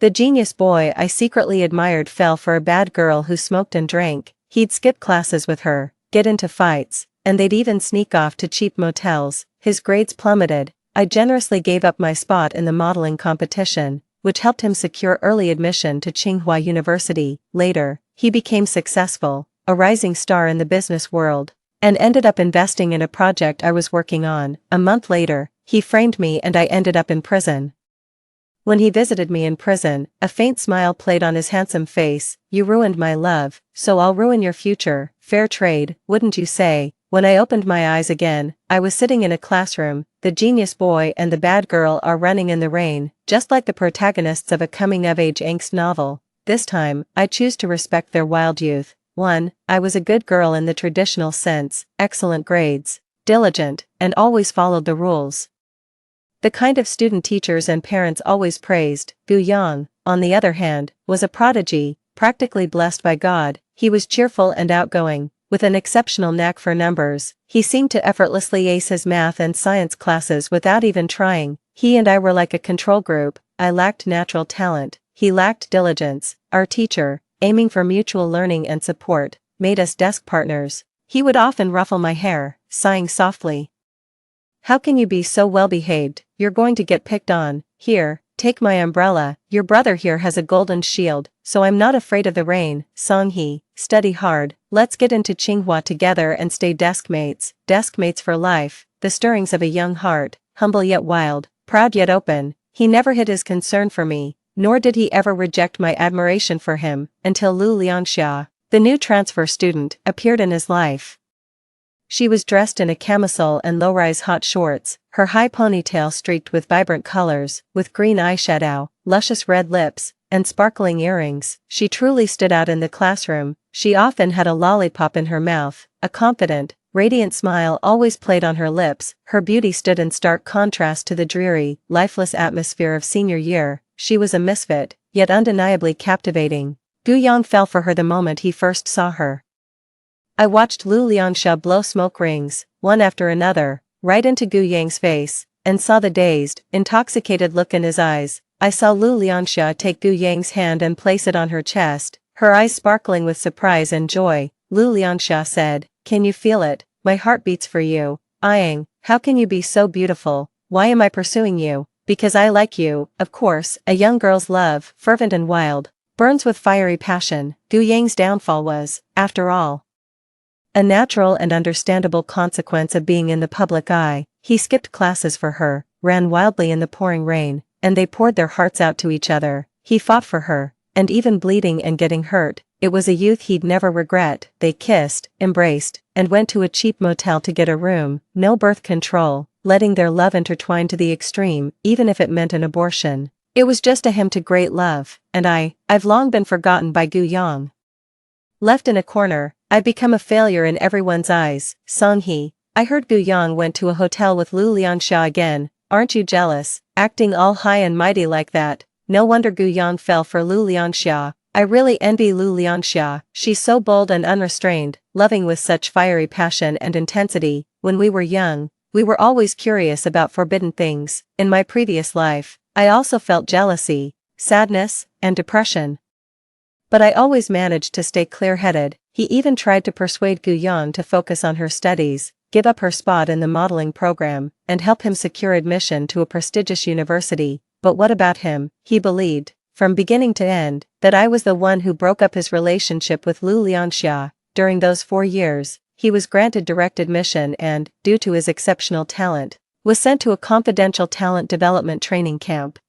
The genius boy I secretly admired fell for a bad girl who smoked and drank. He'd skip classes with her, get into fights, and they'd even sneak off to cheap motels. His grades plummeted. I generously gave up my spot in the modeling competition, which helped him secure early admission to Tsinghua University. Later, he became successful, a rising star in the business world, and ended up investing in a project I was working on. A month later, he framed me and I ended up in prison. When he visited me in prison, a faint smile played on his handsome face. "You ruined my love, so I'll ruin your future. Fair trade, wouldn't you say?" When I opened my eyes again, I was sitting in a classroom. The genius boy and the bad girl are running in the rain, just like the protagonists of a coming-of-age angst novel. This time, I choose to respect their wild youth. 1. I was a good girl in the traditional sense, excellent grades, diligent, and always followed the rules. The kind of student teachers and parents always praised. Gu Yang, on the other hand, was a prodigy, practically blessed by God. He was cheerful and outgoing, with an exceptional knack for numbers. He seemed to effortlessly ace his math and science classes without even trying. He and I were like a control group. I lacked natural talent. He lacked diligence. Our teacher, aiming for mutual learning and support, made us desk partners. He would often ruffle my hair, sighing softly. "How can you be so well-behaved? You're going to get picked on. Here, take my umbrella. Your brother here has a golden shield, so I'm not afraid of the rain. Song-hee, study hard. Let's get into Tsinghua together and stay desk mates for life." The stirrings of a young heart, humble yet wild, proud yet open. He never hid his concern for me, nor did he ever reject my admiration for him, until Lu Lianxia, the new transfer student, appeared in his life. She was dressed in a camisole and low-rise hot shorts, her high ponytail streaked with vibrant colors, with green eyeshadow, luscious red lips, and sparkling earrings. She truly stood out in the classroom. She often had a lollipop in her mouth. A confident, radiant smile always played on her lips. Her beauty stood in stark contrast to the dreary, lifeless atmosphere of senior year. She was a misfit, yet undeniably captivating. Gu Yang fell for her the moment he first saw her. I watched Lu Lianxia blow smoke rings, one after another, right into Gu Yang's face, and saw the dazed, intoxicated look in his eyes. I saw Lu Lianxia take Gu Yang's hand and place it on her chest, her eyes sparkling with surprise and joy. Lu Lianxia said, "Can you feel it? My heart beats for you. Yang, how can you be so beautiful? Why am I pursuing you? Because I like you, of course." A young girl's love, fervent and wild, burns with fiery passion. Gu Yang's downfall was, after all, a natural and understandable consequence of being in the public eye. He skipped classes for her, ran wildly in the pouring rain, and they poured their hearts out to each other. He fought for her, and even bleeding and getting hurt, it was a youth he'd never regret. They kissed, embraced, and went to a cheap motel to get a room, no birth control, letting their love intertwine to the extreme, even if it meant an abortion. It was just a hymn to great love, and I've long been forgotten by Gu Yang. Left in a corner, I've become a failure in everyone's eyes. Song-hee, I heard Gu Yang went to a hotel with Lu Lianxia again. Aren't you jealous, acting all high and mighty like that? No wonder Gu Yang fell for Lu Lianxia. I really envy Lu Lianxia. She's so bold and unrestrained, loving with such fiery passion and intensity. When we were young, we were always curious about forbidden things. In my previous life, I also felt jealousy, sadness, and depression. But I always managed to stay clear-headed. He even tried to persuade Gu Yang to focus on her studies, give up her spot in the modeling program, and help him secure admission to a prestigious university. But what about him? He believed, from beginning to end, that I was the one who broke up his relationship with Lu Lianxia. During those 4 years, he was granted direct admission and, due to his exceptional talent, was sent to a confidential talent development training camp.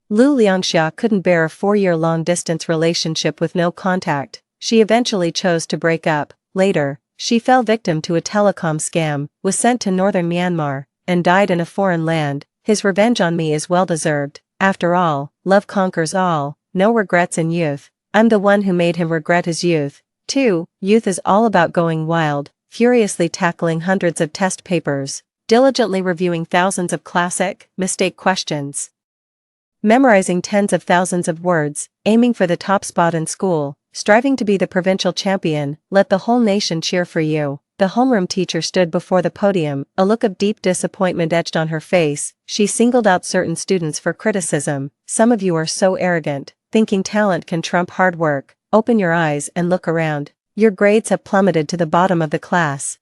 Lu Lianxia couldn't bear a 4-year long-distance relationship with no contact. She eventually chose to break up. Later, she fell victim to a telecom scam, was sent to northern Myanmar, and died in a foreign land. His revenge on me is well-deserved. After all, love conquers all. No regrets in youth. I'm the one who made him regret his youth. 2. Youth is all about going wild, furiously tackling hundreds of test papers, diligently reviewing thousands of classic, mistake questions, memorizing tens of thousands of words, aiming for the top spot in school, striving to be the provincial champion. Let the whole nation cheer for you. the homeroom teacher stood before the podium, a look of deep disappointment etched on her face. She singled out certain students for criticism. Some of you are so arrogant, thinking talent can trump hard work. Open your eyes and look around. Your grades have plummeted to the bottom of the class.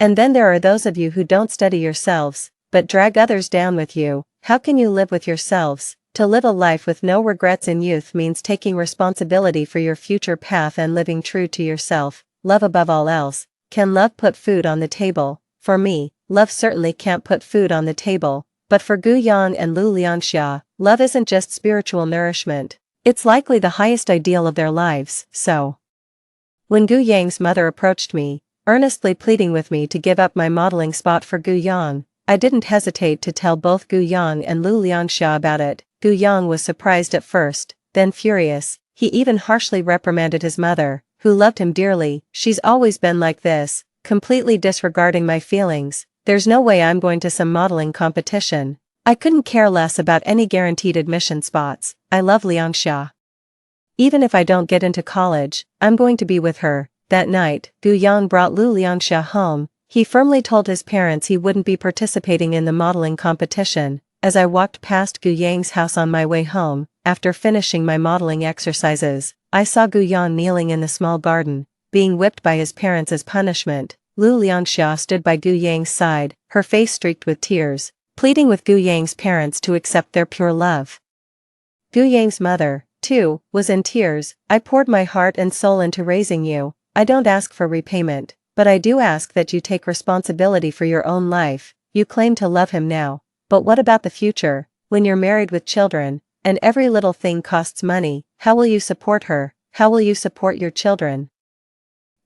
And then there are those of you who don't study yourselves, but drag others down with you. How can you live with yourselves? To live a life with no regrets in youth means taking responsibility for your future path and living true to yourself. Love above all else. Can love put food on the table? For me, love certainly can't put food on the table, but for Gu Yang and Lu Liangxia, love isn't just spiritual nourishment. It's likely the highest ideal of their lives. So, when Gu Yang's mother approached me, earnestly pleading with me to give up my modeling spot for Gu Yang, I didn't hesitate to tell both Gu Yang and Lu Liangxia about it. Gu Yang was surprised at first, then furious. He even harshly reprimanded his mother, who loved him dearly. She's always been like this, completely disregarding my feelings. There's no way I'm going to some modeling competition. I couldn't care less about any guaranteed admission spots. I love Liangxia. Even if I don't get into college, I'm going to be with her. That night, Gu Yang brought Lu Liangxia home. He firmly told his parents he wouldn't be participating in the modeling competition. As I walked past Gu Yang's house on my way home, after finishing my modeling exercises, I saw Gu Yang kneeling in the small garden, being whipped by his parents as punishment. Lu Liangxia stood by Gu Yang's side, her face streaked with tears, pleading with Gu Yang's parents to accept their pure love. Gu Yang's mother, too, was in tears. I poured my heart and soul into raising you. I don't ask for repayment, but I do ask that you take responsibility for your own life. You claim to love him now. But what about the future, when you're married with children, and every little thing costs money? How will you support her? How will you support your children?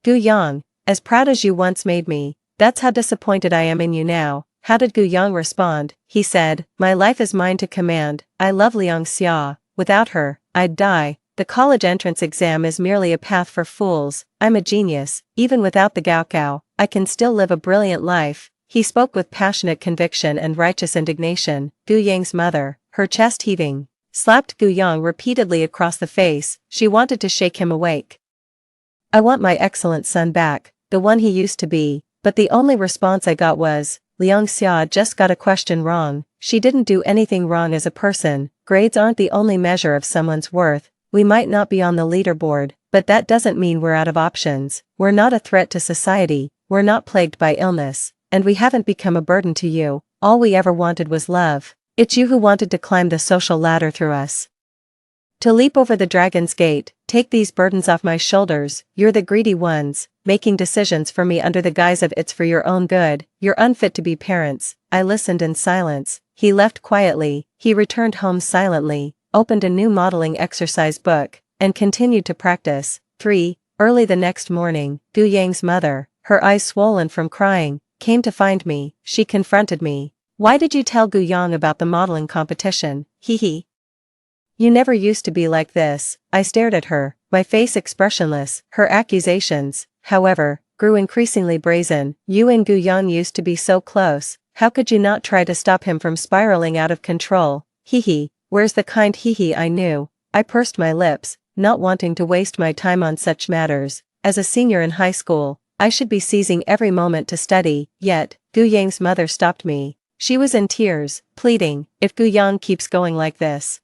Gu Yang, as proud as you once made me, that's how disappointed I am in you now. How did Gu Yang respond? He said, my life is mine to command. I love Liangxia. Without her, I'd die. The college entrance exam is merely a path for fools. I'm a genius. Even without the Gaokao, I can still live a brilliant life. He spoke with passionate conviction and righteous indignation. Gu Yang's mother, her chest heaving, slapped Gu Yang repeatedly across the face. She wanted to shake him awake. I want my excellent son back, the one he used to be, but the only response I got was, Liangxia just got a question wrong. She didn't do anything wrong as a person. Grades aren't the only measure of someone's worth. We might not be on the leaderboard, but that doesn't mean we're out of options. We're not a threat to society, we're not plagued by illness. And we haven't become a burden to you. All we ever wanted was love. It's you who wanted to climb the social ladder through us. To leap over the dragon's gate, take these burdens off my shoulders. You're the greedy ones, making decisions for me under the guise of it's for your own good. You're unfit to be parents. I listened in silence. He left quietly. He returned home silently, opened a new modeling exercise book, and continued to practice. 3. Early the next morning, Gu Yang's mother, her eyes swollen from crying, came to find me. She confronted me. Why did you tell Gu Yang about the modeling competition? Hee. You never used to be like this. I stared at her, my face expressionless. Her accusations, however, grew increasingly brazen. You and Gu Yang used to be so close. How could you not try to stop him from spiraling out of control? Hee. Where's the kind hee I knew? I pursed my lips, not wanting to waste my time on such matters. As a senior in high school, I should be seizing every moment to study. Yet, Gu Yang's mother stopped me. She was in tears, pleading, if Gu Yang keeps going like this,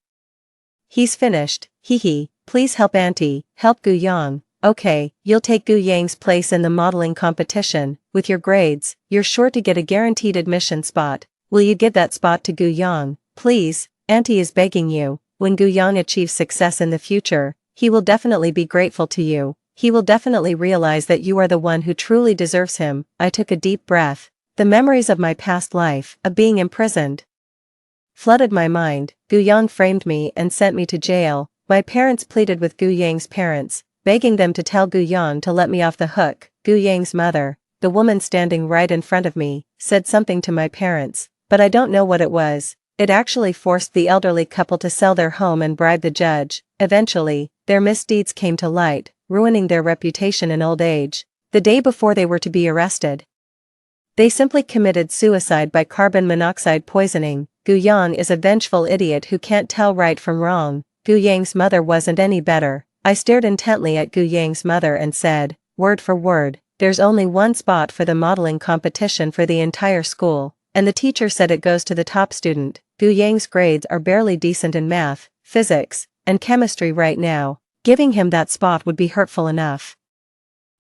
he's finished. Hee. Please help auntie, help Gu Yang. Okay, you'll take Gu Yang's place in the modeling competition. With your grades, you're sure to get a guaranteed admission spot. Will you give that spot to Gu Yang? Please, auntie is begging you. When Gu Yang achieves success in the future, he will definitely be grateful to you. He will definitely realize that you are the one who truly deserves him. I took a deep breath. The memories of my past life, of being imprisoned, flooded my mind. Gu Yang framed me and sent me to jail. My parents pleaded with Gu Yang's parents, begging them to tell Gu Yang to let me off the hook. Gu Yang's mother, the woman standing right in front of me, said something to my parents, but I don't know what it was. It actually forced the elderly couple to sell their home and bribe the judge. Eventually, their misdeeds came to light, ruining their reputation in old age. The day before they were to be arrested, they simply committed suicide by carbon monoxide poisoning. Gu Yang is a vengeful idiot who can't tell right from wrong. Gu Yang's mother wasn't any better. I stared intently at Gu Yang's mother and said, word for word, there's only one spot for the modeling competition for the entire school, and the teacher said it goes to the top student. Gu Yang's grades are barely decent in math, physics, and chemistry right now. Giving him that spot would be hurtful enough.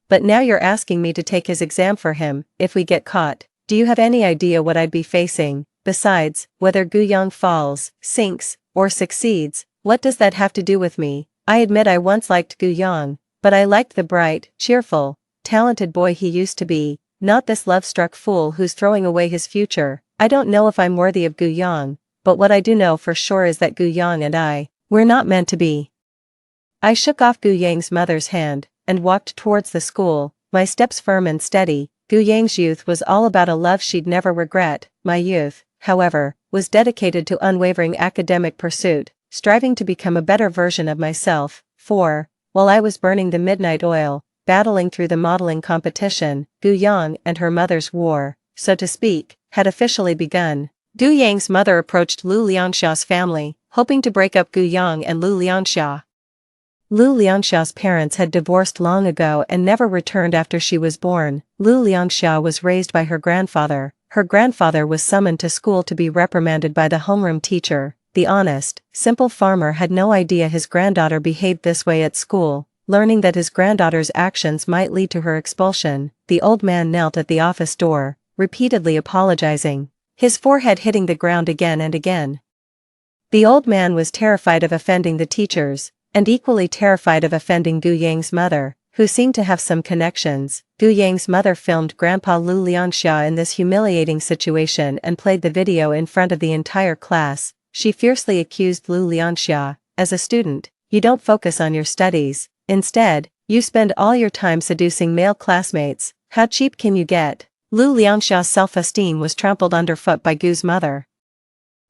But now you're asking me to take his exam for him, if we get caught. Do you have any idea what I'd be facing? Besides, whether Gu Yang falls, sinks, or succeeds, what does that have to do with me? I admit I once liked Gu Yang, but I liked the bright, cheerful, talented boy he used to be, not this love-struck fool who's throwing away his future. I don't know if I'm worthy of Gu Yang, but what I do know for sure is that Gu Yang and we're not meant to be. I shook off Gu Yang's mother's hand, and walked towards the school, my steps firm and steady. Gu Yang's youth was all about a love she'd never regret. My youth, however, was dedicated to unwavering academic pursuit, striving to become a better version of myself. For, while I was burning the midnight oil, battling through the modeling competition, Gu Yang and her mother's war, so to speak, had officially begun. Gu Yang's mother approached Lu Liangxia's family, hoping to break up Gu Yang and Lu Liangxia. Lu Liangxia's parents had divorced long ago and never returned after she was born. Lu Liangxia was raised by her grandfather. Her grandfather was summoned to school to be reprimanded by the homeroom teacher. The honest, simple farmer had no idea his granddaughter behaved this way at school. Learning that his granddaughter's actions might lead to her expulsion, the old man knelt at the office door, repeatedly apologizing, his forehead hitting the ground again and again. The old man was terrified of offending the teachers, and equally terrified of offending Gu Yang's mother, who seemed to have some connections. Gu Yang's mother filmed Grandpa Lu Liangxia in this humiliating situation and played the video in front of the entire class. She fiercely accused Lu Liangxia, as a student, you don't focus on your studies, instead, you spend all your time seducing male classmates. How cheap can you get? Lu Liangxia's self-esteem was trampled underfoot by Gu's mother.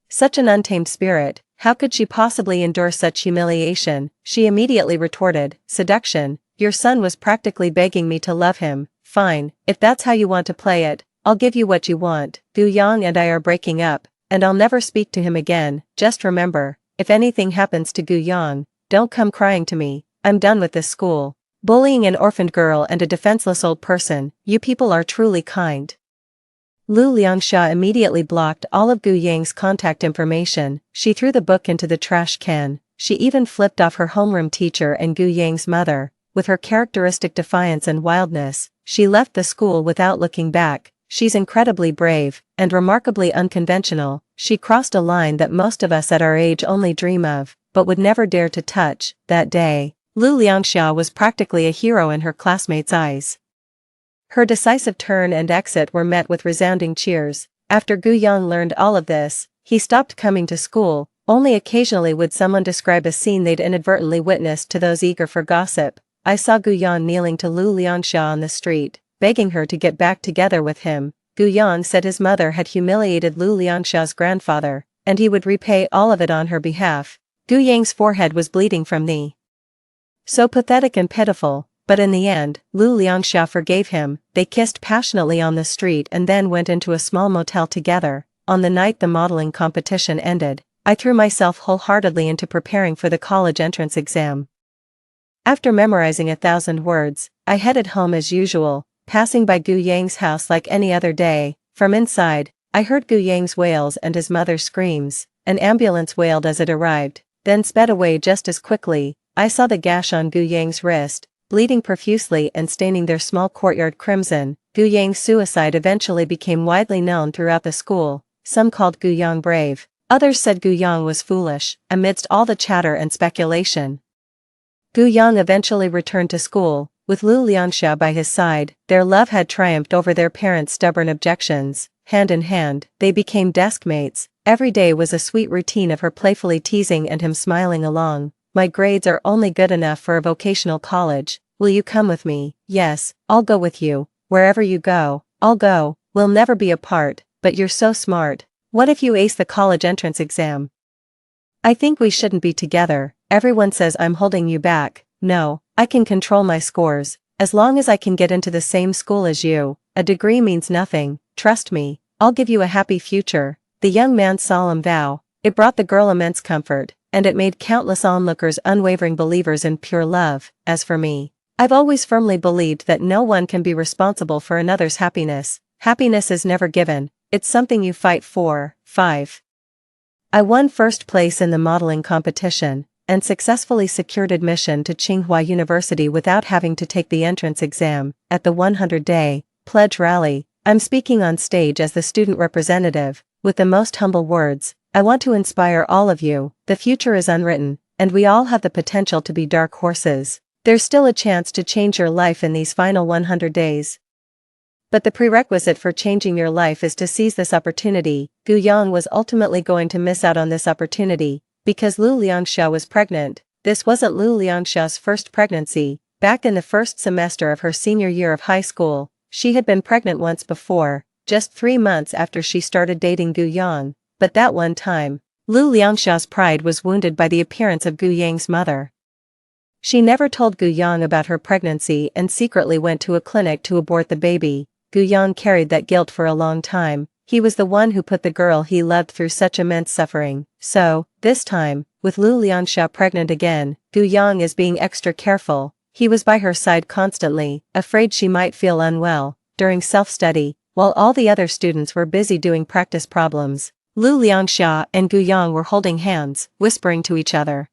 Such an untamed spirit, how could she possibly endure such humiliation? She immediately retorted, seduction, your son was practically begging me to love him. Fine, if that's how you want to play it, I'll give you what you want. Gu Yang and I are breaking up, and I'll never speak to him again. Just remember, if anything happens to Gu Yang, don't come crying to me. I'm done with this school. Bullying an orphaned girl and a defenseless old person, you people are truly kind. Lu Liangxia immediately blocked all of Gu Yang's contact information. She threw the book into the trash can. She even flipped off her homeroom teacher and Gu Yang's mother. With her characteristic defiance and wildness, she left the school without looking back. She's incredibly brave, and remarkably unconventional. She crossed a line that most of us at our age only dream of, but would never dare to touch. That day, Lu Liangxia was practically a hero in her classmates' eyes. Her decisive turn and exit were met with resounding cheers. After Gu Yang learned all of this, he stopped coming to school. Only occasionally would someone describe a scene they'd inadvertently witnessed to those eager for gossip. I saw Gu Yang kneeling to Lu Liangxia on the street, begging her to get back together with him. Gu Yang said his mother had humiliated Lu Liangxia's grandfather, and he would repay all of it on her behalf. Gu Yang's forehead was bleeding from the so pathetic and pitiful, but in the end, Lu Liangxia forgave him. They kissed passionately on the street and then went into a small motel together. On the night the modeling competition ended, I threw myself wholeheartedly into preparing for the college entrance exam. After memorizing 1,000 words, I headed home as usual, passing by Gu Yang's house like any other day. From inside, I heard Gu Yang's wails and his mother's screams. An ambulance wailed as it arrived, then sped away just as quickly. I saw the gash on Gu Yang's wrist, bleeding profusely and staining their small courtyard crimson. Gu Yang's suicide eventually became widely known throughout the school. Some called Gu Yang brave, others said Gu Yang was foolish. Amidst all the chatter and speculation, Gu Yang eventually returned to school, with Lu Liangxia by his side. Their love had triumphed over their parents' stubborn objections. Hand in hand, they became desk mates. Every day was a sweet routine of her playfully teasing and him smiling along. My grades are only good enough for a vocational college. Will you come with me? Yes, I'll go with you. Wherever you go, I'll go. We'll never be apart, but you're so smart. What if you ace the college entrance exam? I think we shouldn't be together. Everyone says I'm holding you back. No, I can control my scores. As long as I can get into the same school as you, a degree means nothing. Trust me, I'll give you a happy future. The young man's solemn vow, it brought the girl immense comfort, and it made countless onlookers unwavering believers in pure love. As for me, I've always firmly believed that no one can be responsible for another's happiness. Happiness is never given, it's something you fight for. 5. I won first place in the modeling competition, and successfully secured admission to Tsinghua University without having to take the entrance exam. At the 100-day pledge rally, I'm speaking on stage as the student representative, with the most humble words. I want to inspire all of you. The future is unwritten, and we all have the potential to be dark horses. There's still a chance to change your life in these final 100 days. But the prerequisite for changing your life is to seize this opportunity. Gu Yang was ultimately going to miss out on this opportunity, because Lu Liangxia was pregnant. This wasn't Lu Liangxia's first pregnancy. Back in the first semester of her senior year of high school, she had been pregnant once before, just 3 months after she started dating Gu Yang. But that one time, Lu Liangxia's pride was wounded by the appearance of Gu Yang's mother. She never told Gu Yang about her pregnancy and secretly went to a clinic to abort the baby. Gu Yang carried that guilt for a long time. He was the one who put the girl he loved through such immense suffering. So, this time, with Lu Liangxia pregnant again, Gu Yang is being extra careful. He was by her side constantly, afraid she might feel unwell. During self-study, while all the other students were busy doing practice problems, Lu Liangxia and Gu Yang were holding hands, whispering to each other.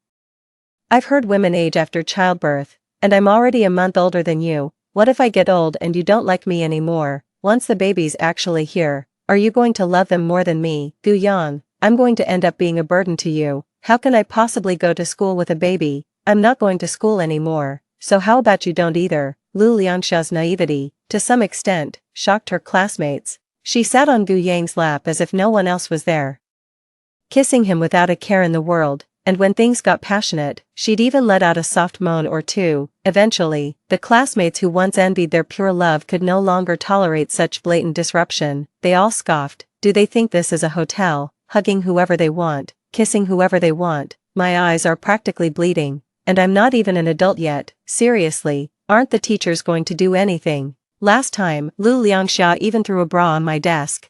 I've heard women age after childbirth, and I'm already a month older than you. What if I get old and you don't like me anymore? Once the baby's actually here, are you going to love them more than me? Gu Yang, I'm going to end up being a burden to you. How can I possibly go to school with a baby? I'm not going to school anymore, so how about you don't either? Lu Liangxia's naivety, to some extent, shocked her classmates. She sat on Gu Yang's lap as if no one else was there, kissing him without a care in the world. And when things got passionate, she'd even let out a soft moan or two. Eventually, the classmates who once envied their pure love could no longer tolerate such blatant disruption. They all scoffed. Do they think this is a hotel, hugging whoever they want, kissing whoever they want? My eyes are practically bleeding, and I'm not even an adult yet. Seriously, aren't the teachers going to do anything? Last time, Lu Liangxia even threw a bra on my desk.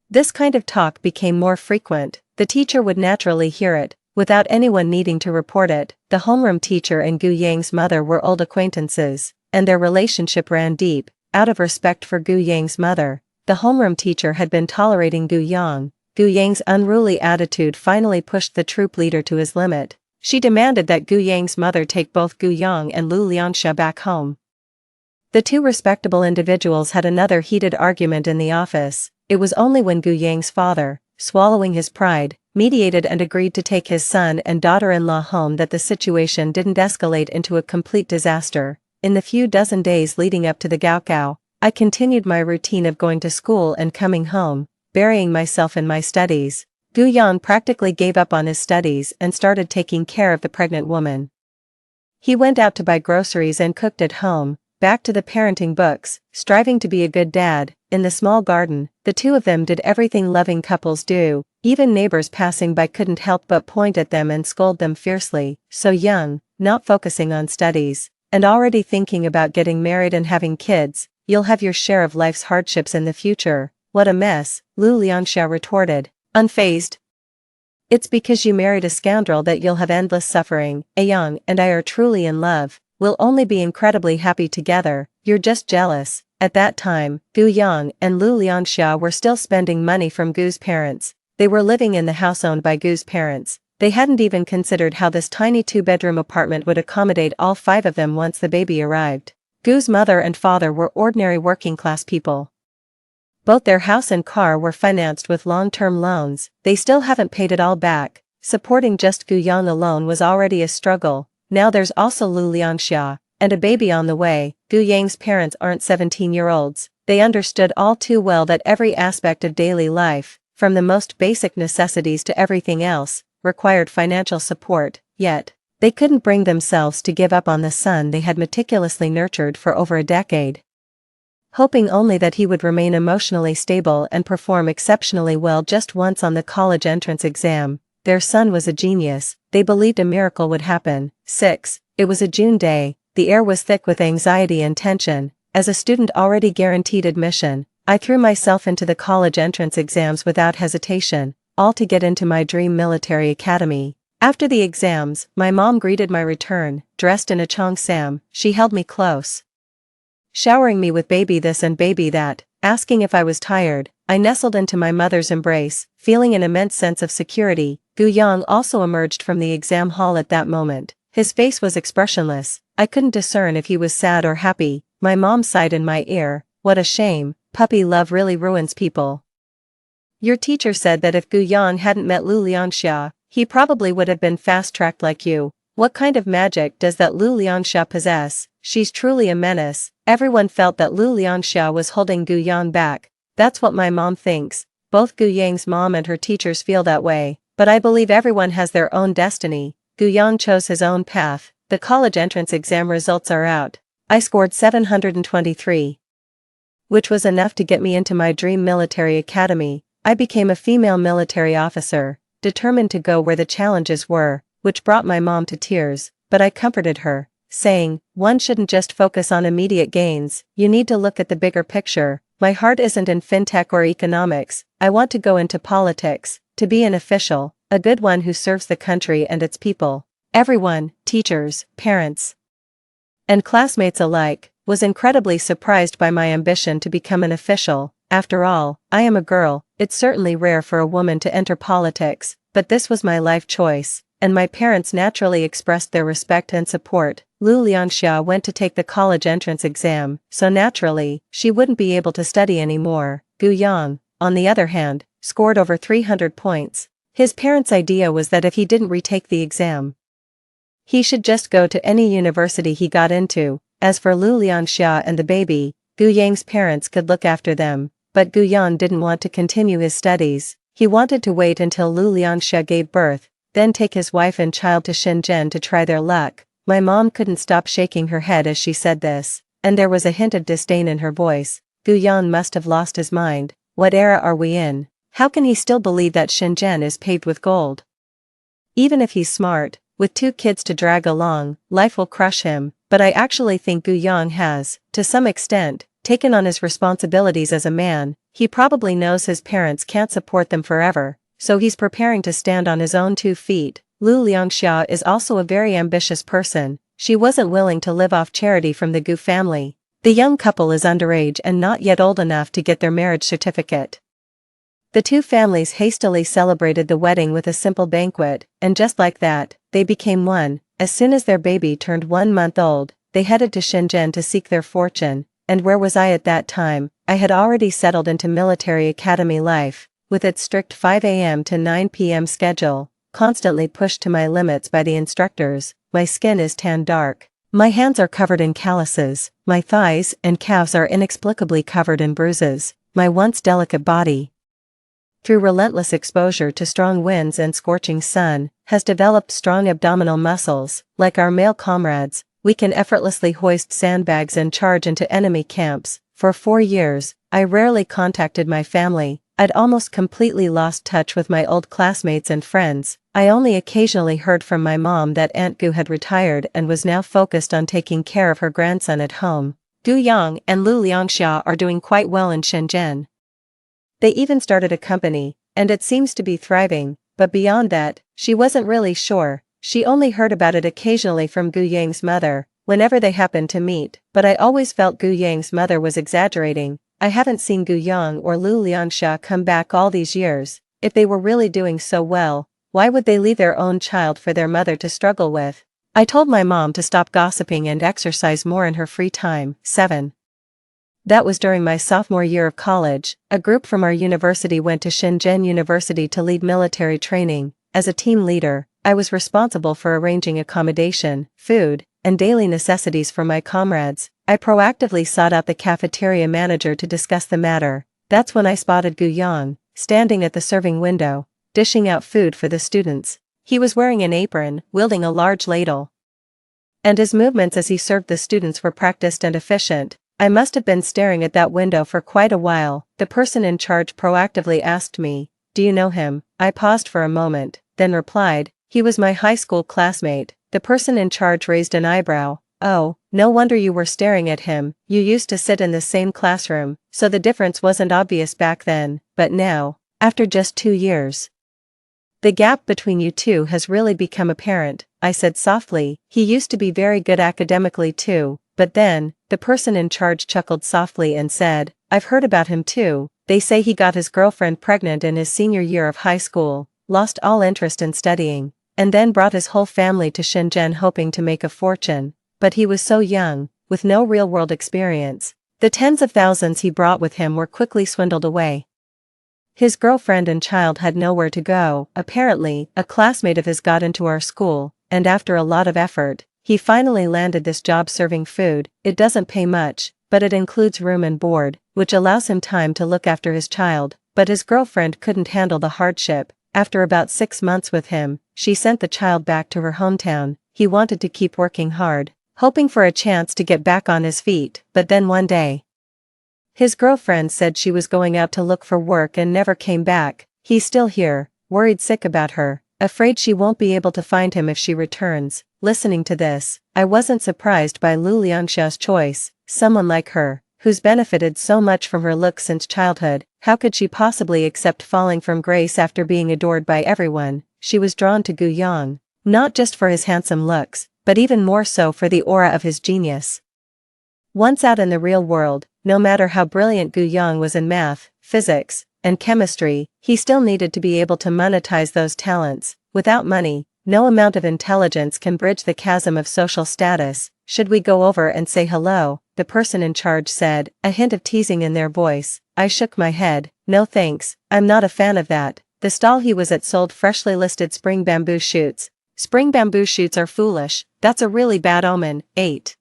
This kind of talk became more frequent. The teacher would naturally hear it, without anyone needing to report it. The homeroom teacher and Gu Yang's mother were old acquaintances, and their relationship ran deep. Out of respect for Gu Yang's mother, the homeroom teacher had been tolerating Gu Yang. Gu Yang's unruly attitude finally pushed the troop leader to his limit. She demanded that Gu Yang's mother take both Gu Yang and Lu Liangxia back home. The two respectable individuals had another heated argument in the office. It was only when Gu Yang's father, swallowing his pride, mediated and agreed to take his son and daughter-in-law home that the situation didn't escalate into a complete disaster. In the few dozen days leading up to the Gaokao, I continued my routine of going to school and coming home, burying myself in my studies. Gu Yang practically gave up on his studies and started taking care of the pregnant woman. He went out to buy groceries and cooked at home, back to the parenting books, striving to be a good dad. In the small garden, the two of them did everything loving couples do. Even neighbors passing by couldn't help but point at them and scold them fiercely. So young, not focusing on studies, and already thinking about getting married and having kids. You'll have your share of life's hardships in the future. What a mess, Lu Liangxia retorted, unfazed. It's because you married a scoundrel that you'll have endless suffering. Young and I are truly in love. We'll only be incredibly happy together. You're just jealous. At that time, Gu Yang and Lu Liangxia were still spending money from Gu's parents. They were living in the house owned by Gu's parents. They hadn't even considered how this tiny 2-bedroom apartment would accommodate all 5 of them once the baby arrived. Gu's mother and father were ordinary working-class people. Both their house and car were financed with long-term loans. They still haven't paid it all back. Supporting just Gu Yang alone was already a struggle. Now there's also Lu Liangxia, and a baby on the way. Gu Yang's parents aren't 17-year-olds. They understood all too well that every aspect of daily life, from the most basic necessities to everything else, required financial support. Yet, they couldn't bring themselves to give up on the son they had meticulously nurtured for over a decade. Hoping only that he would remain emotionally stable and perform exceptionally well just once on the college entrance exam. Their son was a genius. They believed a miracle would happen. 6. It was a June day. The air was thick with anxiety and tension. As a student already guaranteed admission, I threw myself into the college entrance exams without hesitation, all to get into my dream military academy. After the exams, my mom greeted my return, dressed in a cheongsam. She held me close, showering me with baby this and baby that, asking if I was tired. I nestled into my mother's embrace, feeling an immense sense of security. Gu Yang also emerged from the exam hall at that moment. His face was expressionless. I couldn't discern if he was sad or happy. My mom sighed in my ear, "What a shame, puppy love really ruins people. Your teacher said that if Gu Yang hadn't met Lu Liangxia, he probably would have been fast-tracked like you. What kind of magic does that Lu Liangxia possess? She's truly a menace." Everyone felt that Lu Liangxia was holding Gu Yang back. That's what my mom thinks. Both Gu Yang's mom and her teachers feel that way, but I believe everyone has their own destiny. Gu Yang chose his own path. The college entrance exam results are out. I scored 723, which was enough to get me into my dream military academy. I became a female military officer, determined to go where the challenges were, which brought my mom to tears, but I comforted her, saying, "One shouldn't just focus on immediate gains, you need to look at the bigger picture. My heart isn't in fintech or economics. I want to go into politics, to be an official, a good one who serves the country and its people." Everyone, teachers, parents, and classmates alike, was incredibly surprised by my ambition to become an official. After all, I am a girl. It's certainly rare for a woman to enter politics, but this was my life choice, and my parents naturally expressed their respect and support. Lu Liangxia went to take the college entrance exam, so naturally, she wouldn't be able to study anymore. Gu Yang, on the other hand, scored over 300 points. His parents' idea was that if he didn't retake the exam, he should just go to any university he got into. As for Lu Liangxia and the baby, Gu Yang's parents could look after them, but Gu Yang didn't want to continue his studies. He wanted to wait until Lu Liangxia gave birth, then take his wife and child to Shenzhen to try their luck. My mom couldn't stop shaking her head as she said this, and there was a hint of disdain in her voice. Gu Yang must have lost his mind. What era are we in? How can he still believe that Shenzhen is paved with gold? Even if he's smart, with 2 kids to drag along, life will crush him. But I actually think Gu Yang has, to some extent, taken on his responsibilities as a man. He probably knows his parents can't support them forever, so he's preparing to stand on his own 2 feet. Lu Liangxia is also a very ambitious person. She wasn't willing to live off charity from the Gu family. The young couple is underage and not yet old enough to get their marriage certificate. The 2 families hastily celebrated the wedding with a simple banquet, and just like that, they became one. As soon as their baby turned 1 month old, they headed to Shenzhen to seek their fortune. And where was I at that time? I had already settled into military academy life, with its strict 5 a.m. to 9 p.m. schedule, constantly pushed to my limits by the instructors. My skin is tan dark. My hands are covered in calluses. My thighs and calves are inexplicably covered in bruises. My once delicate body, through relentless exposure to strong winds and scorching sun, has developed strong abdominal muscles. Like our male comrades, we can effortlessly hoist sandbags and charge into enemy camps. For 4 years, I rarely contacted my family. I'd almost completely lost touch with my old classmates and friends. I only occasionally heard from my mom that Aunt Gu had retired and was now focused on taking care of her grandson at home. Gu Yang and Lu Liangxia are doing quite well in Shenzhen. They even started a company, and it seems to be thriving, but beyond that, she wasn't really sure. She only heard about it occasionally from Gu Yang's mother, whenever they happened to meet, but I always felt Gu Yang's mother was exaggerating. I haven't seen Gu Yang or Lu Liangxia come back all these years. If they were really doing so well, why would they leave their own child for their mother to struggle with? I told my mom to stop gossiping and exercise more in her free time. 7. That was during my sophomore year of college. A group from our university went to Shenzhen University to lead military training. As a team leader, I was responsible for arranging accommodation, food, and daily necessities for my comrades. I proactively sought out the cafeteria manager to discuss the matter. That's when I spotted Gu Yang, standing at the serving window, dishing out food for the students. He was wearing an apron, wielding a large ladle, and his movements as he served the students were practiced and efficient. I must have been staring at that window for quite a while. The person in charge proactively asked me, "Do you know him?" I paused for a moment, then replied, "He was my high school classmate." The person in charge raised an eyebrow. "Oh, no wonder you were staring at him. You used to sit in the same classroom, so the difference wasn't obvious back then, but now, after just 2 years, The gap between you two has really become apparent, I said softly. He used to be very good academically too, but then, the person in charge chuckled softly and said, I've heard about him too. They say he got his girlfriend pregnant in his senior year of high school, lost all interest in studying, and then brought his whole family to Shenzhen hoping to make a fortune. But he was so young, with no real-world experience. The tens of thousands he brought with him were quickly swindled away. His girlfriend and child had nowhere to go. Apparently, a classmate of his got into our school, and after a lot of effort, he finally landed this job serving food. It doesn't pay much, but it includes room and board, which allows him time to look after his child. But his girlfriend couldn't handle the hardship. After about 6 months with him, she sent the child back to her hometown. He wanted to keep working hard, hoping for a chance to get back on his feet, but then one day, his girlfriend said she was going out to look for work and never came back. He's still here, worried sick about her, afraid she won't be able to find him if she returns. Listening to this, I wasn't surprised by Lu Liangxia's choice. Someone like her, who's benefited so much from her looks since childhood, how could she possibly accept falling from grace after being adored by everyone? She was drawn to Gu Yang, not just for his handsome looks, but even more so for the aura of his genius. Once out in the real world, no matter how brilliant Gu Yang was in math, physics, and chemistry, he still needed to be able to monetize those talents. Without money, no amount of intelligence can bridge the chasm of social status. Should we go over and say hello? The person in charge said, a hint of teasing in their voice. I shook my head. No thanks, I'm not a fan of that. The stall he was at sold freshly listed spring bamboo shoots. Spring bamboo shoots are foolish, that's a really bad omen. 8.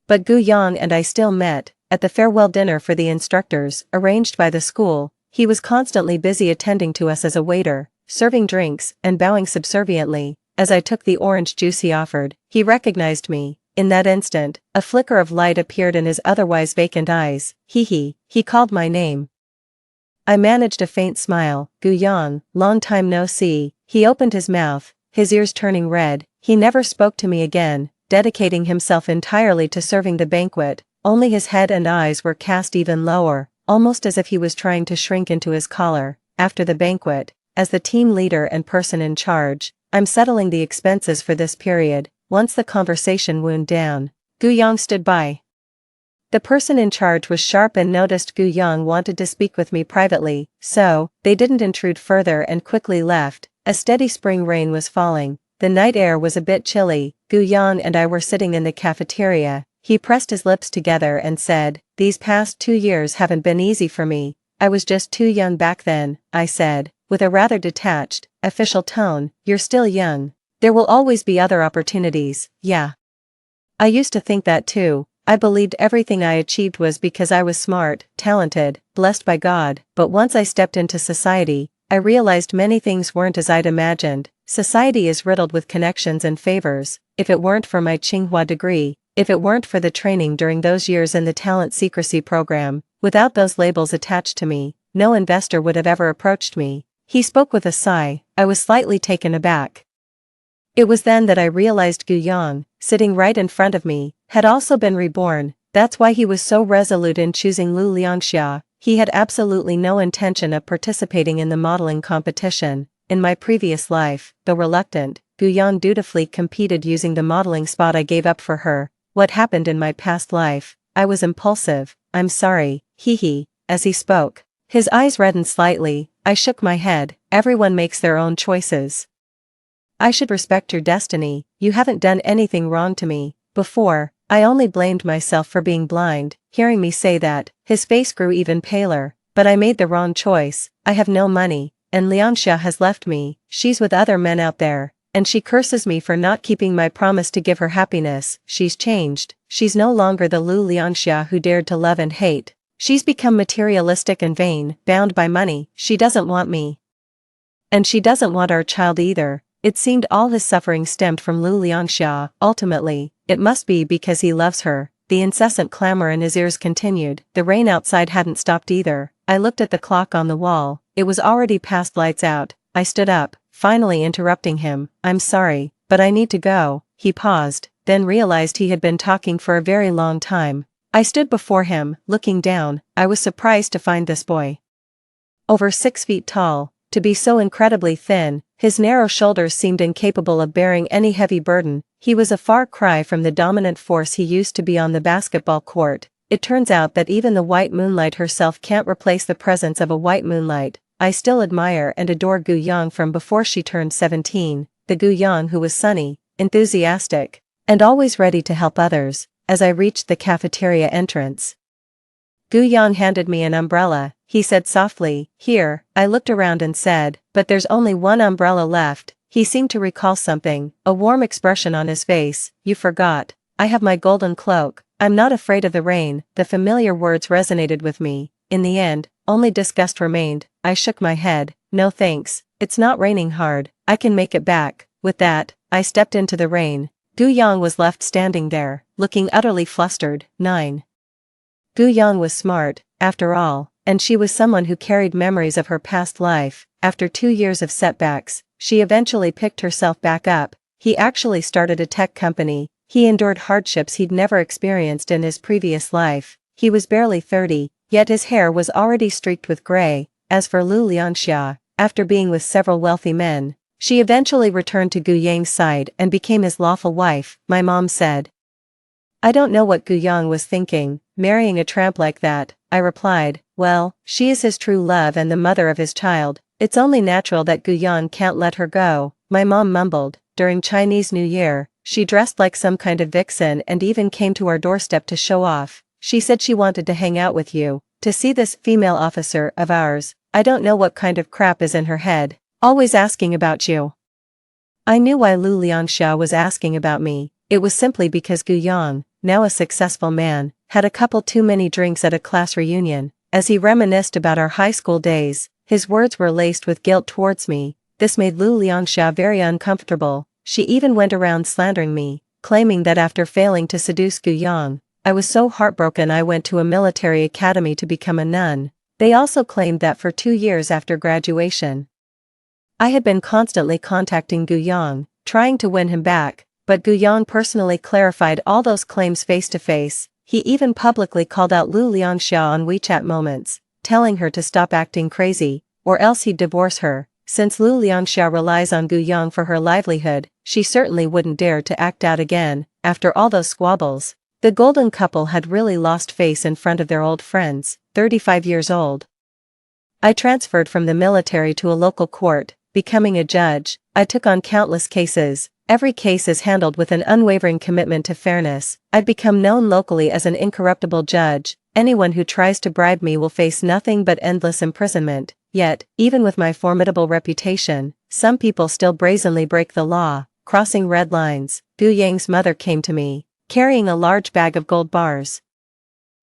But Gu Yang and I still met. At the farewell dinner for the instructors, arranged by the school, he was constantly busy attending to us as a waiter, serving drinks, and bowing subserviently. As I took the orange juice he offered, he recognized me. In that instant, a flicker of light appeared in his otherwise vacant eyes. He called my name. I managed a faint smile. Gu Yang, long time no see. He opened his mouth, his ears turning red. He never spoke to me again, dedicating himself entirely to serving the banquet. Only his head and eyes were cast even lower, almost as if he was trying to shrink into his collar. After the banquet, as the team leader and person in charge, I'm settling the expenses for this period. Once the conversation wound down, Gu Yang stood by. The person in charge was sharp and noticed Gu Yang wanted to speak with me privately, so they didn't intrude further and quickly left. A steady spring rain was falling. The night air was a bit chilly. Gu Yang and I were sitting in the cafeteria. He pressed his lips together and said, these past 2 years haven't been easy for me. I was just too young back then, I said, with a rather detached, official tone. You're still young. There will always be other opportunities. Yeah. I used to think that too. I believed everything I achieved was because I was smart, talented, blessed by God. But once I stepped into society, I realized many things weren't as I'd imagined. Society is riddled with connections and favors. If it weren't for my Tsinghua degree, if it weren't for the training during those years in the talent secrecy program, without those labels attached to me, no investor would have ever approached me. He spoke with a sigh. I was slightly taken aback. It was then that I realized Gu Yang, sitting right in front of me, had also been reborn. That's why he was so resolute in choosing Lu Liangxia. He had absolutely no intention of participating in the modeling competition. In my previous life, though reluctant, Gu Yang dutifully competed using the modeling spot I gave up for her. What happened in my past life? I was impulsive. I'm sorry. As he spoke, his eyes reddened slightly. I shook my head. Everyone makes their own choices. I should respect your destiny. You haven't done anything wrong to me. Before, I only blamed myself for being blind. Hearing me say that, his face grew even paler. But I made the wrong choice. I have no money, and Liangxia has left me. She's with other men out there, and she curses me for not keeping my promise to give her happiness. She's changed. She's no longer the Lu Liangxia who dared to love and hate. She's become materialistic and vain, bound by money. She doesn't want me. And she doesn't want our child either. It seemed all his suffering stemmed from Lu Liangxia. Ultimately, it must be because he loves her. The incessant clamor in his ears continued. The rain outside hadn't stopped either. I looked at the clock on the wall. It was already past lights out. I stood up, finally interrupting him. I'm sorry, but I need to go. He paused, then realized he had been talking for a very long time. I stood before him, looking down. I was surprised to find this boy over 6 feet tall, to be so incredibly thin, his narrow shoulders seemed incapable of bearing any heavy burden. He was a far cry from the dominant force he used to be on the basketball court. It turns out that even the white moonlight herself can't replace the presence of a white moonlight. I still admire and adore Gu Yang from before she turned 17, the Gu Yang who was sunny, enthusiastic, and always ready to help others. As I reached the cafeteria entrance, Gu Yang handed me an umbrella. He said softly, "Here." I looked around and said, "But there's only one umbrella left." He seemed to recall something, a warm expression on his face. "You forgot. I have my golden cloak. I'm not afraid of the rain." The familiar words resonated with me. In the end, only disgust remained. I shook my head. "No thanks, it's not raining hard. I can make it back." With that, I stepped into the rain. Gu Yang was left standing there, looking utterly flustered. 9. Gu Yang was smart, after all, and she was someone who carried memories of her past life. After 2 years of setbacks, she eventually picked herself back up. He actually started a tech company. He endured hardships he'd never experienced in his previous life. He was barely 30, yet his hair was already streaked with gray. As for Lu Liangxia, after being with several wealthy men, she eventually returned to Gu Yang's side and became his lawful wife. My mom said. "I don't know what Gu Yang was thinking, marrying a tramp like that." I replied, "Well, she is his true love and the mother of his child. It's only natural that Gu Yang can't let her go." My mom mumbled. During Chinese New Year, she dressed like some kind of vixen and even came to our doorstep to show off. She said she wanted to hang out with you, to see this female officer of ours. I don't know what kind of crap is in her head, always asking about you. I knew why Lu Liangxia was asking about me. It was simply because Gu Yang, now a successful man, had a couple too many drinks at a class reunion. As he reminisced about our high school days, his words were laced with guilt towards me. This made Lu Liangxia very uncomfortable. She even went around slandering me, claiming that after failing to seduce Gu Yang, I was so heartbroken I went to a military academy to become a nun. They also claimed that for 2 years after graduation, I had been constantly contacting Gu Yang, trying to win him back, but Gu Yang personally clarified all those claims face to face. He even publicly called out Lu Liangxia on WeChat moments, telling her to stop acting crazy, or else he'd divorce her. Since Lu Liangxia relies on Gu Yang for her livelihood, she certainly wouldn't dare to act out again. After all those squabbles, the golden couple had really lost face in front of their old friends. 35 years old. I transferred from the military to a local court, becoming a judge. I took on countless cases. Every case is handled with an unwavering commitment to fairness. I'd become known locally as an incorruptible judge. Anyone who tries to bribe me will face nothing but endless imprisonment. Yet, even with my formidable reputation, some people still brazenly break the law, crossing red lines. Gu Yang's mother came to me, carrying a large bag of gold bars.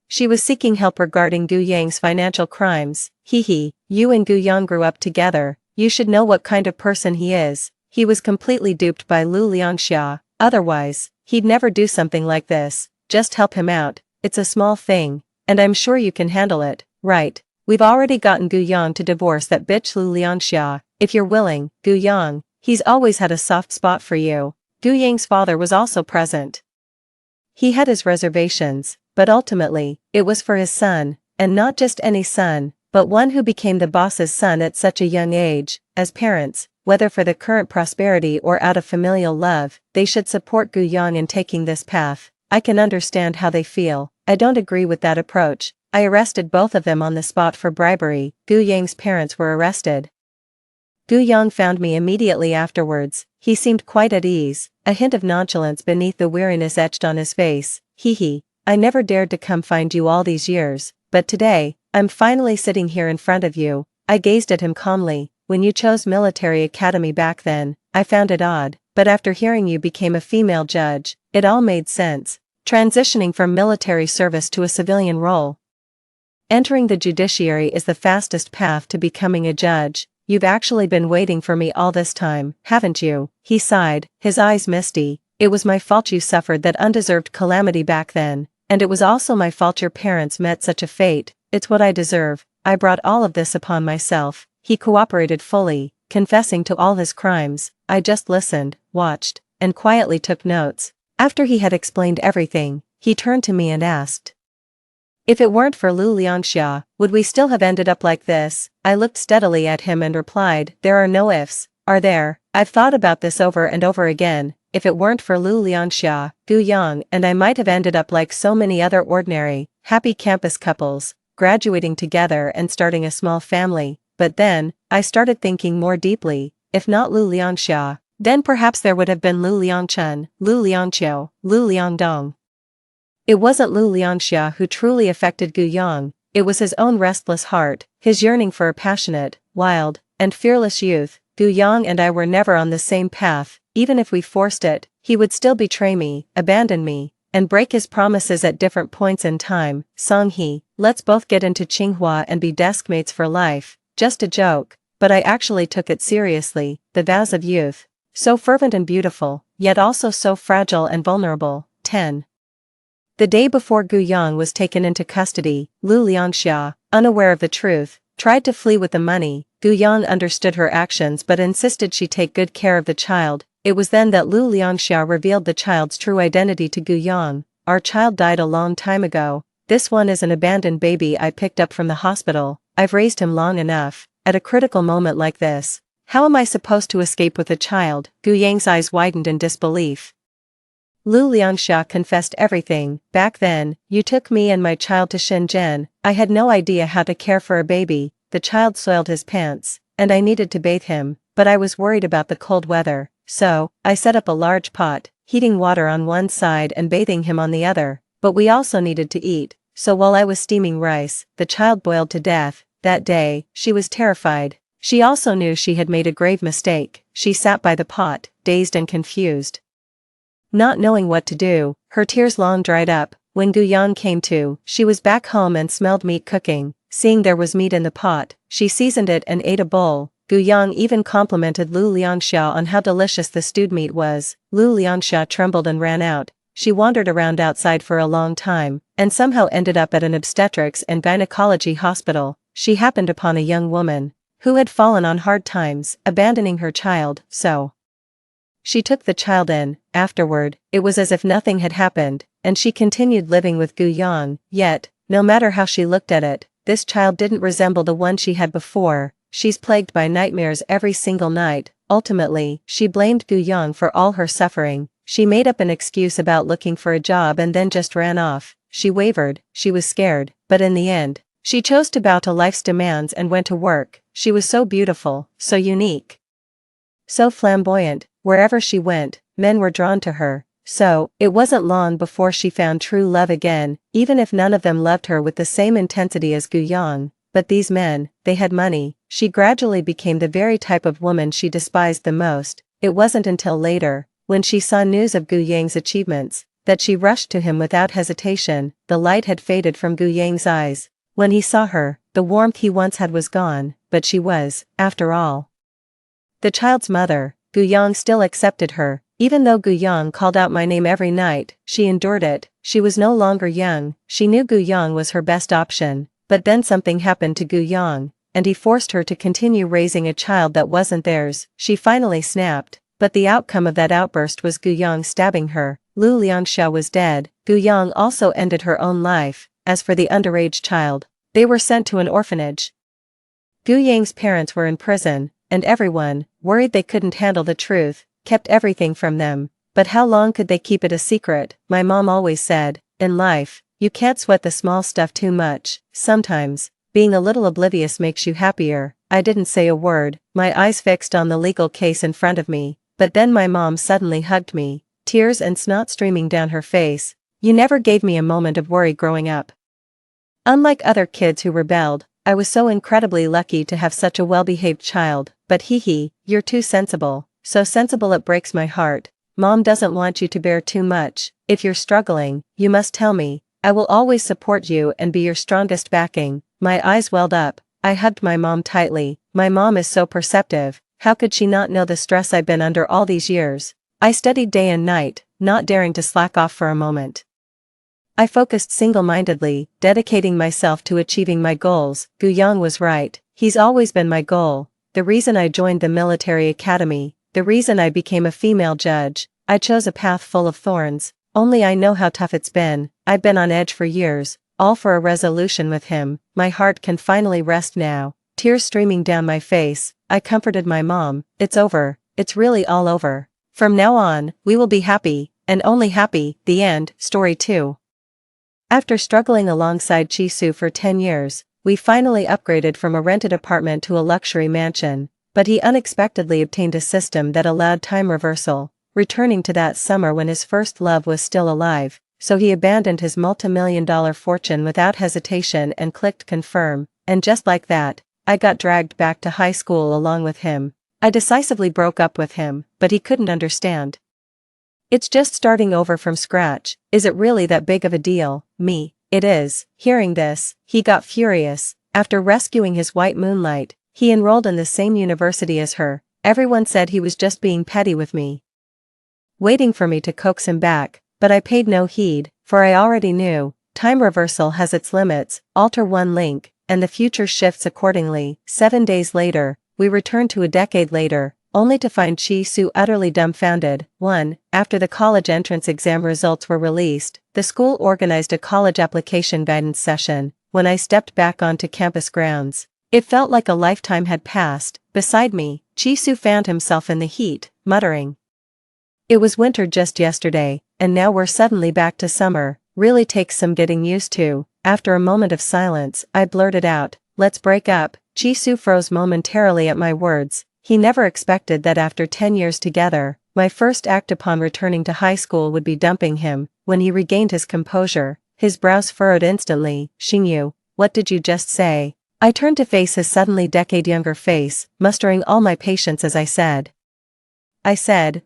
She was seeking help regarding Gu Yang's financial crimes. "Hee, you and Gu Yang grew up together. You should know what kind of person he is. He was completely duped by Lu Liangxia. Otherwise, he'd never do something like this. Just help him out. It's a small thing, and I'm sure you can handle it, right? We've already gotten Gu Yang to divorce that bitch Lu Liangxia. If you're willing, Gu Yang, he's always had a soft spot for you." Gu Yang's father was also present. He had his reservations, but ultimately, it was for his son, and not just any son, but one who became the boss's son at such a young age. As parents, whether for the current prosperity or out of familial love, they should support Gu Yang in taking this path. I can understand how they feel. I don't agree with that approach. I arrested both of them on the spot for bribery. Gu Yang's parents were arrested. Gu Yang found me immediately afterwards. He seemed quite at ease, a hint of nonchalance beneath the weariness etched on his face. "Hee, I never dared to come find you all these years, but today, I'm finally sitting here in front of you." I gazed at him calmly. "When you chose military academy back then, I found it odd, but after hearing you became a female judge, it all made sense. Transitioning from military service to a civilian role. Entering the judiciary is the fastest path to becoming a judge. You've actually been waiting for me all this time, haven't you?" He sighed, his eyes misty. "It was my fault you suffered that undeserved calamity back then, and it was also my fault your parents met such a fate. It's what I deserve. I brought all of this upon myself." He cooperated fully, confessing to all his crimes. I just listened, watched, and quietly took notes. After he had explained everything, he turned to me and asked, If it weren't for Lu Liangxia, would we still have ended up like this? I looked steadily at him and replied, there are no ifs, are there? I've thought about this over and over again. If it weren't for Lu Liangxia, Gu Yang and I might have ended up like so many other ordinary, happy campus couples, graduating together and starting a small family. But then, I started thinking more deeply, if not Lu Liangxia, then perhaps there would have been Lu Liangchen, Lu Liangqiu, Lu Liangdong. It wasn't Lu Liangxia who truly affected Gu Yang, it was his own restless heart, his yearning for a passionate, wild, and fearless youth. Gu Yang and I were never on the same path, even if we forced it, he would still betray me, abandon me, and break his promises at different points in time. Song He, let's both get into Tsinghua and be deskmates for life, just a joke, but I actually took it seriously, the vows of youth. So fervent and beautiful, yet also so fragile and vulnerable. 10. The day before Gu Yang was taken into custody, Lu Liangxia, unaware of the truth, tried to flee with the money. Gu Yang understood her actions but insisted she take good care of the child. It was then that Lu Liangxia revealed the child's true identity to Gu Yang. Our child died a long time ago. This one is an abandoned baby I picked up from the hospital. I've raised him long enough. At a critical moment like this, how am I supposed to escape with a child? Gu Yang's eyes widened in disbelief. Lu Liangxia confessed everything. Back then, you took me and my child to Shenzhen. I had no idea how to care for a baby. The child soiled his pants, and I needed to bathe him, but I was worried about the cold weather. So, I set up a large pot, heating water on one side and bathing him on the other. But we also needed to eat, so while I was steaming rice, the child boiled to death. That day, she was terrified. She also knew she had made a grave mistake. She sat by the pot, dazed and confused. Not knowing what to do, her tears long dried up. When Gu Yang came to, she was back home and smelled meat cooking. Seeing there was meat in the pot, she seasoned it and ate a bowl. Gu Yang even complimented Lu Liangxia on how delicious the stewed meat was. Lu Liangxia trembled and ran out. She wandered around outside for a long time, and somehow ended up at an obstetrics and gynecology hospital. She happened upon a young woman who had fallen on hard times, abandoning her child, so she took the child in. Afterward, it was as if nothing had happened, and she continued living with Gu Yang. Yet, no matter how she looked at it, this child didn't resemble the one she had before. She's plagued by nightmares every single night. Ultimately, she blamed Gu Yang for all her suffering. She made up an excuse about looking for a job and then just ran off. She wavered, she was scared, but in the end, she chose to bow to life's demands and went to work. She was so beautiful, so unique, so flamboyant. Wherever she went, men were drawn to her. So, it wasn't long before she found true love again, even if none of them loved her with the same intensity as Gu Yang. But these men, they had money. She gradually became the very type of woman she despised the most. It wasn't until later, when she saw news of Gu Yang's achievements, that she rushed to him without hesitation. The light had faded from Gu Yang's eyes. When he saw her, the warmth he once had was gone, but she was, after all, the child's mother. Gu Yang still accepted her. Even though Gu Yang called out my name every night, she endured it. She was no longer young. She knew Gu Yang was her best option. But then something happened to Gu Yang, and he forced her to continue raising a child that wasn't theirs. She finally snapped, but the outcome of that outburst was Gu Yang stabbing her. Lu Liangxia was dead. Gu Yang also ended her own life. As for the underage child, they were sent to an orphanage. Gu Yang's parents were in prison, and everyone, worried they couldn't handle the truth, kept everything from them. But how long could they keep it a secret? My mom always said, in life, you can't sweat the small stuff too much. Sometimes, being a little oblivious makes you happier. I didn't say a word, my eyes fixed on the legal case in front of me. But then my mom suddenly hugged me, tears and snot streaming down her face. You never gave me a moment of worry growing up. Unlike other kids who rebelled, I was so incredibly lucky to have such a well-behaved child. But you're too sensible. So sensible it breaks my heart. Mom doesn't want you to bear too much. If you're struggling, you must tell me. I will always support you and be your strongest backing. My eyes welled up. I hugged my mom tightly. My mom is so perceptive. How could she not know the stress I've been under all these years? I studied day and night, not daring to slack off for a moment. I focused single-mindedly, dedicating myself to achieving my goals. Gu Yang was right. He's always been my goal. The reason I joined the military academy, the reason I became a female judge. I chose a path full of thorns. Only I know how tough it's been. I've been on edge for years, all for a resolution with him. My heart can finally rest now. Tears streaming down my face, I comforted my mom. It's over, it's really all over. From now on, we will be happy, and only happy. The end. Story 2. After struggling alongside Jisoo for 10 years, we finally upgraded from a rented apartment to a luxury mansion, but he unexpectedly obtained a system that allowed time reversal, returning to that summer when his first love was still alive, so he abandoned his multi-million-dollar fortune without hesitation and clicked confirm, and just like that, I got dragged back to high school along with him. I decisively broke up with him, but he couldn't understand. It's just starting over from scratch. Is it really that big of a deal? Me. It is. Hearing this, he got furious. After rescuing his white moonlight, he enrolled in the same university as her. Everyone said he was just being petty with me, waiting for me to coax him back, but I paid no heed, for I already knew, time reversal has its limits. Alter one link, and the future shifts accordingly. 7 days later, we returned to a decade later, only to find Jisoo utterly dumbfounded. 1. After the college entrance exam results were released, the school organized a college application guidance session. When I stepped back onto campus grounds, it felt like a lifetime had passed. Beside me, Jisoo found himself in the heat, muttering, "It was winter just yesterday, and now we're suddenly back to summer. Really takes some getting used to." After a moment of silence, I blurted out, "Let's break up." Jisoo froze momentarily at my words. He never expected that after 10 years together, my first act upon returning to high school would be dumping him. When he regained his composure, his brows furrowed instantly. "Xingyu, what did you just say?" I turned to face his suddenly decade-younger face, mustering all my patience as I said,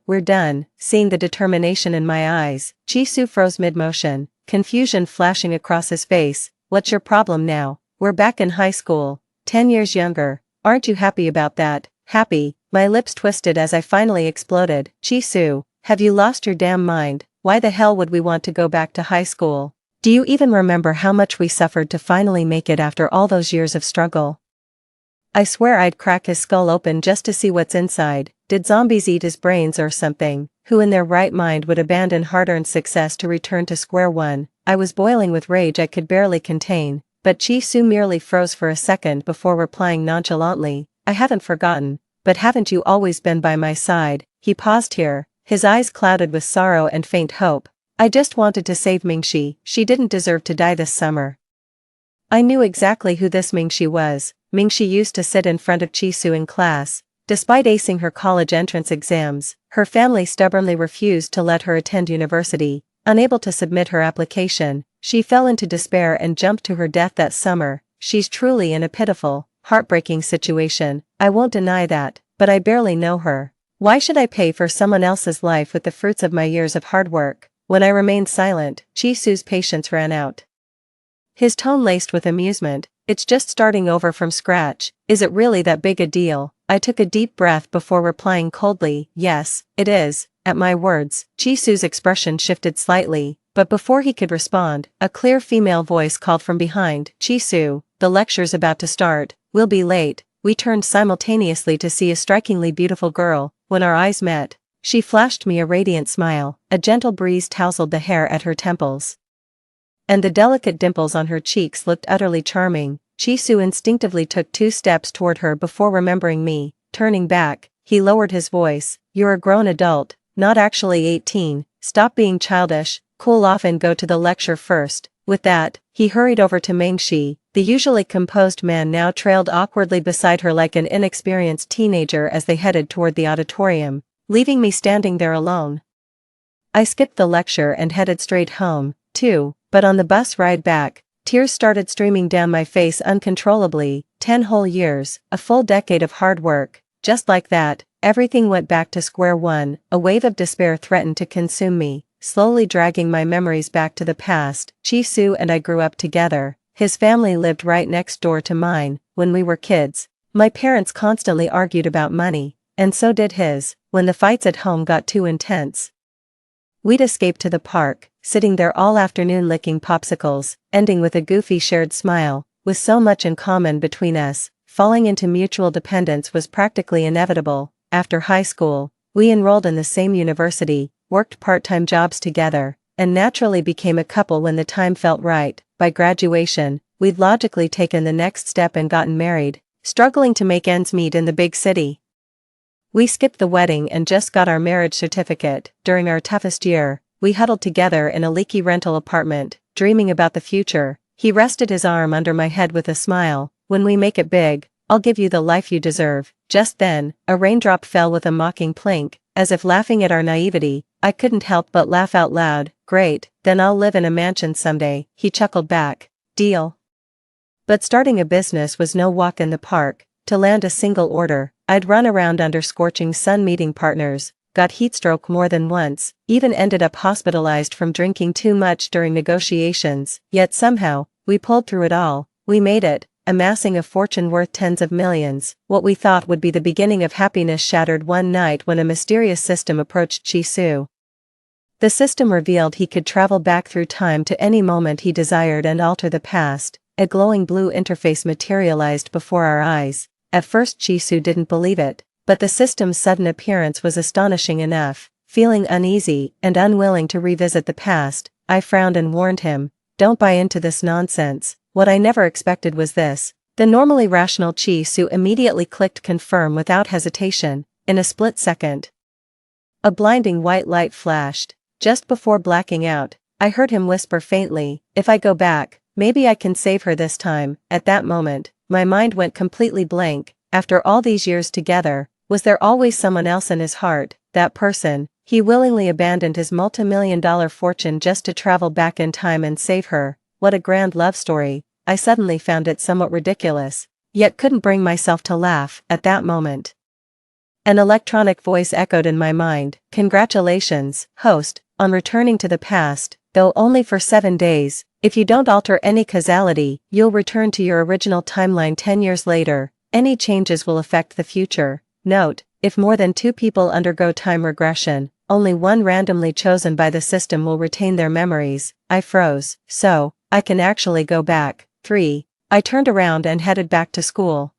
"We're done." Seeing the determination in my eyes, Jisoo froze mid-motion, confusion flashing across his face. "What's your problem now? We're back in high school, 10 years younger. Aren't you happy about that?" "Happy?" My lips twisted as I finally exploded. "Jisoo, have you lost your damn mind? Why the hell would we want to go back to high school? Do you even remember how much we suffered to finally make it after all those years of struggle?" I swear I'd crack his skull open just to see what's inside. Did zombies eat his brains or something? Who in their right mind would abandon hard-earned success to return to square one? I was boiling with rage I could barely contain, but Jisoo merely froze for a second before replying nonchalantly, "I haven't forgotten, but haven't you always been by my side?" He paused here, his eyes clouded with sorrow and faint hope. "I just wanted to save Mingxi. She didn't deserve to die this summer." I knew exactly who this Mingxi was. Mingxi used to sit in front of Jisoo in class. Despite acing her college entrance exams, her family stubbornly refused to let her attend university. Unable to submit her application, she fell into despair and jumped to her death that summer. She's truly in a pitiful, heartbreaking situation. I won't deny that, but I barely know her. Why should I pay for someone else's life with the fruits of my years of hard work? When I remained silent, Jisoo's patience ran out. His tone laced with amusement. "It's just starting over from scratch. Is it really that big a deal?" I took a deep breath before replying coldly, "Yes, it is." At my words, Jisoo's expression shifted slightly, but before he could respond, a clear female voice called from behind, "Jisoo, the lecture's about to start. We'll be late." We turned simultaneously to see a strikingly beautiful girl. When our eyes met, she flashed me a radiant smile. A gentle breeze tousled the hair at her temples, and the delicate dimples on her cheeks looked utterly charming. Jisoo instinctively took 2 steps toward her before remembering me. Turning back, he lowered his voice, "You're a grown adult, not actually 18, stop being childish, cool off and go to the lecture first." With that, he hurried over to Mingxi. The usually composed man now trailed awkwardly beside her like an inexperienced teenager as they headed toward the auditorium, leaving me standing there alone. I skipped the lecture and headed straight home, too, but on the bus ride back, tears started streaming down my face uncontrollably. 10 whole years, a full decade of hard work. Just like that, everything went back to square one. A wave of despair threatened to consume me, slowly dragging my memories back to the past. Jisoo and I grew up together. His family lived right next door to mine. When we were kids, my parents constantly argued about money, and so did his. When the fights at home got too intense, we'd escape to the park, sitting there all afternoon licking popsicles, ending with a goofy shared smile. With so much in common between us, falling into mutual dependence was practically inevitable. After high school, we enrolled in the same university, worked part-time jobs together, and naturally became a couple when the time felt right. by graduation, we'd logically taken the next step and gotten married, struggling to make ends meet in the big city. We skipped the wedding and just got our marriage certificate. During our toughest year, we huddled together in a leaky rental apartment, dreaming about the future. He rested his arm under my head with a smile. When we make it big, I'll give you the life you deserve. Just then, a raindrop fell with a mocking plink, as if laughing at our naivety. I couldn't help but laugh out loud. Great, then I'll live in a mansion someday, he chuckled back. Deal. But starting a business was no walk in the park. To land a single order, I'd run around under scorching sun meeting partners, got heatstroke more than once, even ended up hospitalized from drinking too much during negotiations. Yet somehow, we pulled through it all. We made it, amassing a fortune worth tens of millions. What we thought would be the beginning of happiness shattered one night when a mysterious system approached Chi-Su. The system revealed he could travel back through time to any moment he desired and alter the past. A glowing blue interface materialized before our eyes. At first Chi-Su didn't believe it, but the system's sudden appearance was astonishing enough. Feeling uneasy and unwilling to revisit the past, I frowned and warned him, "Don't buy into this nonsense." What I never expected was this. The normally rational Chi-Su immediately clicked confirm without hesitation. In a split second, a blinding white light flashed. Just before blacking out, I heard him whisper faintly, "If I go back, maybe I can save her this time." At that moment, my mind went completely blank. After all these years together, was there always someone else in his heart? That person, he willingly abandoned his multi-million-dollar fortune just to travel back in time and save her. What a grand love story. I suddenly found it somewhat ridiculous, yet couldn't bring myself to laugh. At that moment, an electronic voice echoed in my mind. "Congratulations, host, on returning to the past, though only for 7 days. If you don't alter any causality, you'll return to your original timeline 10 years later. Any changes will affect the future. Note, if more than 2 people undergo time regression, only one randomly chosen by the system will retain their memories." I froze. So, I can actually go back. 3. I turned around and headed back to school.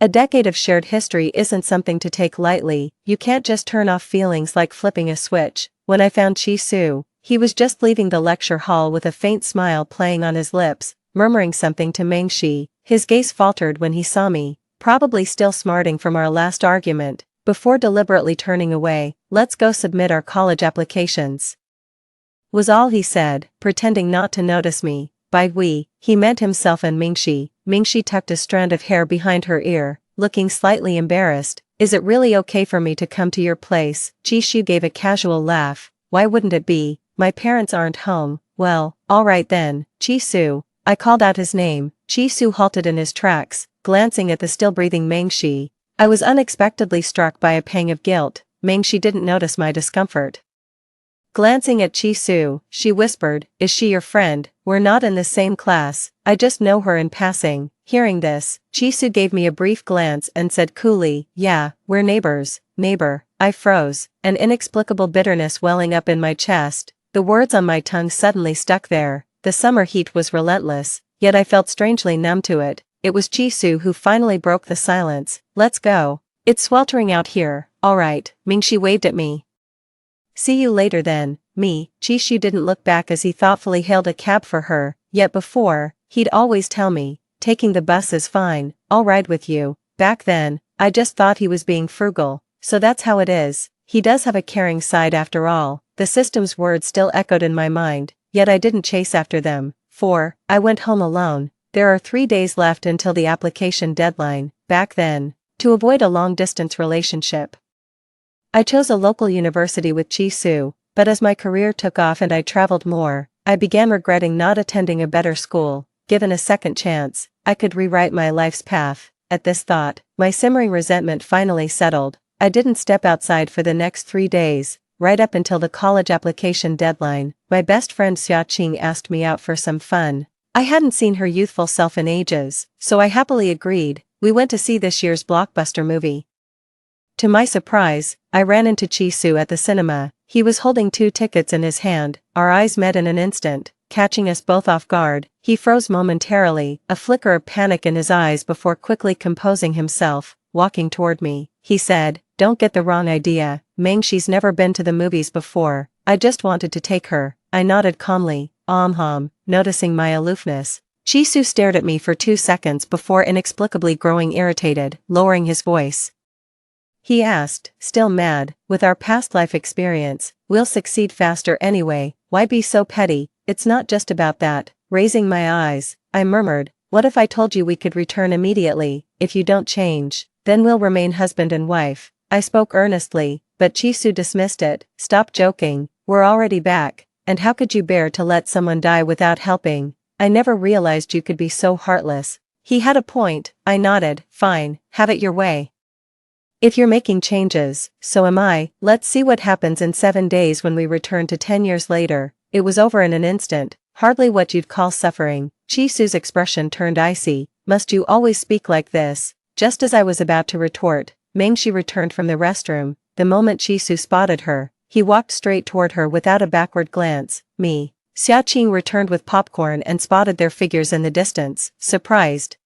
A decade of shared history isn't something to take lightly. You can't just turn off feelings like flipping a switch. When I found Chi-Su, he was just leaving the lecture hall with a faint smile playing on his lips, murmuring something to Mengshi. His gaze faltered when he saw me, probably still smarting from our last argument, before deliberately turning away. "Let's go submit our college applications," was all he said, pretending not to notice me. By we, he meant himself and Mingxi. Mingxi tucked a strand of hair behind her ear, looking slightly embarrassed. "Is it really okay for me to come to your place?" Chi-Su gave a casual laugh. "Why wouldn't it be? My parents aren't home." "Well, alright then, Chi-Su." I called out his name. Chi-Su halted in his tracks, glancing at the still-breathing Mengshi. I was unexpectedly struck by a pang of guilt. Mengshi didn't notice my discomfort. Glancing at Chi-Su, she whispered, "Is she your friend?" "We're not in the same class, I just know her in passing." Hearing this, Chi-Su gave me a brief glance and said coolly, "Yeah, we're neighbors." Neighbor. I froze, an inexplicable bitterness welling up in my chest. The words on my tongue suddenly stuck there. The summer heat was relentless, yet I felt strangely numb to it. It was Chi-Su who finally broke the silence. "Let's go. It's sweltering out here." "Alright," Mingxi waved at me. "See you later then." Me. Chi-Su didn't look back as he thoughtfully hailed a cab for her, yet before, he'd always tell me, "Taking the bus is fine, I'll ride with you." Back then, I just thought he was being frugal. So that's how it is. He does have a caring side after all. The system's words still echoed in my mind, yet I didn't chase after them. 4. I went home alone. There are 3 days left until the application deadline. Back then, to avoid a long-distance relationship, I chose a local university with Chi-Su, but as my career took off and I traveled more, I began regretting not attending a better school. Given a second chance, I could rewrite my life's path. At this thought, my simmering resentment finally settled. I didn't step outside for the next 3 days, right up until the college application deadline. My best friend Xiaqing asked me out for some fun. I hadn't seen her youthful self in ages, so I happily agreed. We went to see this year's blockbuster movie. To my surprise, I ran into Chi-Su at the cinema. He was holding 2 tickets in his hand. Our eyes met in an instant, catching us both off guard. He froze momentarily, a flicker of panic in his eyes before quickly composing himself. Walking toward me, he said, "Don't get the wrong idea, Mengxi's never been to the movies before. I just wanted to take her." I nodded calmly. noticing my aloofness. Jisoo stared at me for 2 seconds before inexplicably growing irritated, lowering his voice. He asked, still mad, with our past life experience, we'll succeed faster anyway, why be so petty? It's not just about that. Raising my eyes, I murmured, what if I told you we could return immediately? If you don't change, then we'll remain husband and wife. I spoke earnestly, but Jisoo dismissed it. Stop joking, we're already back, and how could you bear to let someone die without helping? I never realized you could be so heartless. He had a point. I nodded, fine, have it your way. If you're making changes, so am I. Let's see what happens in 7 days when we return to 10 years later. It was over in an instant, hardly what you'd call suffering. Jisoo's expression turned icy. Must you always speak like this? Just as I was about to retort, Mingxi returned from the restroom. The moment Jisoo spotted her, he walked straight toward her without a backward glance. Me. Xiaoqing returned with popcorn and spotted their figures in the distance, surprised.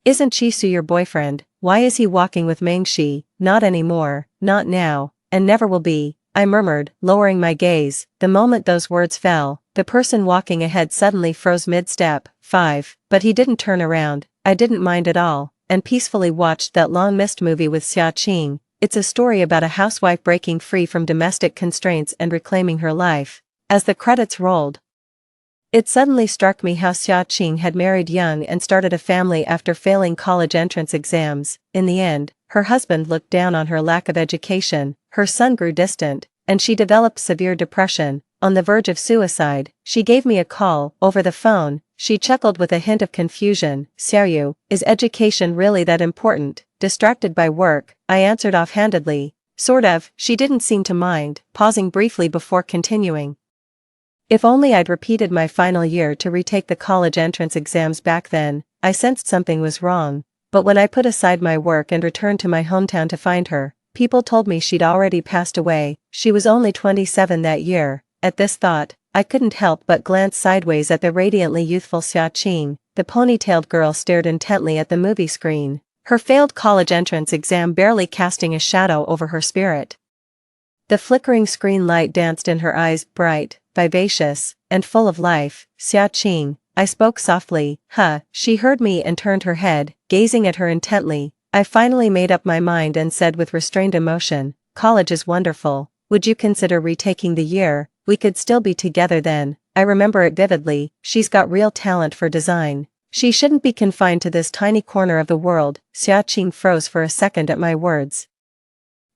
Isn't Jisoo your boyfriend? Why is he walking with Mingxi? Not anymore, not now, and never will be, I murmured, lowering my gaze. The moment those words fell, the person walking ahead suddenly froze mid-step. 5. But he didn't turn around. I didn't mind at all, and peacefully watched that long-missed movie with Xiaoqing. It's a story about a housewife breaking free from domestic constraints and reclaiming her life. As the credits rolled, it suddenly struck me how Xiaoqing had married young and started a family after failing college entrance exams. In the end, her husband looked down on her lack of education, her son grew distant, and she developed severe depression. On the verge of suicide, she gave me a call. Over the phone, she chuckled with a hint of confusion. Xiaoyu, is education really that important? Distracted by work, I answered offhandedly. Sort of. She didn't seem to mind, pausing briefly before continuing. If only I'd repeated my final year to retake the college entrance exams back then. I sensed something was wrong, but when I put aside my work and returned to my hometown to find her, people told me she'd already passed away. She was only 27 that year. At this thought, I couldn't help but glance sideways at the radiantly youthful Xiaoqing. The ponytailed girl stared intently at the movie screen, her failed college entrance exam barely casting a shadow over her spirit. The flickering screen light danced in her eyes, bright, vivacious, and full of life. Xiaoqing, I spoke softly. She heard me and turned her head, gazing at her intently. I finally made up my mind and said with restrained emotion, college is wonderful. Would you consider retaking the year? We could still be together then. I remember it vividly. She's got real talent for design. She shouldn't be confined to this tiny corner of the world. Xiaoqing froze for a second at my words,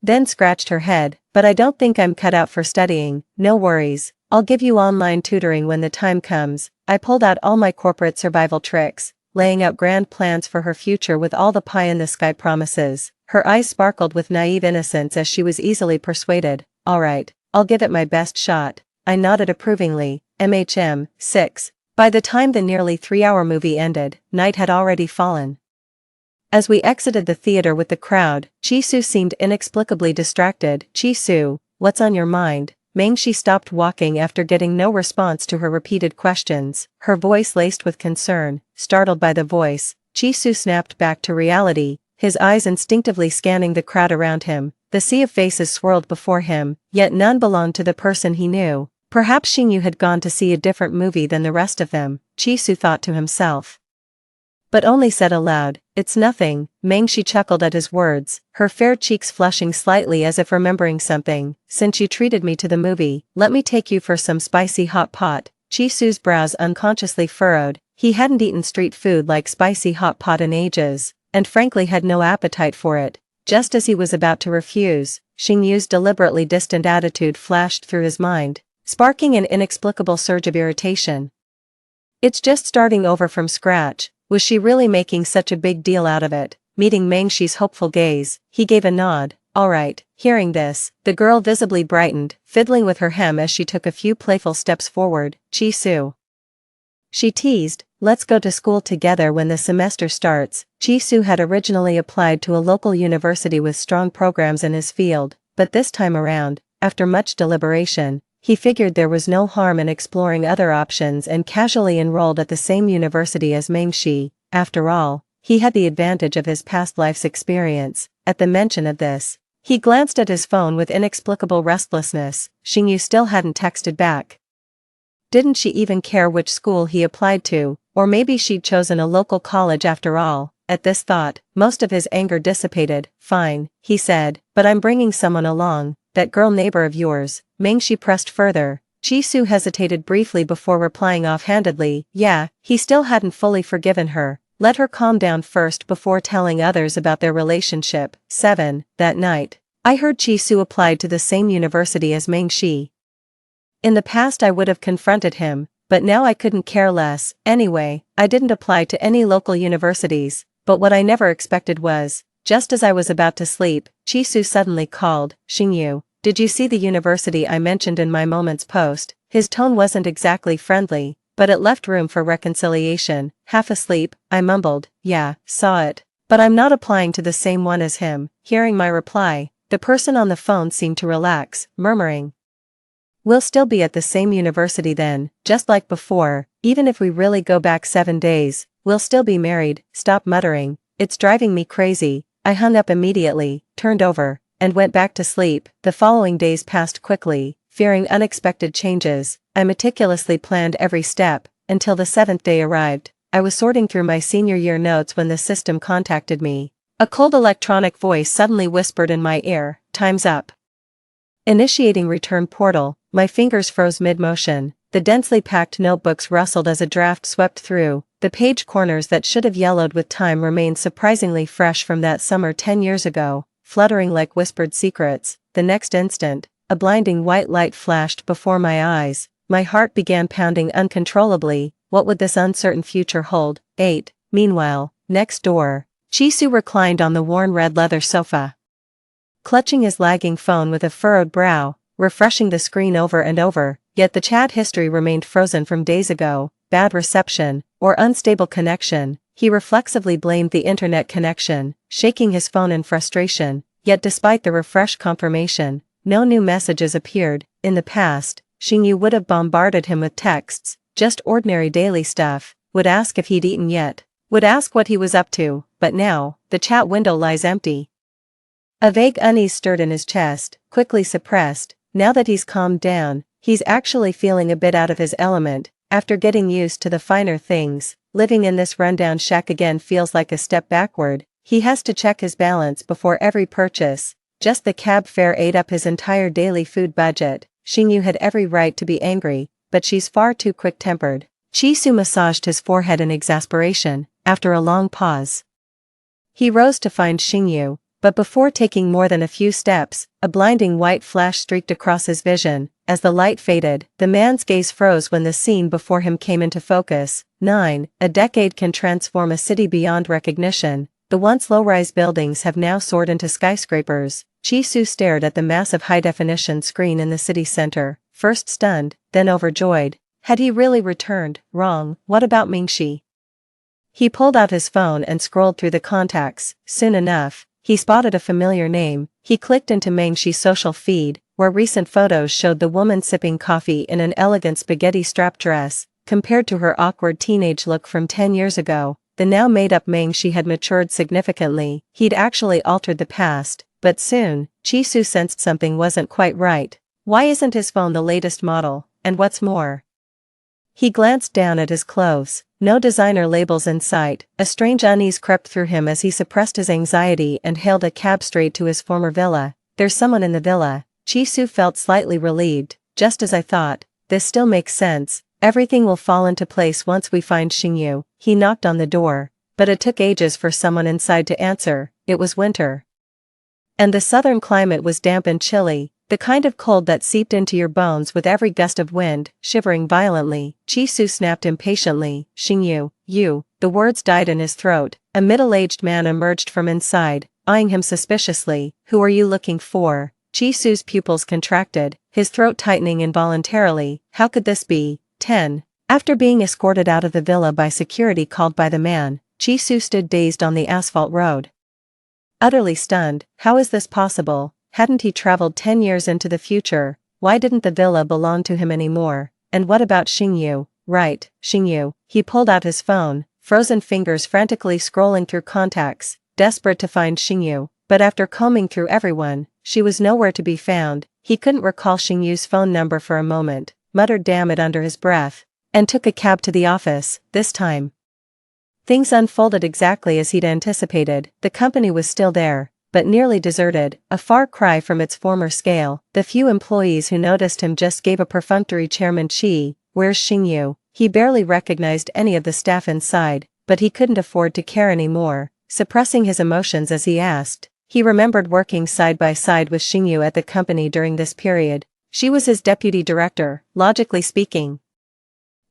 then scratched her head. But I don't think I'm cut out for studying. No worries. I'll give you online tutoring when the time comes. I pulled out all my corporate survival tricks, laying out grand plans for her future with all the pie-in-the-sky promises. Her eyes sparkled with naive innocence as she was easily persuaded. All right, I'll give it my best shot. I nodded approvingly. 6. By the time the nearly 3-hour movie ended, night had already fallen. As we exited the theater with the crowd, Jisoo seemed inexplicably distracted. Jisoo, what's on your mind? Mingxi stopped walking after getting no response to her repeated questions, her voice laced with concern. Startled by the voice, Jisoo snapped back to reality, his eyes instinctively scanning the crowd around him. The sea of faces swirled before him, yet none belonged to the person he knew. Perhaps Xingyu had gone to see a different movie than the rest of them, Jisoo thought to himself, but only said aloud, it's nothing. Mingxi chuckled at his words, her fair cheeks flushing slightly as if remembering something. Since you treated me to the movie, let me take you for some spicy hot pot. Jisoo's brows unconsciously furrowed. He hadn't eaten street food like spicy hot pot in ages, and frankly had no appetite for it. Just as he was about to refuse, Xingyu's deliberately distant attitude flashed through his mind, sparking an inexplicable surge of irritation. It's just starting over from scratch. Was she really making such a big deal out of it? Meeting Mingxi's hopeful gaze, he gave a nod. All right. Hearing this, the girl visibly brightened, fiddling with her hem as she took a few playful steps forward. Jisoo, she teased, let's go to school together when the semester starts. Jisoo had originally applied to a local university with strong programs in his field, but this time around, after much deliberation, he figured there was no harm in exploring other options and casually enrolled at the same university as Mingxi. After all, he had the advantage of his past life's experience. At the mention of this, he glanced at his phone with inexplicable restlessness. Xingyu still hadn't texted back. Didn't she even care which school he applied to, or maybe she'd chosen a local college after all? At this thought, most of his anger dissipated. Fine, he said, but I'm bringing someone along, that girl neighbor of yours. Mingxi pressed further. Jisoo hesitated briefly before replying offhandedly, yeah, he still hadn't fully forgiven her. Let her calm down first before telling others about their relationship. 7. That night, I heard Jisoo applied to the same university as Mingxi. In the past I would have confronted him, but now I couldn't care less. Anyway, I didn't apply to any local universities, but what I never expected was, just as I was about to sleep, Jisoo suddenly called, Xingyu, did you see the university I mentioned in my Moments post? His tone wasn't exactly friendly, but it left room for reconciliation. Half asleep, I mumbled, yeah, saw it. But I'm not applying to the same one as him. Hearing my reply, the person on the phone seemed to relax, murmuring, we'll still be at the same university then, just like before, even if we really go back 7 days, we'll still be married. Stop muttering, it's driving me crazy. I hung up immediately, turned over, and went back to sleep. The following days passed quickly, fearing unexpected changes. I meticulously planned every step, until the 7th day arrived. I was sorting through my senior year notes when the system contacted me. A cold electronic voice suddenly whispered in my ear, time's up. Initiating return portal, my fingers froze mid-motion. The densely packed notebooks rustled as a draft swept through. The page corners that should have yellowed with time remained surprisingly fresh from that summer 10 years ago, fluttering like whispered secrets. The next instant, a blinding white light flashed before my eyes. My heart began pounding uncontrollably. What would this uncertain future hold? 8. Meanwhile, next door, Jisoo reclined on the worn red leather sofa, clutching his lagging phone with a furrowed brow, refreshing the screen over and over, yet the chat history remained frozen from days ago. Bad reception, or unstable connection. He reflexively blamed the internet connection, shaking his phone in frustration, yet despite the refresh confirmation, no new messages appeared. In the past, Xingyu would have bombarded him with texts, just ordinary daily stuff, would ask if he'd eaten yet, would ask what he was up to, but now, the chat window lies empty. A vague unease stirred in his chest, quickly suppressed. Now that he's calmed down, he's actually feeling a bit out of his element. After getting used to the finer things, living in this rundown shack again feels like a step backward. He has to check his balance before every purchase. Just the cab fare ate up his entire daily food budget. Xingyu had every right to be angry, but she's far too quick-tempered. Jisoo massaged his forehead in exasperation. After a long pause, he rose to find Xingyu, but before taking more than a few steps, a blinding white flash streaked across his vision. As the light faded, the man's gaze froze when the scene before him came into focus. 9. A decade can transform a city beyond recognition. The once low-rise buildings have now soared into skyscrapers. Jisoo stared at the massive high-definition screen in the city center, first stunned, then overjoyed. Had he really returned? Wrong. What about Mingxi? He pulled out his phone and scrolled through the contacts. Soon enough, he spotted a familiar name. He clicked into Mingxi's social feed, where recent photos showed the woman sipping coffee in an elegant spaghetti-strap dress. Compared to her awkward teenage look from 10 years ago, the now made-up Mingxi had matured significantly. He'd actually altered the past, but soon, Jisoo sensed something wasn't quite right. Why isn't his phone the latest model? And what's more, he glanced down at his clothes. No designer labels in sight. A strange unease crept through him as he suppressed his anxiety and hailed a cab straight to his former villa. There's someone in the villa. Jisoo felt slightly relieved. Just as I thought. This still makes sense. Everything will fall into place once we find Xingyu. He knocked on the door, but it took ages for someone inside to answer. It was winter, and the southern climate was damp and chilly, the kind of cold that seeped into your bones with every gust of wind. Shivering violently, Jisoo snapped impatiently, Xingyu, you. The words died in his throat. A middle-aged man emerged from inside, eyeing him suspiciously. Who are you looking for? Jisoo's pupils contracted, his throat tightening involuntarily. How could this be? 10. After being escorted out of the villa by security called by the man, Jisoo stood dazed on the asphalt road, utterly stunned. How is this possible? Hadn't he traveled 10 years into the future? Why didn't the villa belong to him anymore? And what about Xingyu? Right, Xingyu. He pulled out his phone, frozen fingers frantically scrolling through contacts, desperate to find Xingyu. But after combing through everyone, she was nowhere to be found. He couldn't recall Xingyu's phone number for a moment. muttered damn it under his breath, and took a cab to the office. This time, things unfolded exactly as he'd anticipated. The company was still there, but nearly deserted, a far cry from its former scale. The few employees who noticed him just gave a perfunctory Chairman Chi, "Where's Xingyu?" He barely recognized any of the staff inside, but he couldn't afford to care anymore, suppressing his emotions as he asked. He remembered working side by side with Xingyu at the company during this period. She was his deputy director, logically speaking.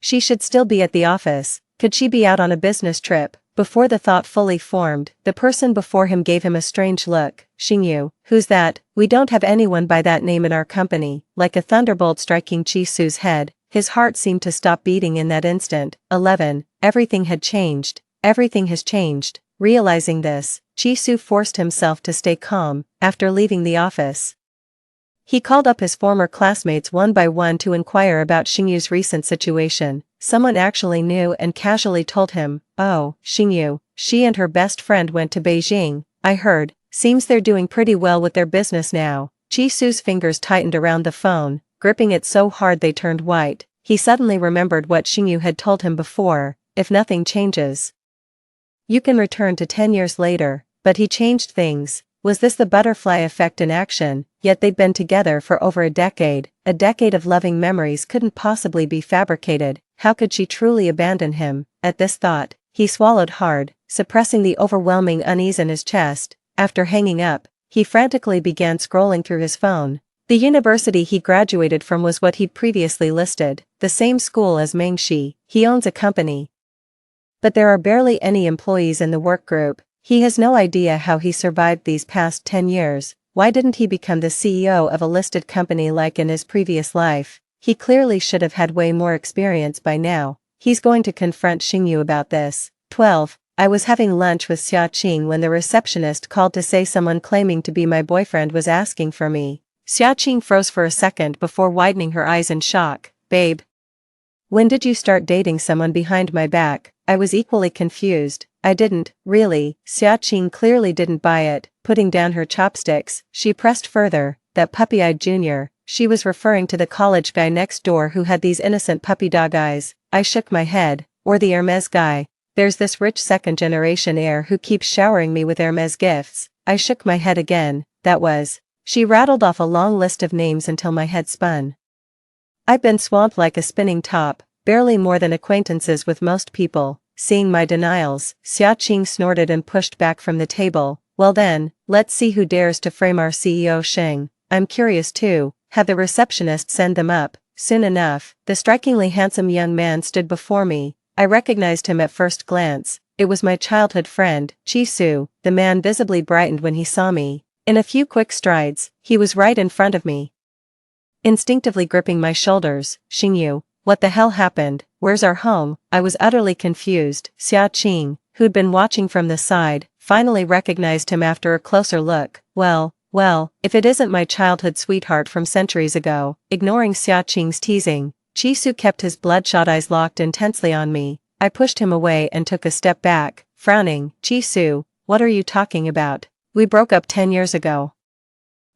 She should still be at the office. Could she be out on a business trip? Before the thought fully formed, the person before him gave him a strange look. "Xingyu, who's that?" "We don't have anyone by that name in our company." Like a thunderbolt striking Chi-Su's head, his heart seemed to stop beating in that instant. 11. Everything had changed. Everything has changed. Realizing this, Chi-Su forced himself to stay calm. After leaving the office, he called up his former classmates one by one to inquire about Xingyu's recent situation. Someone actually knew and casually told him, "Oh, Xingyu, she and her best friend went to Beijing, I heard. Seems they're doing pretty well with their business now." Chi-Su's fingers tightened around the phone, gripping it so hard they turned white. He suddenly remembered what Xingyu had told him before: "If nothing changes, you can return to 10 years later." But he changed things. Was this the butterfly effect in action? Yet they'd been together for over a decade. A decade of loving memories couldn't possibly be fabricated. How could she truly abandon him? At this thought, he swallowed hard, suppressing the overwhelming unease in his chest. After hanging up, he frantically began scrolling through his phone. The university he graduated from was what he'd previously listed, the same school as Mengshi. He owns a company, but there are barely any employees in the work group. He has no idea how he survived these past 10 years. Why didn't he become the CEO of a listed company like in his previous life? He clearly should have had way more experience by now. He's going to confront Xingyu about this. 12. I was having lunch with Xia Qing when the receptionist called to say someone claiming to be my boyfriend was asking for me. Xia Qing froze for a second before widening her eyes in shock. "Babe, when did you start dating someone behind my back?" I was equally confused. "I didn't, really." Xia Qing clearly didn't buy it. Putting down her chopsticks, she pressed further. "That puppy-eyed junior." She was referring to the college guy next door who had these innocent puppy dog eyes. I shook my head. "Or the Hermes guy. There's this rich second-generation heir who keeps showering me with Hermes gifts." I shook my head again. "That was." She rattled off a long list of names until my head spun. I've been swamped like a spinning top, barely more than acquaintances with most people. Seeing my denials, Xia Qing snorted and pushed back from the table. "Well then, let's see who dares to frame our CEO Sheng. I'm curious too." Have the receptionist send them up. Soon enough, the strikingly handsome young man stood before me. I recognized him at first glance. It was my childhood friend, Chi-Su. The man visibly brightened when he saw me. In a few quick strides, he was right in front of me, instinctively gripping my shoulders. "Xingyu, what the hell happened? Where's our home?" I was utterly confused. Xia Qing, who'd been watching from the side, finally recognized him after a closer look. Well, if it isn't my childhood sweetheart from centuries ago." Ignoring Xia Qing's teasing, Chi-Su kept his bloodshot eyes locked intensely on me. I pushed him away and took a step back, frowning. "Chi-Su, what are you talking about? We broke up 10 years ago."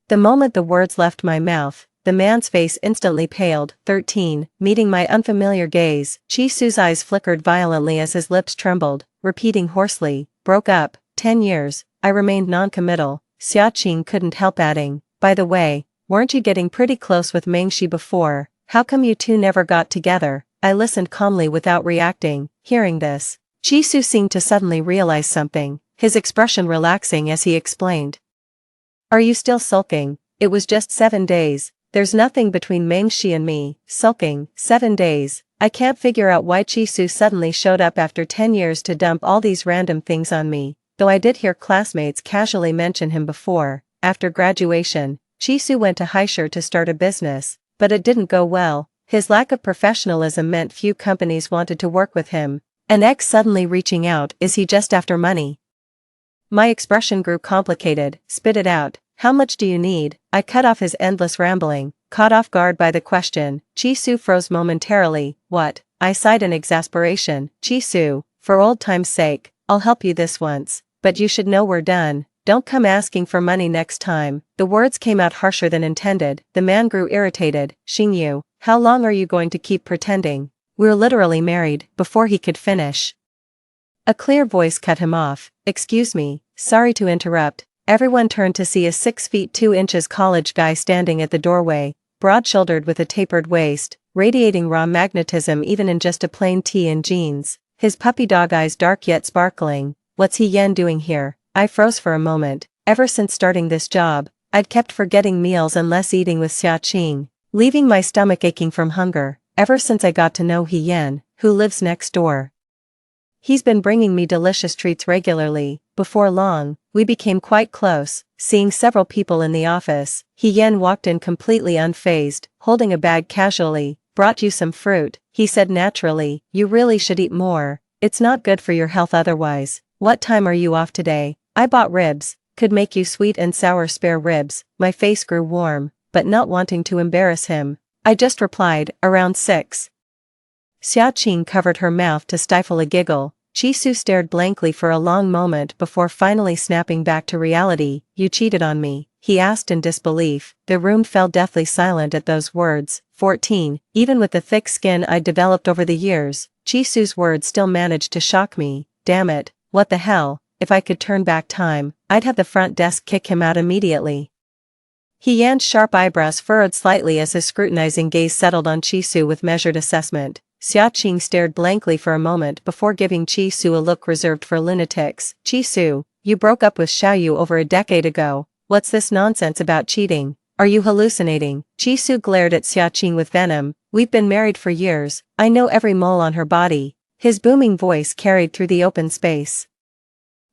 The moment the words left my mouth, the man's face instantly paled. 13. Meeting my unfamiliar gaze, Chi-Su's eyes flickered violently as his lips trembled, repeating hoarsely, "Broke up, 10 years. I remained non-committal." Xia Qing couldn't help adding, "By the way, weren't you getting pretty close with Mengshi before? How come you two never got together?" I listened calmly without reacting. Hearing this, Chi-Su seemed to suddenly realize something, his expression relaxing as he explained. "Are you still sulking? It was just 7 days. There's nothing between Mengshi and me." Sulking, 7 days. I can't figure out why Chi-Su suddenly showed up after 10 years to dump all these random things on me, though I did hear classmates casually mention him before. After graduation, Chi-Su went to Haishur to start a business, but it didn't go well. His lack of professionalism meant few companies wanted to work with him. An ex suddenly reaching out, is he just after money? My expression grew complicated. "Spit it out. How much do you need?" I cut off his endless rambling, caught off guard by the question. Chi-Su froze momentarily. "What?" I sighed in exasperation. "Chi-Su, for old time's sake, I'll help you this once, but you should know we're done." Don't come asking for money next time. The words came out harsher than intended. The man grew irritated. Xingyu, how long are you going to keep pretending? We're literally married, before he could finish. A clear voice cut him off. Excuse me, sorry to interrupt. Everyone turned to see a 6 feet 2 inches college guy standing at the doorway, broad-shouldered with a tapered waist, radiating raw magnetism even in just a plain tee and jeans. His puppy dog eyes dark yet sparkling. What's he Yan doing here? I froze for a moment. Ever since starting this job, I'd kept forgetting meals and less eating with Xiaqing, leaving my stomach aching from hunger. Ever since I got to know He Yan, who lives next door. He's been bringing me delicious treats regularly. Before long, we became quite close, seeing several people in the office. He Yan walked in completely unfazed, holding a bag casually. Brought you some fruit, he said naturally. You really should eat more. It's not good for your health otherwise. What time are you off today? I bought ribs. Could make you sweet and sour spare ribs. My face grew warm, but not wanting to embarrass him, I just replied, around 6. Xiaqing covered her mouth to stifle a giggle. Chisu stared blankly for a long moment before finally snapping back to reality. You cheated on me, he asked in disbelief. The room fell deathly silent at those words. 14. Even with the thick skin I'd developed over the years, Chisu's words still managed to shock me. Damn it, what the hell, if I could turn back time, I'd have the front desk kick him out immediately. He Yan's sharp eyebrows furrowed slightly as his scrutinizing gaze settled on Chisu with measured assessment. Xiaqing stared blankly for a moment before giving Chisu a look reserved for lunatics. Chisu, you broke up with Xiaoyu over a decade ago. What's this nonsense about cheating? Are you hallucinating? Chisu glared at Xiaqing with venom. We've been married for years. I know every mole on her body. His booming voice carried through the open space.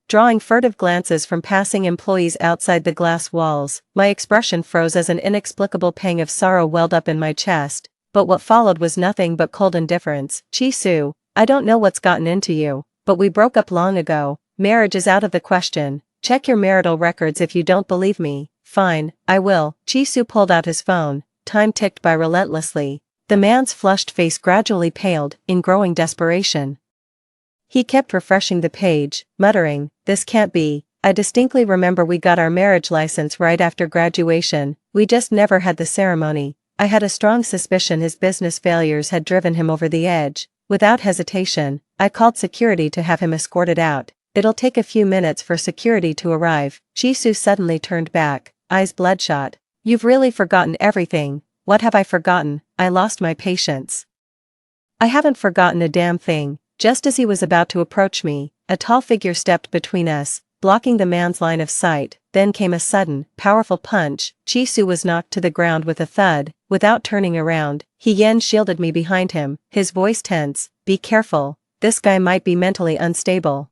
Drawing furtive glances from passing employees outside the glass walls, my expression froze as an inexplicable pang of sorrow welled up in my chest. But what followed was nothing but cold indifference. Chisu, I don't know what's gotten into you, but we broke up long ago. Marriage is out of the question. Check your marital records if you don't believe me. Fine, I will. Chisu pulled out his phone. Time ticked by relentlessly. The man's flushed face gradually paled, in growing desperation. He kept refreshing the page, muttering, this can't be. I distinctly remember we got our marriage license right after graduation. We just never had the ceremony. I had a strong suspicion his business failures had driven him over the edge. Without hesitation, I called security to have him escorted out. It'll take a few minutes for security to arrive. Chisu suddenly turned back, eyes bloodshot. You've really forgotten everything. What have I forgotten? I lost my patience. I haven't forgotten a damn thing. Just as he was about to approach me, a tall figure stepped between us, blocking the man's line of sight. Then came a sudden, powerful punch. Chisu was knocked to the ground with a thud. Without turning around, He Yan shielded me behind him, his voice tense. Be careful, this guy might be mentally unstable.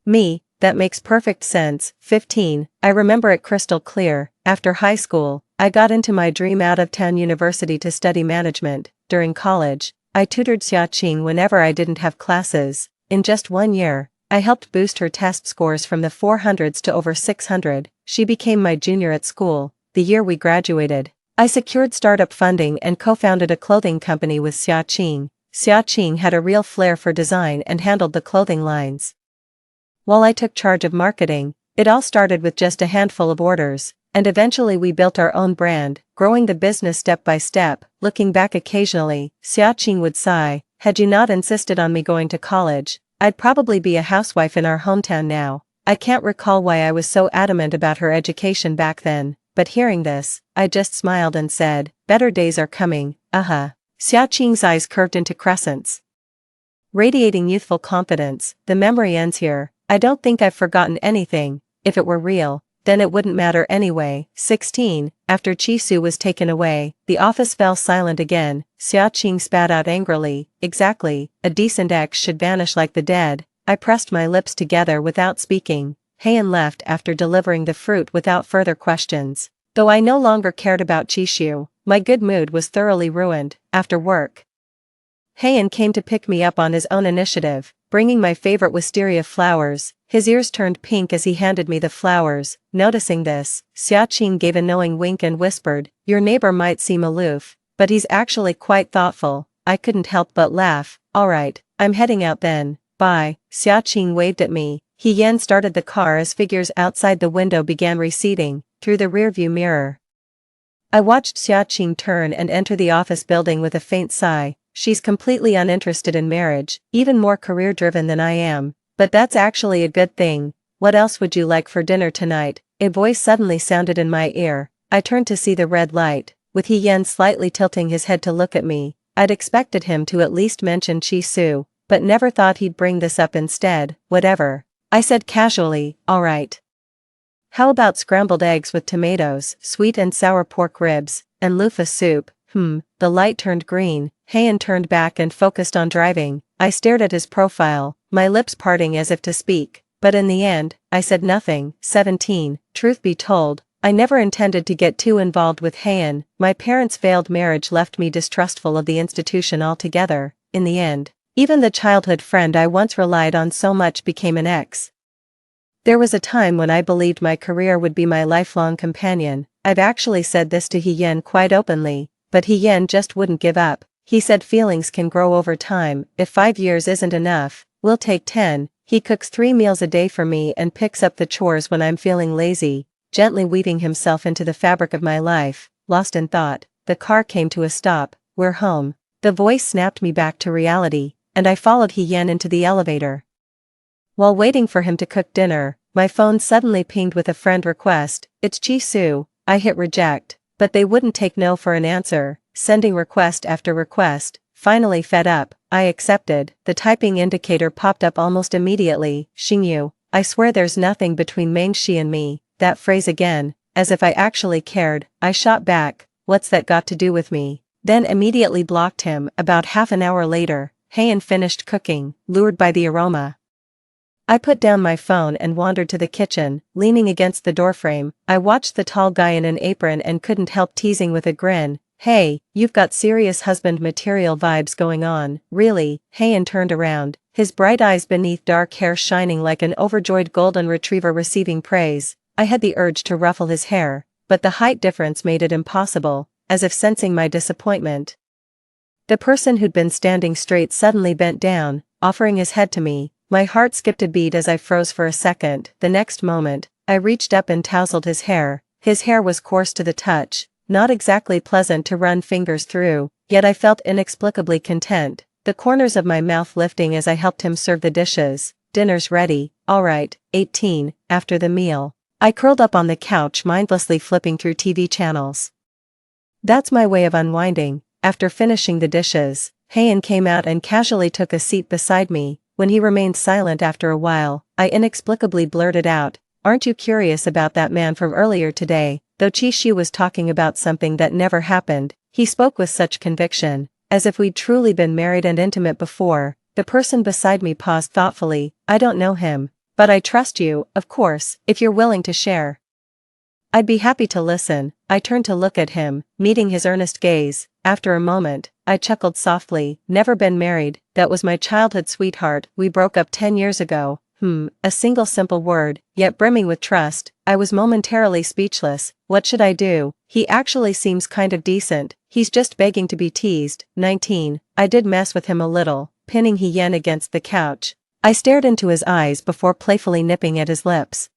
Me, that makes perfect sense. 15. I remember it crystal clear. After high school, I got into my dream out-of-town university to study management. During college, I tutored Xiaqing whenever I didn't have classes. In just 1 year, I helped boost her test scores from the 400s to over 600. She became my junior at school. The year we graduated, I secured startup funding and co-founded a clothing company with Xiaqing. Xiaqing had a real flair for design and handled the clothing lines, while I took charge of marketing. It all started with just a handful of orders, and eventually we built our own brand, growing the business step by step. Looking back occasionally, Xiaqing would sigh, had you not insisted on me going to college, I'd probably be a housewife in our hometown now. I can't recall why I was so adamant about her education back then, but hearing this, I just smiled and said, better days are coming, Xiaqing's eyes curved into crescents, radiating youthful confidence. The memory ends here. I don't think I've forgotten anything. If it were real, then it wouldn't matter anyway. 16. After Chisu was taken away, the office fell silent again. Xiaqing spat out angrily. Exactly, a decent ex should vanish like the dead. I pressed my lips together without speaking. Heian left after delivering the fruit without further questions. Though I no longer cared about Chisu, my good mood was thoroughly ruined. After work, Heian came to pick me up on his own initiative, bringing my favorite wisteria flowers. His ears turned pink as he handed me the flowers. Noticing this, Xiaqing gave a knowing wink and whispered, your neighbor might seem aloof, but he's actually quite thoughtful. I couldn't help but laugh. Alright, I'm heading out then. Bye. Xiaqing waved at me. He-Yan started the car as figures outside the window began receding, through the rearview mirror. I watched Xiaqing turn and enter the office building with a faint sigh. She's completely uninterested in marriage, even more career-driven than I am. But that's actually a good thing. What else would you like for dinner tonight? A voice suddenly sounded in my ear. I turned to see the red light, with He-Yan slightly tilting his head to look at me. I'd expected him to at least mention Chi-Su, but never thought he'd bring this up instead. Whatever. I said casually, alright. How about scrambled eggs with tomatoes, sweet and sour pork ribs, and loofah soup? The light turned green. Heian turned back and focused on driving. I stared at his profile, my lips parting as if to speak, but in the end, I said nothing. 17. Truth be told, I never intended to get too involved with Heian. My parents' failed marriage left me distrustful of the institution altogether. In the end, even the childhood friend I once relied on so much became an ex. There was a time when I believed my career would be my lifelong companion. I've actually said this to He-Yan quite openly, but He-Yan just wouldn't give up. He said feelings can grow over time. If 5 years isn't enough, we'll take 10. He cooks 3 meals a day for me and picks up the chores when I'm feeling lazy, gently weaving himself into the fabric of my life. Lost in thought, the car came to a stop. We're home. The voice snapped me back to reality, and I followed He-Yan into the elevator. While waiting for him to cook dinner, my phone suddenly pinged with a friend request. It's Chi-Su. I hit reject, but they wouldn't take no for an answer, sending request after request. Finally fed up, I accepted. The typing indicator popped up almost immediately. Xingyu, I swear there's nothing between Mengshi and me. That phrase again, as if I actually cared. I shot back, what's that got to do with me? Then immediately blocked him. About half an hour later, Heian finished cooking, lured by the aroma. I put down my phone and wandered to the kitchen. Leaning against the doorframe, I watched the tall guy in an apron and couldn't help teasing with a grin. Hey, you've got serious husband material vibes going on. Really? Heian turned around, his bright eyes beneath dark hair shining like an overjoyed golden retriever receiving praise. I had the urge to ruffle his hair, but the height difference made it impossible, as if sensing my disappointment. The person who'd been standing straight suddenly bent down, offering his head to me. My heart skipped a beat as I froze for a second. The next moment, I reached up and tousled his hair. His hair was coarse to the touch, not exactly pleasant to run fingers through, yet I felt inexplicably content, the corners of my mouth lifting as I helped him serve the dishes. Dinner's ready, alright. 18. After the meal, I curled up on the couch mindlessly flipping through TV channels. That's my way of unwinding. After finishing the dishes, Heian came out and casually took a seat beside me. When he remained silent after a while, I inexplicably blurted out, aren't you curious about that man from earlier today? Though Chi-Su was talking about something that never happened, he spoke with such conviction, as if we'd truly been married and intimate before. The person beside me paused thoughtfully. I don't know him, but I trust you, of course, if you're willing to share. I'd be happy to listen. I turned to look at him, meeting his earnest gaze. After a moment, I chuckled softly. Never been married, that was my childhood sweetheart. We broke up 10 years ago. A single simple word, yet brimming with trust. I was momentarily speechless. What should I do? He actually seems kind of decent. He's just begging to be teased. 19. I did mess with him a little, pinning He-Yan against the couch. I stared into his eyes before playfully nipping at his lips.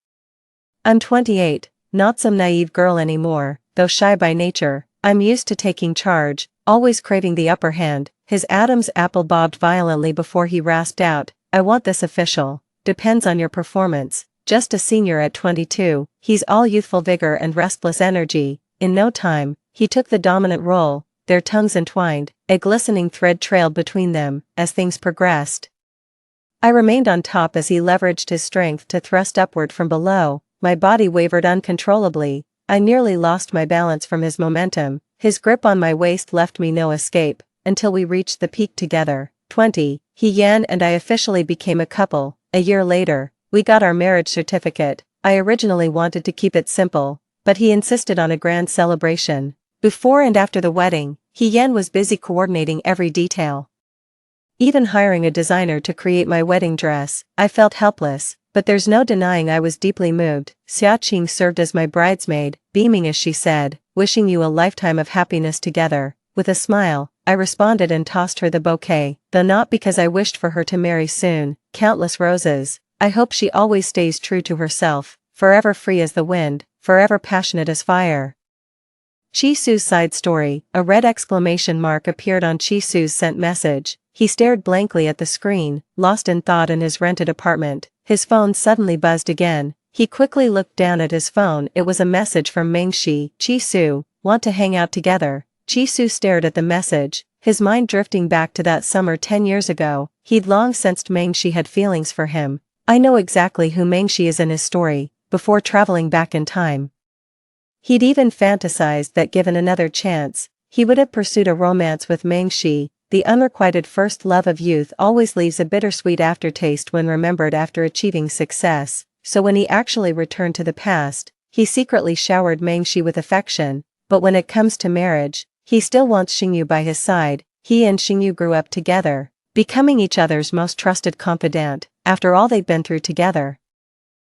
I'm 28, not some naive girl anymore, though shy by nature. I'm used to taking charge, always craving the upper hand. His Adam's apple bobbed violently before he rasped out, I want this official. Depends on your performance. Just a senior at 22, he's all youthful vigor and restless energy. In no time, he took the dominant role. Their tongues entwined, a glistening thread trailed between them. As things progressed, I remained on top as he leveraged his strength to thrust upward from below. My body wavered uncontrollably. I nearly lost my balance from his momentum. His grip on my waist left me no escape, until we reached the peak together. 20. He-Yan and I officially became a couple. A year later, we got our marriage certificate. I originally wanted to keep it simple, but he insisted on a grand celebration. Before and after the wedding, He-Yan was busy coordinating every detail, even hiring a designer to create my wedding dress. I felt helpless, but there's no denying I was deeply moved. Xiaqing served as my bridesmaid, beaming as she said, wishing you a lifetime of happiness together. With a smile, I responded and tossed her the bouquet, though not because I wished for her to marry soon. Countless roses, I hope she always stays true to herself, forever free as the wind, forever passionate as fire. Chi-Su's side story. A red exclamation mark appeared on Chi-Su's sent message. He stared blankly at the screen, lost in thought in his rented apartment. His phone suddenly buzzed again. He quickly looked down at his phone. It was a message from Mingxi. Chi-Su, want to hang out together? Chi-Su stared at the message, his mind drifting back to that summer 10 years ago. He'd long sensed Mingxi had feelings for him. I know exactly who Mingxi is in his story, before traveling back in time. He'd even fantasized that given another chance, he would have pursued a romance with Mingxi. The unrequited first love of youth always leaves a bittersweet aftertaste when remembered after achieving success, so when he actually returned to the past, he secretly showered Mingxi with affection, but when it comes to marriage, he still wants Xingyu by his side. He and Xingyu grew up together, becoming each other's most trusted confidant, after all they'd been through together.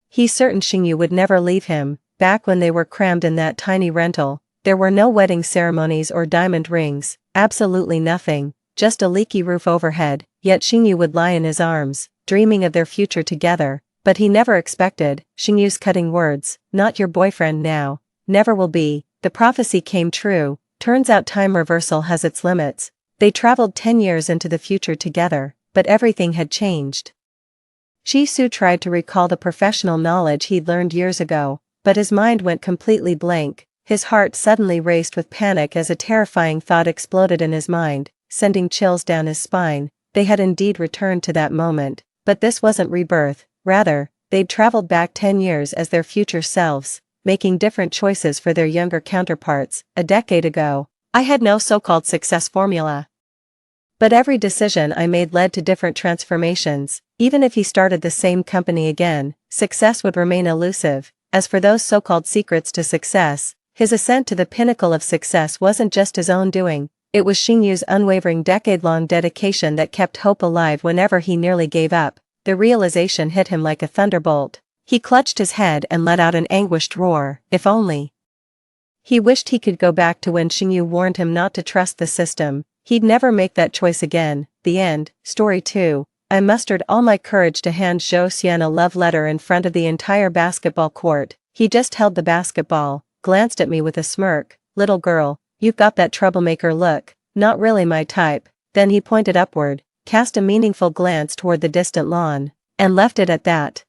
He's certain Xingyu would never leave him. Back when they were crammed in that tiny rental, there were no wedding ceremonies or diamond rings, absolutely nothing, just a leaky roof overhead, yet Xingyu would lie in his arms, dreaming of their future together, but he never expected Xingyu's cutting words, "Not your boyfriend now, never will be." The prophecy came true. Turns out time reversal has its limits. They traveled 10 years into the future together, but everything had changed. Chi-Su tried to recall the professional knowledge he'd learned years ago, but his mind went completely blank. His heart suddenly raced with panic as a terrifying thought exploded in his mind, sending chills down his spine. They had indeed returned to that moment, but this wasn't rebirth, rather, they'd traveled back 10 years as their future selves, making different choices for their younger counterparts. A decade ago, I had no so-called success formula. But every decision I made led to different transformations. Even if he started the same company again, success would remain elusive. As for those so-called secrets to success, his ascent to the pinnacle of success wasn't just his own doing, it was Xingyu's unwavering decade-long dedication that kept hope alive whenever he nearly gave up. The realization hit him like a thunderbolt. He clutched his head and let out an anguished roar. If only. He wished he could go back to when Xingyu warned him not to trust the system. He'd never make that choice again. The end. Story 2. I mustered all my courage to hand Zhou Xian a love letter in front of the entire basketball court. He just held the basketball, glanced at me with a smirk. "Little girl, you've got that troublemaker look, not really my type." Then he pointed upward, cast a meaningful glance toward the distant lawn, and left it at that.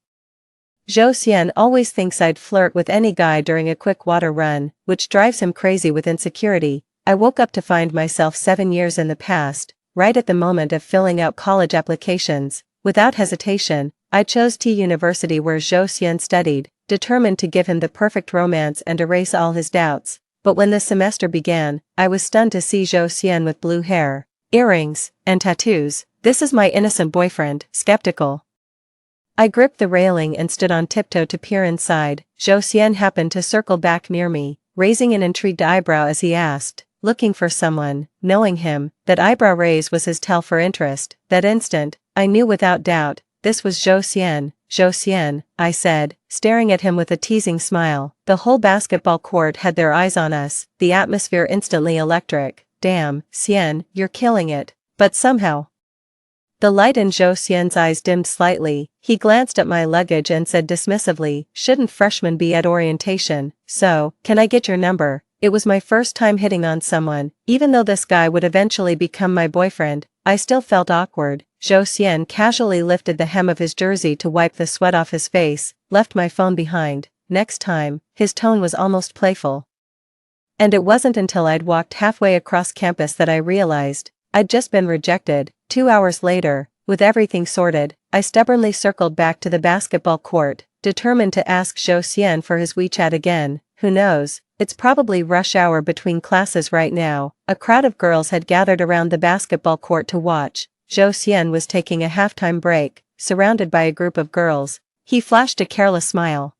Zhou Xian always thinks I'd flirt with any guy during a quick water run, which drives him crazy with insecurity. I woke up to find myself 7 years in the past, right at the moment of filling out college applications. Without hesitation, I chose T University where Zhou Xian studied, determined to give him the perfect romance and erase all his doubts. But when the semester began, I was stunned to see Zhou Xian with blue hair, earrings, and tattoos. "This is my innocent boyfriend," skeptical. I gripped the railing and stood on tiptoe to peer inside. Zhou Xian happened to circle back near me, raising an intrigued eyebrow as he asked, "Looking for someone?" Knowing him, that eyebrow raise was his tell for interest. That instant, I knew without doubt, this was Zhou Xian. "Zhou Xian," I said, staring at him with a teasing smile. The whole basketball court had their eyes on us, the atmosphere instantly electric. "Damn, Xian, you're killing it." But somehow, the light in Zhou Xian's eyes dimmed slightly. He glanced at my luggage and said dismissively, "Shouldn't freshmen be at orientation? So, can I get your number?" It was my first time hitting on someone. Even though this guy would eventually become my boyfriend, I still felt awkward. Zhou Xian casually lifted the hem of his jersey to wipe the sweat off his face, left my phone behind. Next time, his tone was almost playful. And it wasn't until I'd walked halfway across campus that I realized I'd just been rejected. 2 hours later, with everything sorted, I stubbornly circled back to the basketball court, determined to ask Zhou Xian for his WeChat again. Who knows, it's probably rush hour between classes right now. A crowd of girls had gathered around the basketball court to watch. Zhou Xian was taking a halftime break, surrounded by a group of girls. He flashed a careless smile,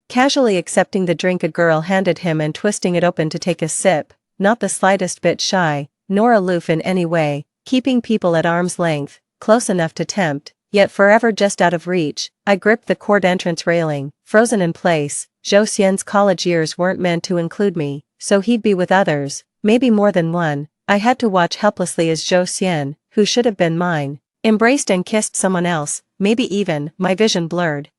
casually accepting the drink a girl handed him and twisting it open to take a sip, not the slightest bit shy, nor aloof in any way, keeping people at arm's length, close enough to tempt, yet forever just out of reach. I gripped the court entrance railing, frozen in place. Zhou Xian's college years weren't meant to include me, so he'd be with others, maybe more than one. I had to watch helplessly as Zhou Xian, who should have been mine, embraced and kissed someone else. maybe even, my vision blurred.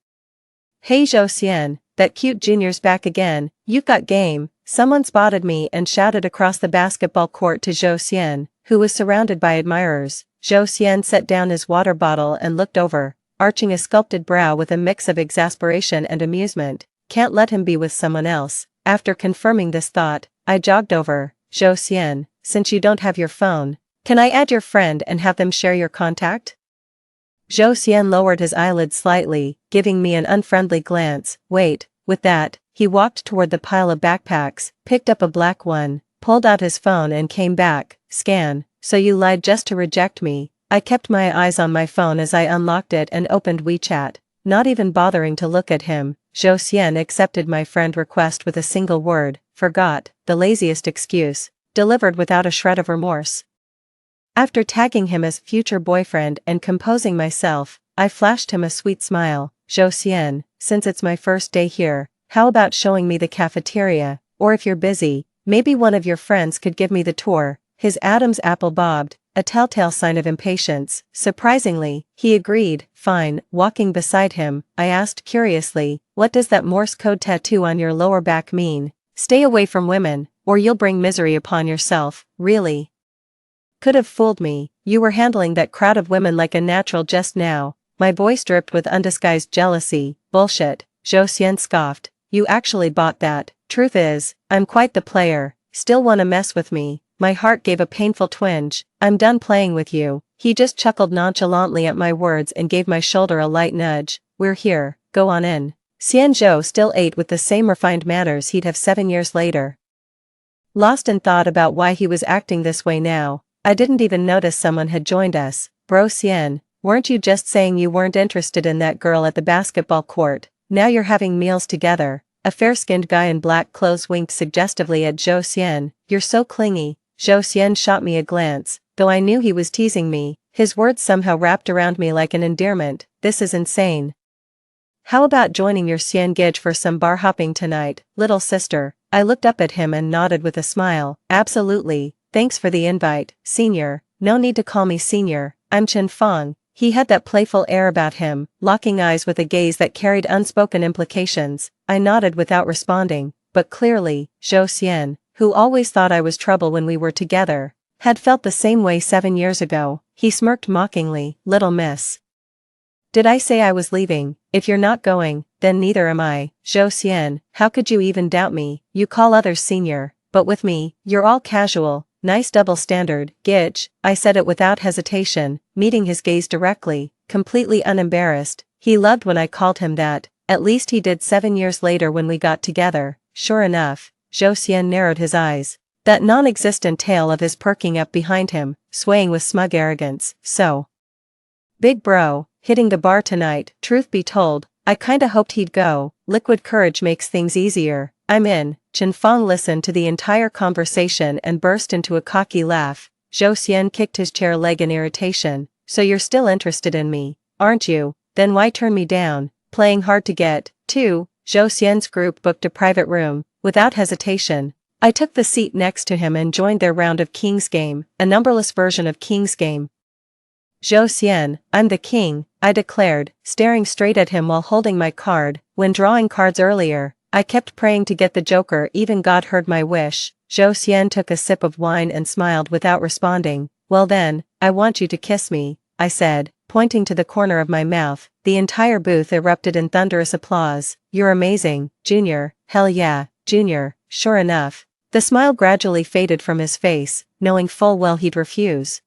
Hey Zhou Xian, that cute junior's back again, you've got game. Someone spotted me and shouted across the basketball court to Zhou Xian, who was surrounded by admirers. Zhou Xian set down his water bottle and looked over, arching a sculpted brow with a mix of exasperation and amusement. Can't let him be with someone else. After confirming this thought, I jogged over. Zhou Xian, since you don't have your phone, can I add your friend and have them share your contact? Zhou Xian lowered his eyelids slightly, giving me an unfriendly glance. Wait, with that, he walked toward the pile of backpacks, picked up a black one, pulled out his phone and came back. Scan, so you lied just to reject me. I kept my eyes on my phone as I unlocked it and opened WeChat, not even bothering to look at him. Zhou Xian accepted my friend request with a single word, forgot, the laziest excuse, delivered without a shred of remorse. After tagging him as future boyfriend and composing myself, I flashed him a sweet smile. Zhou Xian, since it's my first day here, how about showing me the cafeteria, or if you're busy, maybe one of your friends could give me the tour. His Adam's apple bobbed, a telltale sign of impatience. Surprisingly, he agreed. Fine. Walking beside him, I asked curiously, what does that Morse code tattoo on your lower back mean? Stay away from women, or you'll bring misery upon yourself. Really? Could have fooled me. You were handling that crowd of women like a natural just now. My voice dripped with undisguised jealousy. Bullshit. Zhou Xian scoffed. You actually bought that. Truth is, I'm quite the player. Still wanna mess with me? My heart gave a painful twinge. I'm done playing with you. He just chuckled nonchalantly at my words and gave my shoulder a light nudge. We're here, go on in. Xian Zhou still ate with the same refined manners he'd have 7 years later. Lost in thought about why he was acting this way now, I didn't even notice someone had joined us. Bro Xian, weren't you just saying you weren't interested in that girl at the basketball court? Now you're having meals together. A fair-skinned guy in black clothes winked suggestively at Zhou Xian. You're so clingy. Zhou Xian shot me a glance, though I knew he was teasing me. His words somehow wrapped around me like an endearment. This is insane. How about joining your Xian Gij for some bar hopping tonight, little sister? I looked up at him and nodded with a smile. Absolutely. Thanks for the invite, senior. No need to call me senior. I'm Chen Fong. He had that playful air about him, locking eyes with a gaze that carried unspoken implications. I nodded without responding, but clearly, Zhou Xian, who always thought I was trouble when we were together, had felt the same way 7 years ago. He smirked mockingly. Little miss. Did I say I was leaving? If you're not going, then neither am I. Zhou Xian, how could you even doubt me? You call others senior, but with me, you're all casual. Nice double standard, Gij. I said it without hesitation, meeting his gaze directly, completely unembarrassed. He loved when I called him that, at least he did 7 years later when we got together. Sure enough, Zhou Xian narrowed his eyes. That non-existent tail of his perking up behind him, swaying with smug arrogance. So, big bro, hitting the bar tonight. Truth be told, I kinda hoped he'd go. Liquid courage makes things easier. I'm in. Chen Fong listened to the entire conversation and burst into a cocky laugh. Zhou Xian kicked his chair leg in irritation. So you're still interested in me, aren't you? Then why turn me down? Playing hard to get, too. Zhou Xian's group booked a private room. Without hesitation, I took the seat next to him and joined their round of King's Game, a numberless version of King's Game. Zhou Xian, I'm the king, I declared, staring straight at him while holding my card. When drawing cards earlier, I kept praying to get the joker. Even God heard my wish. Zhou Xian took a sip of wine and smiled without responding. Well then, I want you to kiss me, I said, pointing to the corner of my mouth. The entire booth erupted in thunderous applause. You're amazing, Junior. Hell yeah, Junior. Sure enough. The smile gradually faded from his face, knowing full well he'd refuse.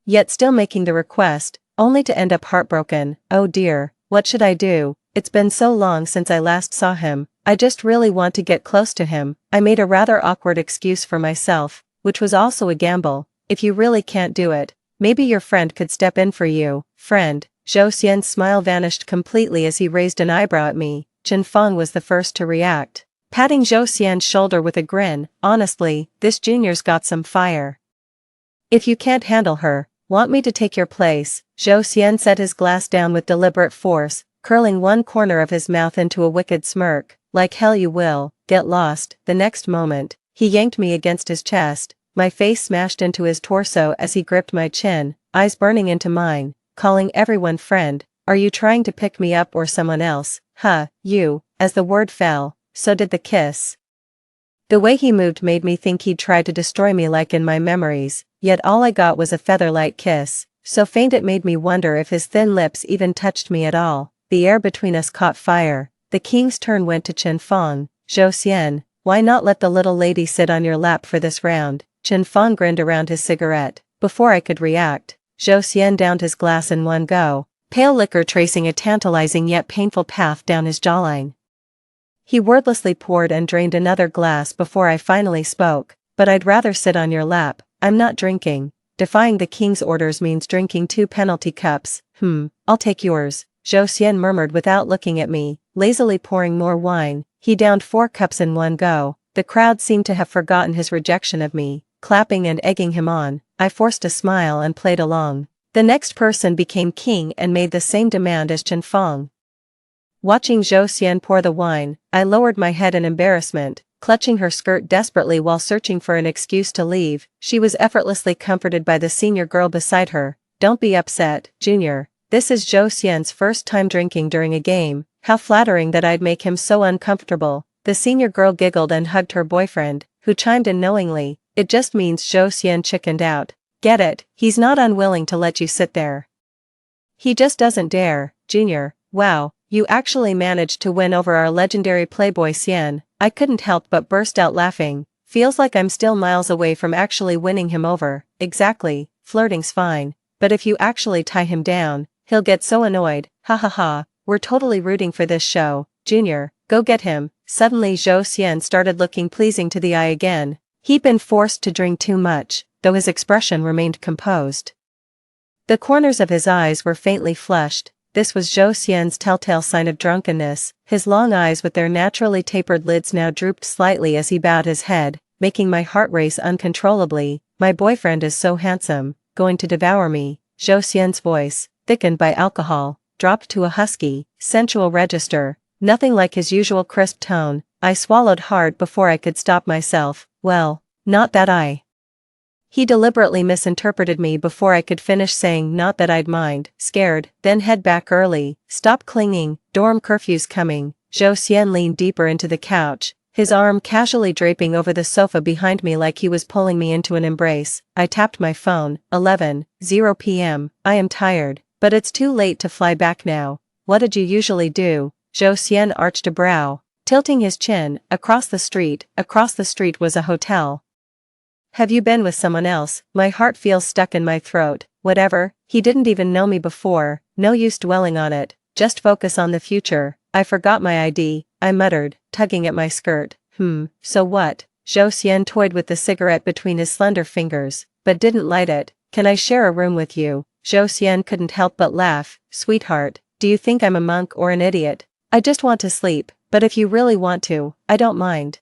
Yet still making the request, only to end up heartbroken. Oh dear, what should I do? It's been so long since I last saw him. I just really want to get close to him. I made a rather awkward excuse for myself, which was also a gamble. If you really can't do it, maybe your friend could step in for you. Friend. Zhou Xian's smile vanished completely as he raised an eyebrow at me. Chen Fong was the first to react, patting Zhou Xian's shoulder with a grin. Honestly, this junior's got some fire. If you can't handle her, want me to take your place? Zhou Xian set his glass down with deliberate force, curling one corner of his mouth into a wicked smirk. Like hell you will, get lost. The next moment, he yanked me against his chest, my face smashed into his torso as he gripped my chin, eyes burning into mine, calling everyone friend. Are you trying to pick me up or someone else? Huh, you." As the word fell, so did the kiss. The way he moved made me think he'd try to destroy me like in my memories, yet all I got was a feather-light kiss, so faint it made me wonder if his thin lips even touched me at all. The air between us caught fire. The king's turn went to Chen Fong. "Zhou Xian, why not let the little lady sit on your lap for this round?" Chen Fong grinned around his cigarette. Before I could react, Zhou Xian downed his glass in one go, pale liquor tracing a tantalizing yet painful path down his jawline. He wordlessly poured and drained another glass before I finally spoke. "But I'd rather sit on your lap. I'm not drinking." Defying the king's orders means drinking 2 penalty cups. I'll take yours," Zhou Xian murmured without looking at me, lazily pouring more wine. He downed 4 cups in one go. The crowd seemed to have forgotten his rejection of me, clapping and egging him on. I forced a smile and played along. The next person became king and made the same demand as Chen Fong. Watching Zhou Xian pour the wine, I lowered my head in embarrassment, clutching her skirt desperately while searching for an excuse to leave. She was effortlessly comforted by the senior girl beside her. "Don't be upset, Junior. This is Zhou Xian's first time drinking during a game. How flattering that I'd make him so uncomfortable." The senior girl giggled and hugged her boyfriend, who chimed in knowingly. "It just means Zhou Xian chickened out. Get it? He's not unwilling to let you sit there. He just doesn't dare, Junior." "Wow, you actually managed to win over our legendary playboy Xian." I couldn't help but burst out laughing. "Feels like I'm still miles away from actually winning him over." "Exactly, flirting's fine, but if you actually tie him down, he'll get so annoyed. Ha ha ha, we're totally rooting for this show. Junior, go get him." Suddenly Zhou Xian started looking pleasing to the eye again. He'd been forced to drink too much, though his expression remained composed. The corners of his eyes were faintly flushed. This was Zhou Xian's telltale sign of drunkenness. His long eyes with their naturally tapered lids now drooped slightly as he bowed his head, making my heart race uncontrollably. "My boyfriend is so handsome, going to devour me." Zhou Xian's voice, thickened by alcohol, dropped to a husky, sensual register, nothing like his usual crisp tone. I swallowed hard before I could stop myself. "Well, not that I..." He deliberately misinterpreted me before I could finish saying "not that I'd mind." "Scared, then head back early. Stop clinging, dorm curfew's coming." Zhou Xian leaned deeper into the couch, his arm casually draping over the sofa behind me like he was pulling me into an embrace. I tapped my phone. 11:00 p.m. "I am tired, but it's too late to fly back now." "What did you usually do?" Zhou Xian arched a brow, tilting his chin. Across the street was a hotel." Have you been with someone else?" My heart feels stuck in my throat. Whatever, he didn't even know me before, no use dwelling on it, just focus on the future. "I forgot my ID, I muttered, tugging at my skirt. So what?" Zhou Xian toyed with the cigarette between his slender fingers, but didn't light it. "Can I share a room with you?" Zhou Xian couldn't help but laugh. "Sweetheart, do you think I'm a monk or an idiot? I just want to sleep, but if you really want to, I don't mind.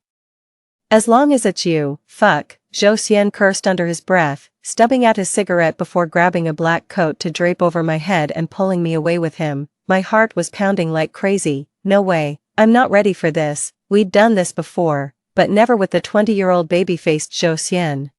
As long as it's you." "Fuck," Zhou Xian cursed under his breath, stubbing out his cigarette before grabbing a black coat to drape over my head and pulling me away with him. My heart was pounding like crazy. No way, I'm not ready for this. We'd done this before, but never with the 20-year-old baby-faced Zhou Xian.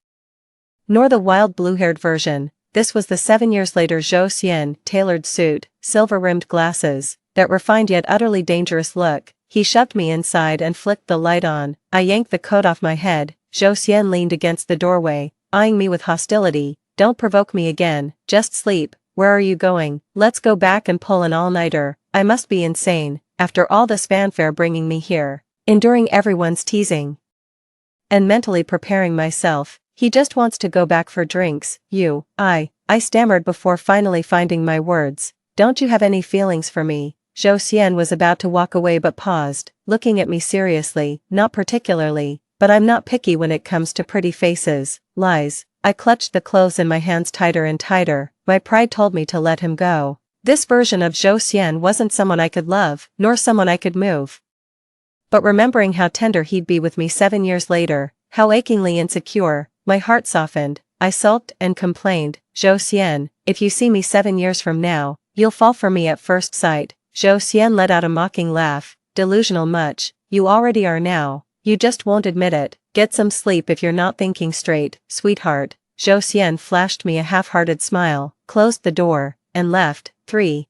Nor the wild blue-haired version. This was the 7 years later Zhou Xian, tailored suit, silver-rimmed glasses, that refined yet utterly dangerous look. He shoved me inside and flicked the light on. I yanked the coat off my head. Zhou Xian leaned against the doorway, eyeing me with hostility. "Don't provoke me again, just sleep." "Where are you going?" "Let's go back and pull an all-nighter." I must be insane, after all this fanfare bringing me here, enduring everyone's teasing, and mentally preparing myself. He just wants to go back for drinks. I stammered before finally finding my words. "Don't you have any feelings for me?" Zhou Xian was about to walk away but paused, looking at me seriously. "Not particularly, but I'm not picky when it comes to pretty faces." Lies. I clutched the clothes in my hands tighter and tighter. My pride told me to let him go. This version of Zhou Xian wasn't someone I could love, nor someone I could move. But remembering how tender he'd be with me 7 years later, how achingly insecure, my heart softened. I sulked and complained. "Zhou Xian, if you see me 7 years from now, you'll fall for me at first sight." Zhou Xian let out a mocking laugh. "Delusional much, you already are now. You just won't admit it. Get some sleep if you're not thinking straight, sweetheart." Zhou Xian flashed me a half-hearted smile, closed the door, and left. 3.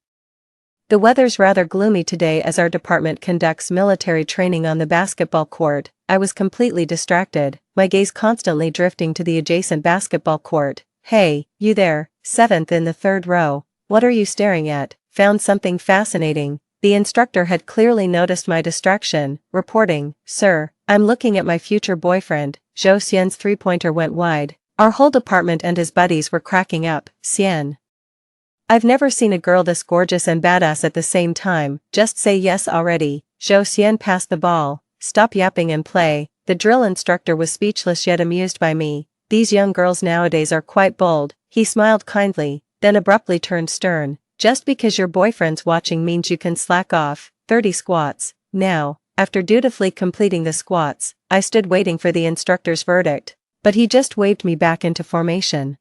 The weather's rather gloomy today as our department conducts military training on the basketball court. I was completely distracted, my gaze constantly drifting to the adjacent basketball court. Hey, you there, 7th in the 3rd row. What are you staring at? Found something fascinating. The instructor had clearly noticed my distraction, reporting, Sir, I'm looking at my future boyfriend. Zhou Xian's three-pointer went wide. Our whole department and his buddies were cracking up. Xian, I've never seen a girl this gorgeous and badass at the same time. Just say yes already. Zhou Xian passed the ball. Stop yapping and play. The drill instructor was speechless yet amused by me. These young girls nowadays are quite bold. He smiled kindly, then abruptly turned stern. Just because your boyfriend's watching means you can slack off. 30 squats. Now, after dutifully completing the squats, I stood waiting for the instructor's verdict. But he just waved me back into formation.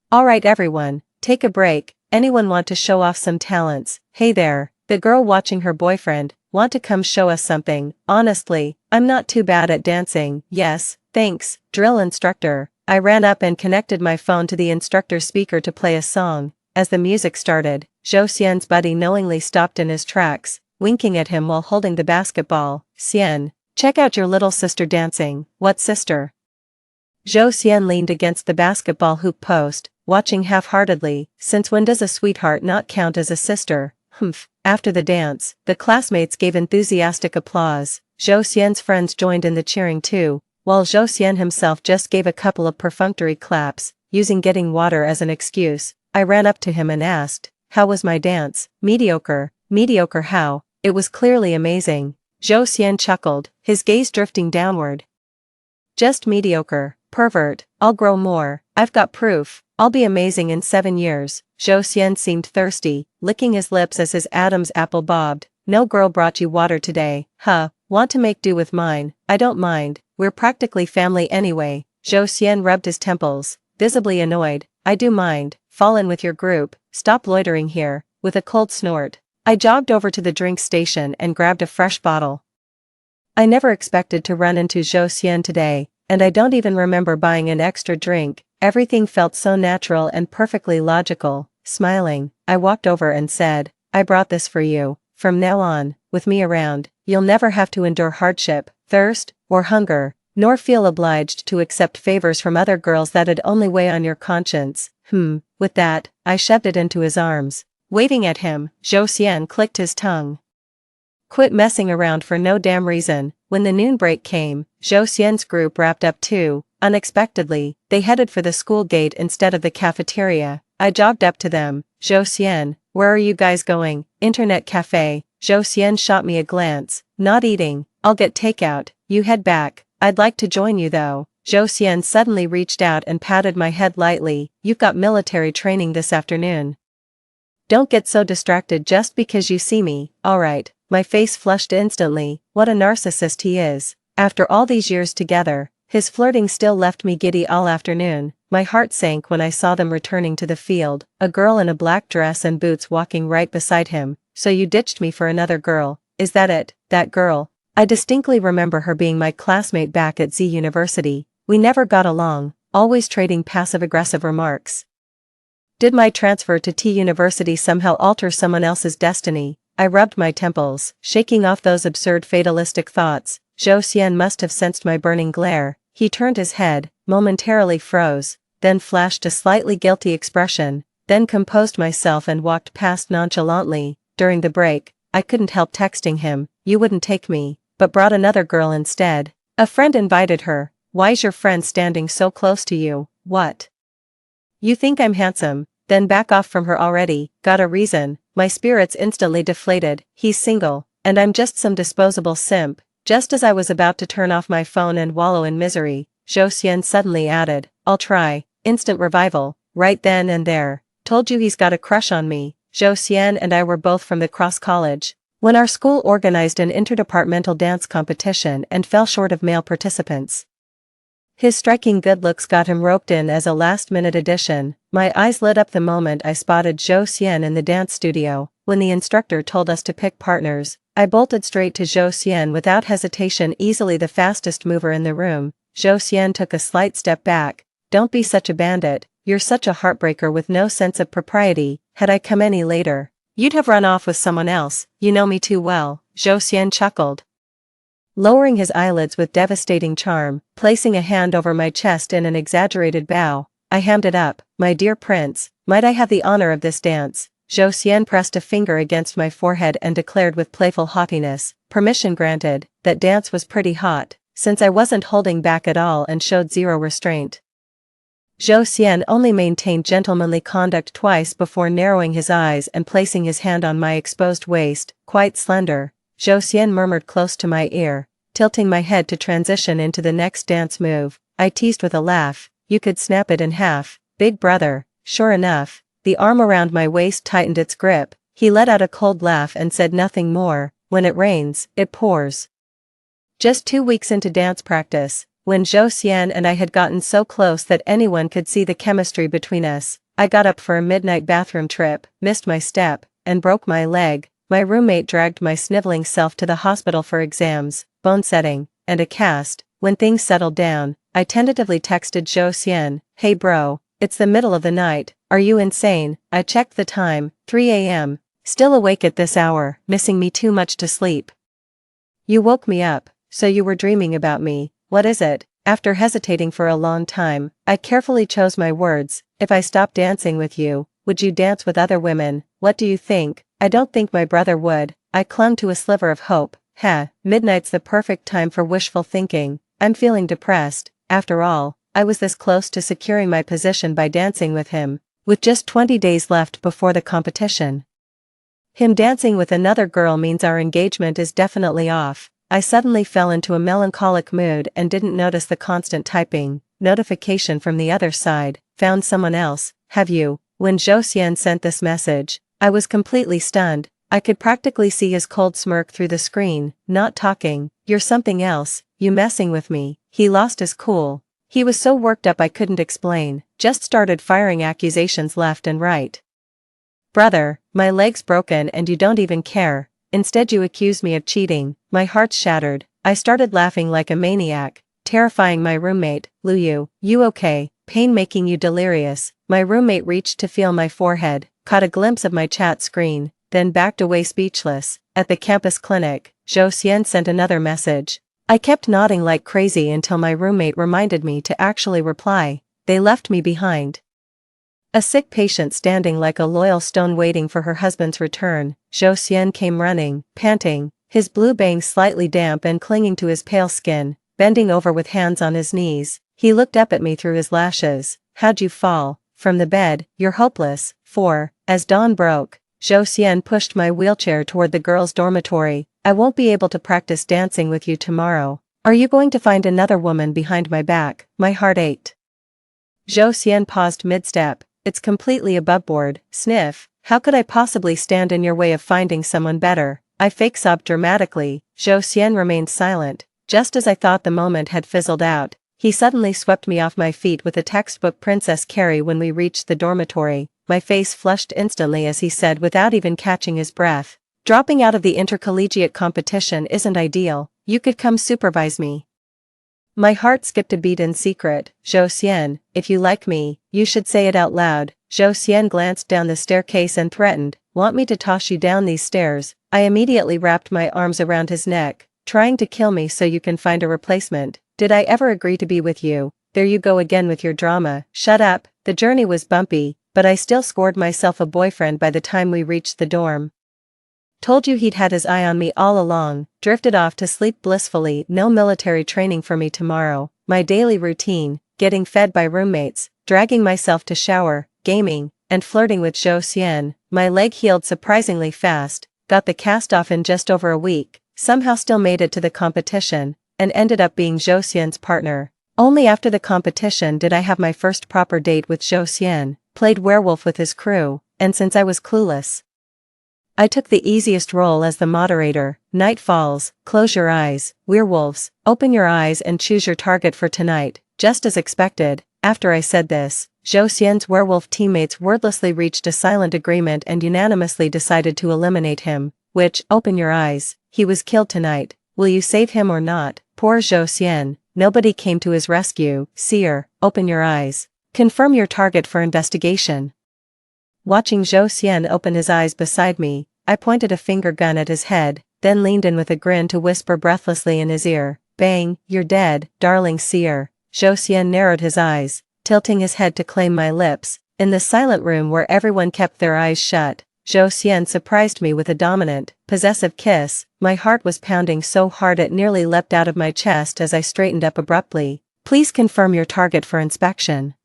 Alright everyone, take a break. Anyone want to show off some talents? Hey there, the girl watching her boyfriend, want to come show us something? Honestly, I'm not too bad at dancing. Yes, thanks, drill instructor. I ran up and connected my phone to the instructor's speaker to play a song. As the music started, Zhou Xian's buddy knowingly stopped in his tracks, winking at him while holding the basketball. Xian, check out your little sister dancing. What sister? Zhou Xian leaned against the basketball hoop post, watching half-heartedly. Since when does a sweetheart not count as a sister? Humph. After the dance, the classmates gave enthusiastic applause. Zhou Xian's friends joined in the cheering too, while Zhou Xian himself just gave a couple of perfunctory claps, using getting water as an excuse. I ran up to him and asked, how was my dance? Mediocre. Mediocre how? It was clearly amazing. Zhou Xian chuckled, his gaze drifting downward. Just mediocre. Pervert. I'll grow more. I've got proof. I'll be amazing in 7 years. Zhou Xian seemed thirsty, licking his lips as his Adam's apple bobbed. No girl brought you water today. Huh, want to make do with mine? I don't mind. We're practically family anyway. Zhou Xian rubbed his temples, visibly annoyed. I do mind. Fall in with your group. Stop loitering here. With a cold snort, I jogged over to the drink station and grabbed a fresh bottle. I never expected to run into Zhou Xian today, and I don't even remember buying an extra drink. Everything felt so natural and perfectly logical. Smiling, I walked over and said, I brought this for you. From now on, with me around, you'll never have to endure hardship, thirst, or hunger, nor feel obliged to accept favors from other girls that'd only weigh on your conscience. With that, I shoved it into his arms. Waving at him, Zhou Xian clicked his tongue. Quit messing around for no damn reason. When the noon break came, Zhou Xian's group wrapped up too. Unexpectedly, they headed for the school gate instead of the cafeteria. I jogged up to them. Zhou Xian, where are you guys going? Internet cafe. Zhou Xian shot me a glance. Not eating. I'll get takeout. You head back. I'd like to join you though. Zhou Xian suddenly reached out and patted my head lightly. You've got military training this afternoon. Don't get so distracted just because you see me. Alright. My face flushed instantly. What a narcissist he is. After all these years together, his flirting still left me giddy all afternoon. My heart sank when I saw them returning to the field, a girl in a black dress and boots walking right beside him. So you ditched me for another girl. Is that it? That girl? I distinctly remember her being my classmate back at Z University. We never got along, always trading passive-aggressive remarks. Did my transfer to T University somehow alter someone else's destiny? I rubbed my temples, shaking off those absurd fatalistic thoughts. Zhou Xian must have sensed my burning glare. He turned his head, momentarily froze, then flashed a slightly guilty expression, then composed myself and walked past nonchalantly. During the break, I couldn't help texting him, you wouldn't take me, but brought another girl instead. A friend invited her. Why's your friend standing so close to you? What? You think I'm handsome? Then back off from her already. Got a reason? My spirits instantly deflated. He's single, and I'm just some disposable simp. Just as I was about to turn off my phone and wallow in misery, Zhou Xian suddenly added, I'll try. Instant revival, right then and there. Told you he's got a crush on me. Zhou Xian and I were both from the Cross College. When our school organized an interdepartmental dance competition and fell short of male participants. His striking good looks got him roped in as a last-minute addition. My eyes lit up the moment I spotted Zhou Xian in the dance studio. When the instructor told us to pick partners, I bolted straight to Zhou Xian without hesitation, easily the fastest mover in the room. Zhou Xian took a slight step back. Don't be such a bandit, you're such a heartbreaker with no sense of propriety. Had I come any later, You'd have run off with someone else, you know me too well, Zhou Xian chuckled, lowering his eyelids with devastating charm, placing a hand over my chest in an exaggerated bow. I hammed it up, my dear prince, might I have the honor of this dance? Zhou Xian pressed a finger against my forehead and declared with playful haughtiness, permission granted. That dance was pretty hot, since I wasn't holding back at all and showed zero restraint. Zhou Xian only maintained gentlemanly conduct twice before narrowing his eyes and placing his hand on my exposed waist, quite slender. Zhou Xian murmured close to my ear, tilting my head to transition into the next dance move. I teased with a laugh, you could snap it in half, big brother. Sure enough, the arm around my waist tightened its grip. He let out a cold laugh and said nothing more. When it rains, it pours. Just 2 weeks into dance practice, when Zhou Xian and I had gotten so close that anyone could see the chemistry between us, I got up for a midnight bathroom trip, missed my step, and broke my leg. My roommate dragged my sniveling self to the hospital for exams, bone setting, and a cast. When things settled down, I tentatively texted Zhou Xian, hey bro, it's the middle of the night, are you insane? I checked the time, 3 a.m., still awake at this hour, missing me too much to sleep. You woke me up, so you were dreaming about me, what is it? After hesitating for a long time, I carefully chose my words, if I stopped dancing with you, would you dance with other women? What do you think? I don't think my brother would. I clung to a sliver of hope. Midnight's the perfect time for wishful thinking. I'm feeling depressed. After all, I was this close to securing my position by dancing with him, with just 20 days left before the competition. Him dancing with another girl means our engagement is definitely off. I suddenly fell into a melancholic mood and didn't notice the constant typing. Notification from the other side, found someone else, have you? When Zhou Xian sent this message, I was completely stunned. I could practically see his cold smirk through the screen. Not talking, you're something else, you messing with me. He lost his cool. He was so worked up I couldn't explain, just started firing accusations left and right. Brother, my leg's broken and you don't even care. Instead you accuse me of cheating. My heart's shattered. I started laughing like a maniac, terrifying my roommate. Luyu, you okay? Pain making you delirious. My roommate reached to feel my forehead, caught a glimpse of my chat screen, then backed away speechless. At the campus clinic, Zhou Xian sent another message. I kept nodding like crazy until my roommate reminded me to actually reply. They left me behind. A sick patient standing like a loyal stone waiting for her husband's return. Zhou Xian came running, panting, his blue bangs slightly damp and clinging to his pale skin, bending over with hands on his knees. He looked up at me through his lashes. How'd you fall? From the bed, you're hopeless. As dawn broke, Zhou Xian pushed my wheelchair toward the girls' dormitory. I won't be able to practice dancing with you tomorrow. Are you going to find another woman behind my back? My heart ached. Zhou Xian paused mid-step. It's completely aboveboard. Sniff. How could I possibly stand in your way of finding someone better? I fake sobbed dramatically. Zhou Xian remained silent. Just as I thought the moment had fizzled out, he suddenly swept me off my feet with a textbook Princess Carrie. When we reached the dormitory, my face flushed instantly as he said without even catching his breath, dropping out of the intercollegiate competition isn't ideal, you could come supervise me. My heart skipped a beat in secret. Zhou Xian, if you like me, you should say it out loud. Zhou Xian glanced down the staircase and threatened, want me to toss you down these stairs? I immediately wrapped my arms around his neck, trying to kill me so you can find a replacement. Did I ever agree to be with you? There you go again with your drama. Shut up. The journey was bumpy, but I still scored myself a boyfriend by the time we reached the dorm. Told you he'd had his eye on me all along. Drifted off to sleep blissfully. No military training for me tomorrow. My daily routine, getting fed by roommates, dragging myself to shower, gaming, and flirting with Zhou Xian. My leg healed surprisingly fast, got the cast off in just over a week, somehow still made it to the competition, and ended up being Zhou Xian's partner. Only after the competition did I have my first proper date with Zhou Xian, played werewolf with his crew, and since I was clueless, I took the easiest role as the moderator. Night falls, close your eyes, werewolves, open your eyes and choose your target for tonight. Just as expected, after I said this, Zhou Xian's werewolf teammates wordlessly reached a silent agreement and unanimously decided to eliminate him, which, open your eyes, he was killed tonight. Will you save him or not? Poor Zhou Xian, nobody came to his rescue. Seer, open your eyes. Confirm your target for investigation. Watching Zhou Xian open his eyes beside me, I pointed a finger gun at his head, then leaned in with a grin to whisper breathlessly in his ear, "Bang, you're dead, darling seer." Zhou Xian narrowed his eyes, tilting his head to claim my lips. In the silent room where everyone kept their eyes shut, Zhou Xian surprised me with a dominant, possessive kiss. My heart was pounding so hard it nearly leapt out of my chest as I straightened up abruptly. "Please confirm your target for inspection."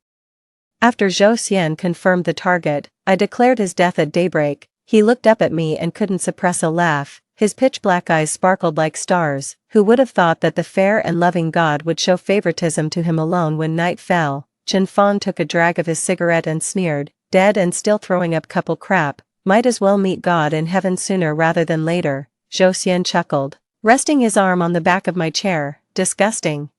After Zhou Xian confirmed the target, I declared his death at daybreak. He looked up at me and couldn't suppress a laugh. His pitch-black eyes sparkled like stars. Who would have thought that the fair and loving God would show favoritism to him alone when night fell? Chen Fang took a drag of his cigarette and sneered, "Dead and still throwing up couple crap. Might as well meet God in heaven sooner rather than later." Zhou Xian chuckled, resting his arm on the back of my chair. "Disgusting."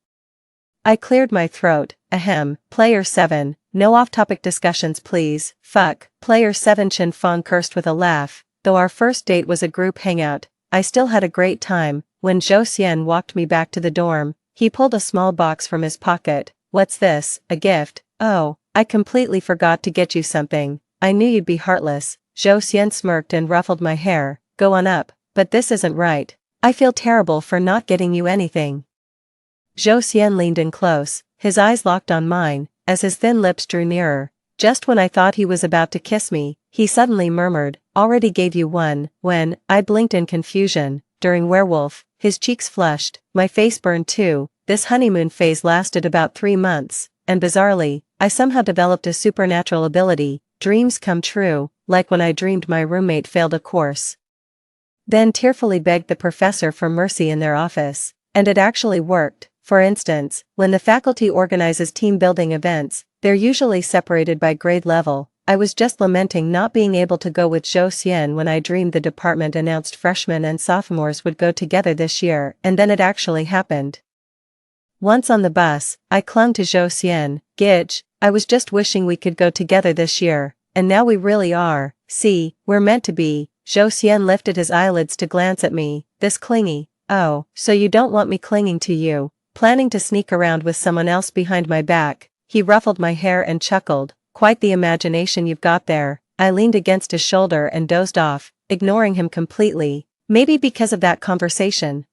I cleared my throat. Ahem. Player 7, no off-topic discussions please. Fuck. Player 7. Chen Fang cursed with a laugh. Though our first date was a group hangout, I still had a great time. When Zhou Xian walked me back to the dorm, he pulled a small box from his pocket. "What's this, a gift? Oh, I completely forgot to get you something. I knew you'd be heartless." Zhou Xian smirked and ruffled my hair. "Go on up, but this isn't right. I feel terrible for not getting you anything." Zhou Xian leaned in close, his eyes locked on mine, as his thin lips drew nearer. Just when I thought he was about to kiss me, he suddenly murmured, "Already gave you one." When I blinked in confusion, during werewolf, his cheeks flushed, my face burned too. This honeymoon phase lasted about 3 months, and bizarrely, I somehow developed a supernatural ability, dreams come true, like when I dreamed my roommate failed a course. Then tearfully begged the professor for mercy in their office. And it actually worked. For instance, when the faculty organizes team-building events, they're usually separated by grade level. I was just lamenting not being able to go with Zhou Xian when I dreamed the department announced freshmen and sophomores would go together this year, and then it actually happened. Once on the bus, I clung to Zhou Xian. "Gidge, I was just wishing we could go together this year, and now we really are. See, we're meant to be." Zhou Xian lifted his eyelids to glance at me. "This clingy. Oh, so you don't want me clinging to you, planning to sneak around with someone else behind my back?" He ruffled my hair and chuckled. "Quite the imagination you've got there." I leaned against his shoulder and dozed off, ignoring him completely. Maybe because of that conversation,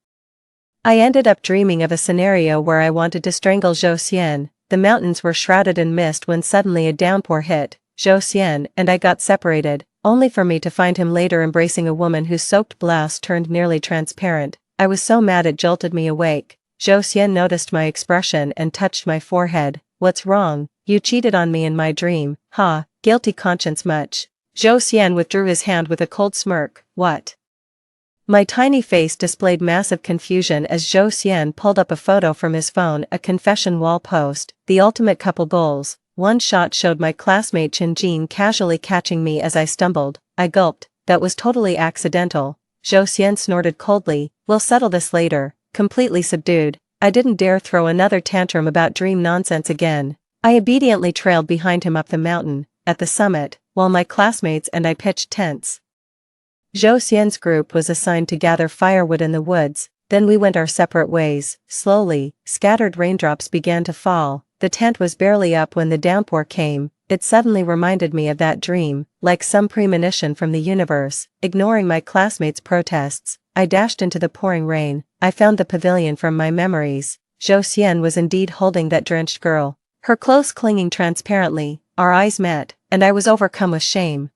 I ended up dreaming of a scenario where I wanted to strangle Zhou Xian. The mountains were shrouded in mist when suddenly a downpour hit. Zhou Xian and I got separated, only for me to find him later embracing a woman whose soaked blouse turned nearly transparent. I was so mad it jolted me awake. Zhou Xian noticed my expression and touched my forehead. "What's wrong? You cheated on me in my dream." "Ha, guilty conscience much?" Zhou Xian withdrew his hand with a cold smirk. "What?" My tiny face displayed massive confusion as Zhou Xian pulled up a photo from his phone, a confession wall post, the ultimate couple goals. One shot showed my classmate Chen Jin casually catching me as I stumbled. I gulped. "That was totally accidental." Zhou Xian snorted coldly. "We'll settle this later." Completely subdued, I didn't dare throw another tantrum about dream nonsense again. I obediently trailed behind him up the mountain. At the summit, while my classmates and I pitched tents, Zhou Xian's group was assigned to gather firewood in the woods. Then we went our separate ways. Slowly, scattered raindrops began to fall. The tent was barely up when the downpour came. It suddenly reminded me of that dream, like some premonition from the universe. Ignoring my classmates' protests, I dashed into the pouring rain. I found the pavilion from my memories. Zhou Xian was indeed holding that drenched girl, her clothes clinging transparently. Our eyes met, and I was overcome with shame.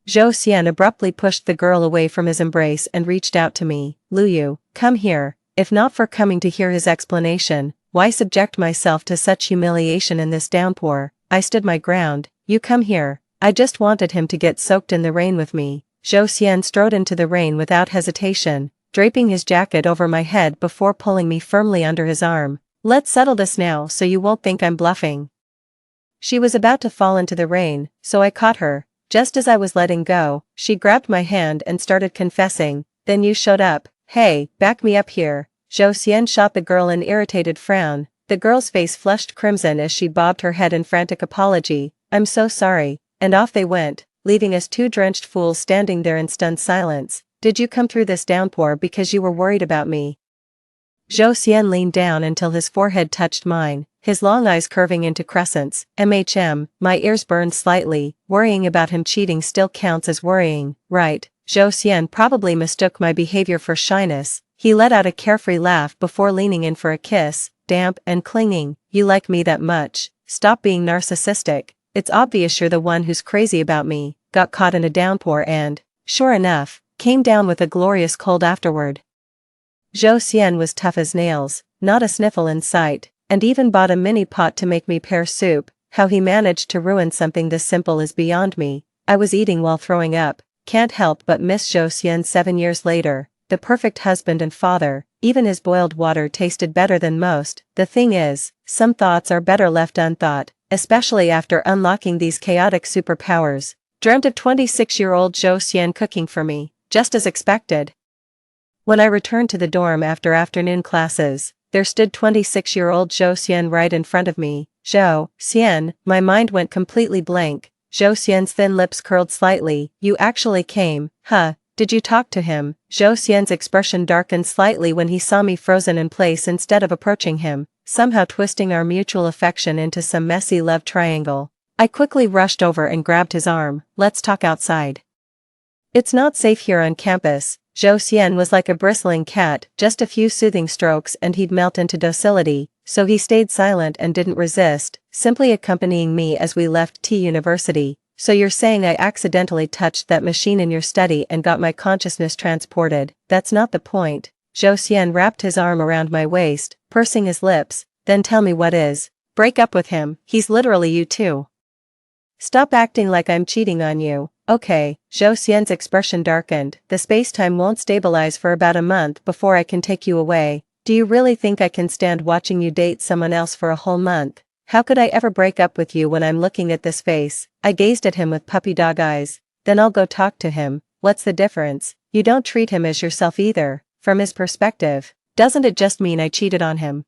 Zhou Xian abruptly pushed the girl away from his embrace and reached out to me. "Luyu, come here." If not for coming to hear his explanation, why subject myself to such humiliation in this downpour? I stood my ground. "You come here." I just wanted him to get soaked in the rain with me. Zhou Xian strode into the rain without hesitation, draping his jacket over my head before pulling me firmly under his arm. "Let's settle this now so you won't think I'm bluffing." She was about to fall into the rain, so I caught her. Just as I was letting go, she grabbed my hand and started confessing. "Then you showed up. Hey, back me up here." Zhou Xian shot the girl an irritated frown. The girl's face flushed crimson as she bobbed her head in frantic apology. "I'm so sorry," and off they went, leaving us two drenched fools standing there in stunned silence. "Did you come through this downpour because you were worried about me?" Zhou Xian leaned down until his forehead touched mine, his long eyes curving into crescents. My ears burned slightly. Worrying about him cheating still counts as worrying, right? Zhou Xian probably mistook my behavior for shyness. He let out a carefree laugh before leaning in for a kiss, damp and clinging. You like me that much? Stop being narcissistic. It's obvious you're the one who's crazy about me. Got caught in a downpour and, sure enough, came down with a glorious cold afterward. Zhou Xian was tough as nails, not a sniffle in sight, and even bought a mini pot to make me pear soup. How he managed to ruin something this simple is beyond me. I was eating while throwing up. Can't help but miss Zhou Xian 7 years later. The perfect husband and father. Even his boiled water tasted better than most. The thing is, some thoughts are better left unthought, especially after unlocking these chaotic superpowers. Dreamt of 26-year-old Zhou Xian cooking for me, just as expected. When I returned to the dorm after afternoon classes, there stood 26-year-old Zhou Xian right in front of me. Zhou Xian, my mind went completely blank. Zhou Xian's thin lips curled slightly. You actually came, huh? Did you talk to him? Zhou Xian's expression darkened slightly when he saw me frozen in place instead of approaching him, somehow twisting our mutual affection into some messy love triangle. I quickly rushed over and grabbed his arm. Let's talk outside. It's not safe here on campus. Zhou Xian was like a bristling cat, just a few soothing strokes and he'd melt into docility, so he stayed silent and didn't resist, simply accompanying me as we left T University. So you're saying I accidentally touched that machine in your study and got my consciousness transported? That's not the point. Zhou Xian wrapped his arm around my waist, pursing his lips. Then tell me what is. Break up with him, he's literally you too. Stop acting like I'm cheating on you. Okay. Zhou Xian's expression darkened. The space-time won't stabilize for about a month before I can take you away. Do you really think I can stand watching you date someone else for a whole month? How could I ever break up with you when I'm looking at this face? I gazed at him with puppy dog eyes. Then I'll go talk to him. What's the difference? You don't treat him as yourself either. From his perspective, doesn't it just mean I cheated on him?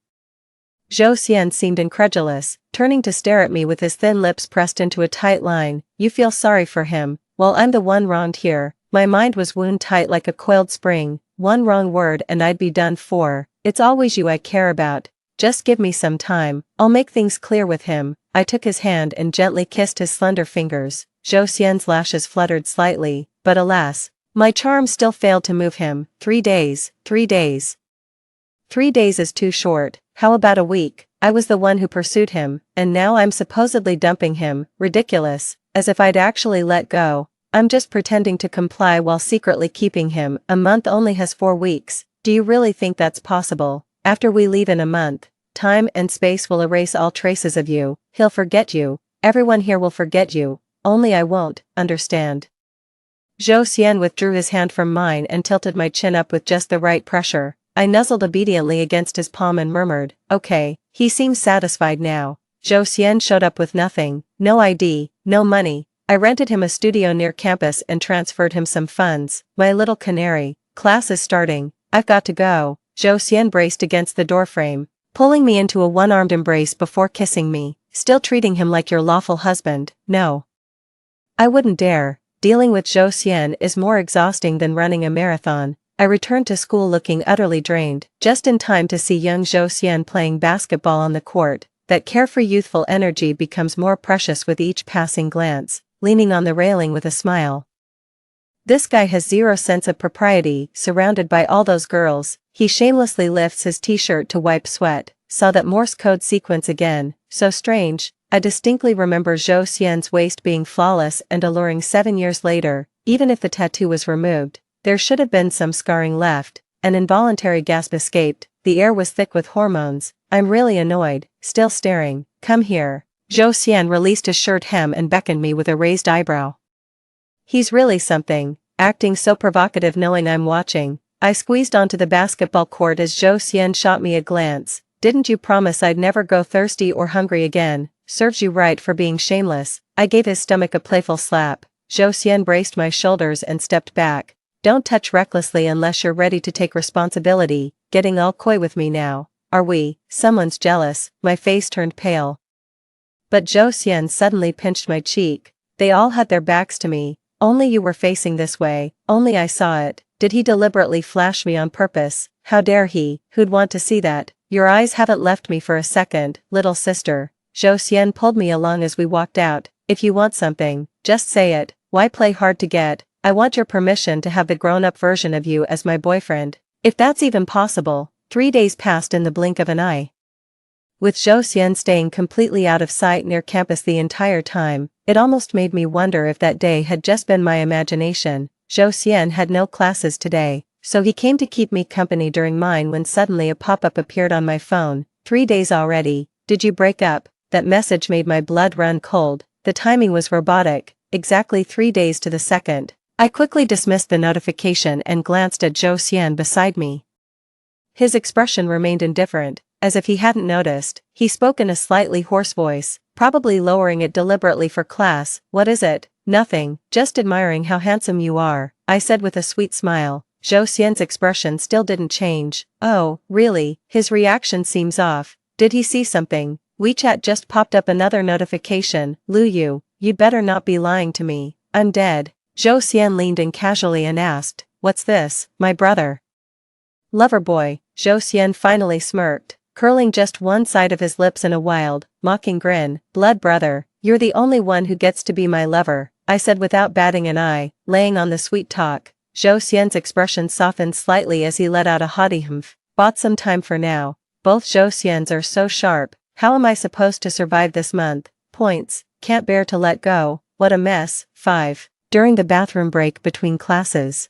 Zhou Xian seemed incredulous, turning to stare at me with his thin lips pressed into a tight line. You feel sorry for him? Well, I'm the one wronged here. My mind was wound tight like a coiled spring. One wrong word and I'd be done for. It's always you I care about. Just give me some time. I'll make things clear with him. I took his hand and gently kissed his slender fingers. Zhou Xian's lashes fluttered slightly, but alas, my charm still failed to move him. 3 days. 3 days. 3 days is too short. How about a week? I was the one who pursued him, and now I'm supposedly dumping him. Ridiculous. As if I'd actually let go. I'm just pretending to comply while secretly keeping him. A month only has 4 weeks. Do you really think that's possible? After we leave in a month, time and space will erase all traces of you. He'll forget you. Everyone here will forget you. Only I won't, understand? Zhou Xian withdrew his hand from mine and tilted my chin up with just the right pressure. I nuzzled obediently against his palm and murmured, okay. He seems satisfied now. Zhou Xian showed up with nothing. No ID, no money. I rented him a studio near campus and transferred him some funds. My little canary. Class is starting. I've got to go. Zhou Xian braced against the doorframe, pulling me into a one-armed embrace before kissing me. Still treating him like your lawful husband? No. I wouldn't dare. Dealing with Zhou Xian is more exhausting than running a marathon. I returned to school looking utterly drained, just in time to see young Zhou Xian playing basketball on the court. That carefree youthful energy becomes more precious with each passing glance, leaning on the railing with a smile. This guy has zero sense of propriety, surrounded by all those girls. He shamelessly lifts his t-shirt to wipe sweat. Saw that Morse code sequence again. So strange. I distinctly remember Zhou Xian's waist being flawless and alluring 7 years later. Even if the tattoo was removed, there should have been some scarring left. An involuntary gasp escaped. The air was thick with hormones. I'm really annoyed. Still staring. Come here. Zhou Xian released his shirt hem and beckoned me with a raised eyebrow. He's really something, acting so provocative knowing I'm watching. I squeezed onto the basketball court as Zhou Xian shot me a glance. Didn't you promise I'd never go thirsty or hungry again? Serves you right for being shameless. I gave his stomach a playful slap. Zhou Xian braced my shoulders and stepped back. Don't touch recklessly unless you're ready to take responsibility. Getting all coy with me now. Are we? Someone's jealous. My face turned pale. But Zhou Xian suddenly pinched my cheek. They all had their backs to me. Only you were facing this way. Only I saw it. Did he deliberately flash me on purpose? how dare he, who'd want to see that? Your eyes haven't left me for a second, little sister. Zhou Xian pulled me along as we walked out. If you want something, just say it, why play hard to get? I want your permission to have the grown-up version of you as my boyfriend. If that's even possible. 3 days passed in the blink of an eye. With Zhou Xian staying completely out of sight near campus the entire time, it almost made me wonder if that day had just been my imagination. Zhou Xian had no classes today, so he came to keep me company during mine when suddenly a pop-up appeared on my phone. 3 days already, did you break up? That message made my blood run cold. The timing was robotic, exactly 3 days to the second. I quickly dismissed the notification and glanced at Zhou Xian beside me. His expression remained indifferent, as if he hadn't noticed. He spoke in a slightly hoarse voice, probably lowering it deliberately for class. What is it? Nothing, just admiring how handsome you are, I said with a sweet smile. Zhou Xian's expression still didn't change. Oh, really? His reaction seems off. Did he see something? WeChat just popped up another notification. Lu Yu, you'd better not be lying to me. I'm dead. Zhou Xian leaned in casually and asked, what's this, my brother? Lover boy, Zhou Xian finally smirked, curling just one side of his lips in a wild, mocking grin. Blood brother, you're the only one who gets to be my lover, I said without batting an eye, laying on the sweet talk. Zhou Xian's expression softened slightly as he let out a haughty humph. Bought some time for now. Both Zhou Xians are so sharp. How am I supposed to survive this month? Points, can't bear to let go. What a mess. 5. During the bathroom break between classes,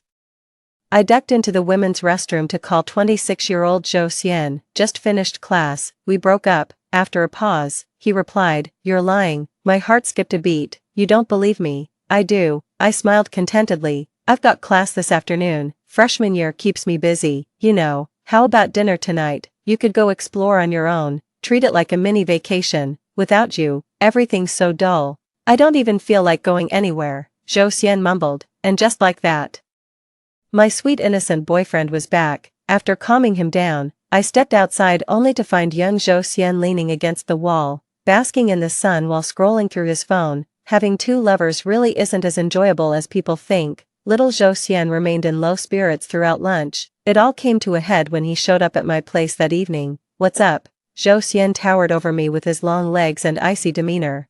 I ducked into the women's restroom to call 26-year-old Zhou Xian. Just finished class, we broke up. After a pause, he replied, you're lying. My heart skipped a beat. You don't believe me? I do. I smiled contentedly. I've got class this afternoon. Freshman year keeps me busy, you know. How about dinner tonight? You could go explore on your own. Treat it like a mini vacation. Without you, everything's so dull. I don't even feel like going anywhere. Zhou Xian mumbled, and just like that, my sweet innocent boyfriend was back. After calming him down, I stepped outside only to find young Zhou Xian leaning against the wall, basking in the sun while scrolling through his phone. Having two lovers really isn't as enjoyable as people think. Little Zhou Xian remained in low spirits throughout lunch. It all came to a head when he showed up at my place that evening. What's up? Zhou Xian towered over me with his long legs and icy demeanor,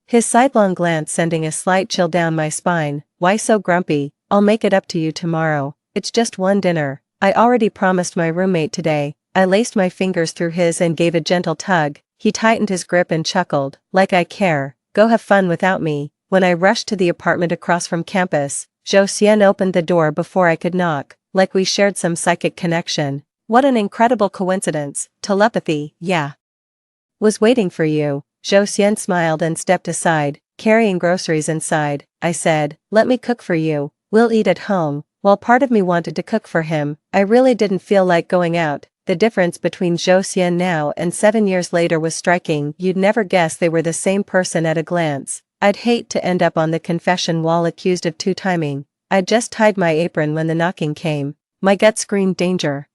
his sidelong glance sending a slight chill down my spine. Why so grumpy? I'll make it up to you tomorrow. It's just one dinner. I already promised my roommate today. I laced my fingers through his and gave a gentle tug. He tightened his grip and chuckled. Like I care. Go have fun without me. When I rushed to the apartment across from campus, Zhou Xian opened the door before I could knock, like we shared some psychic connection. What an incredible coincidence. Telepathy, yeah. Was waiting for you. Zhou Xian smiled and stepped aside, carrying groceries inside. I said, let me cook for you. We'll eat at home. While part of me wanted to cook for him, I really didn't feel like going out. The difference between Zhou Xian now and 7 years later was striking. You'd never guess they were the same person at a glance. I'd hate to end up on the confession wall accused of two-timing. I'd just tied my apron when the knocking came. My gut screamed danger.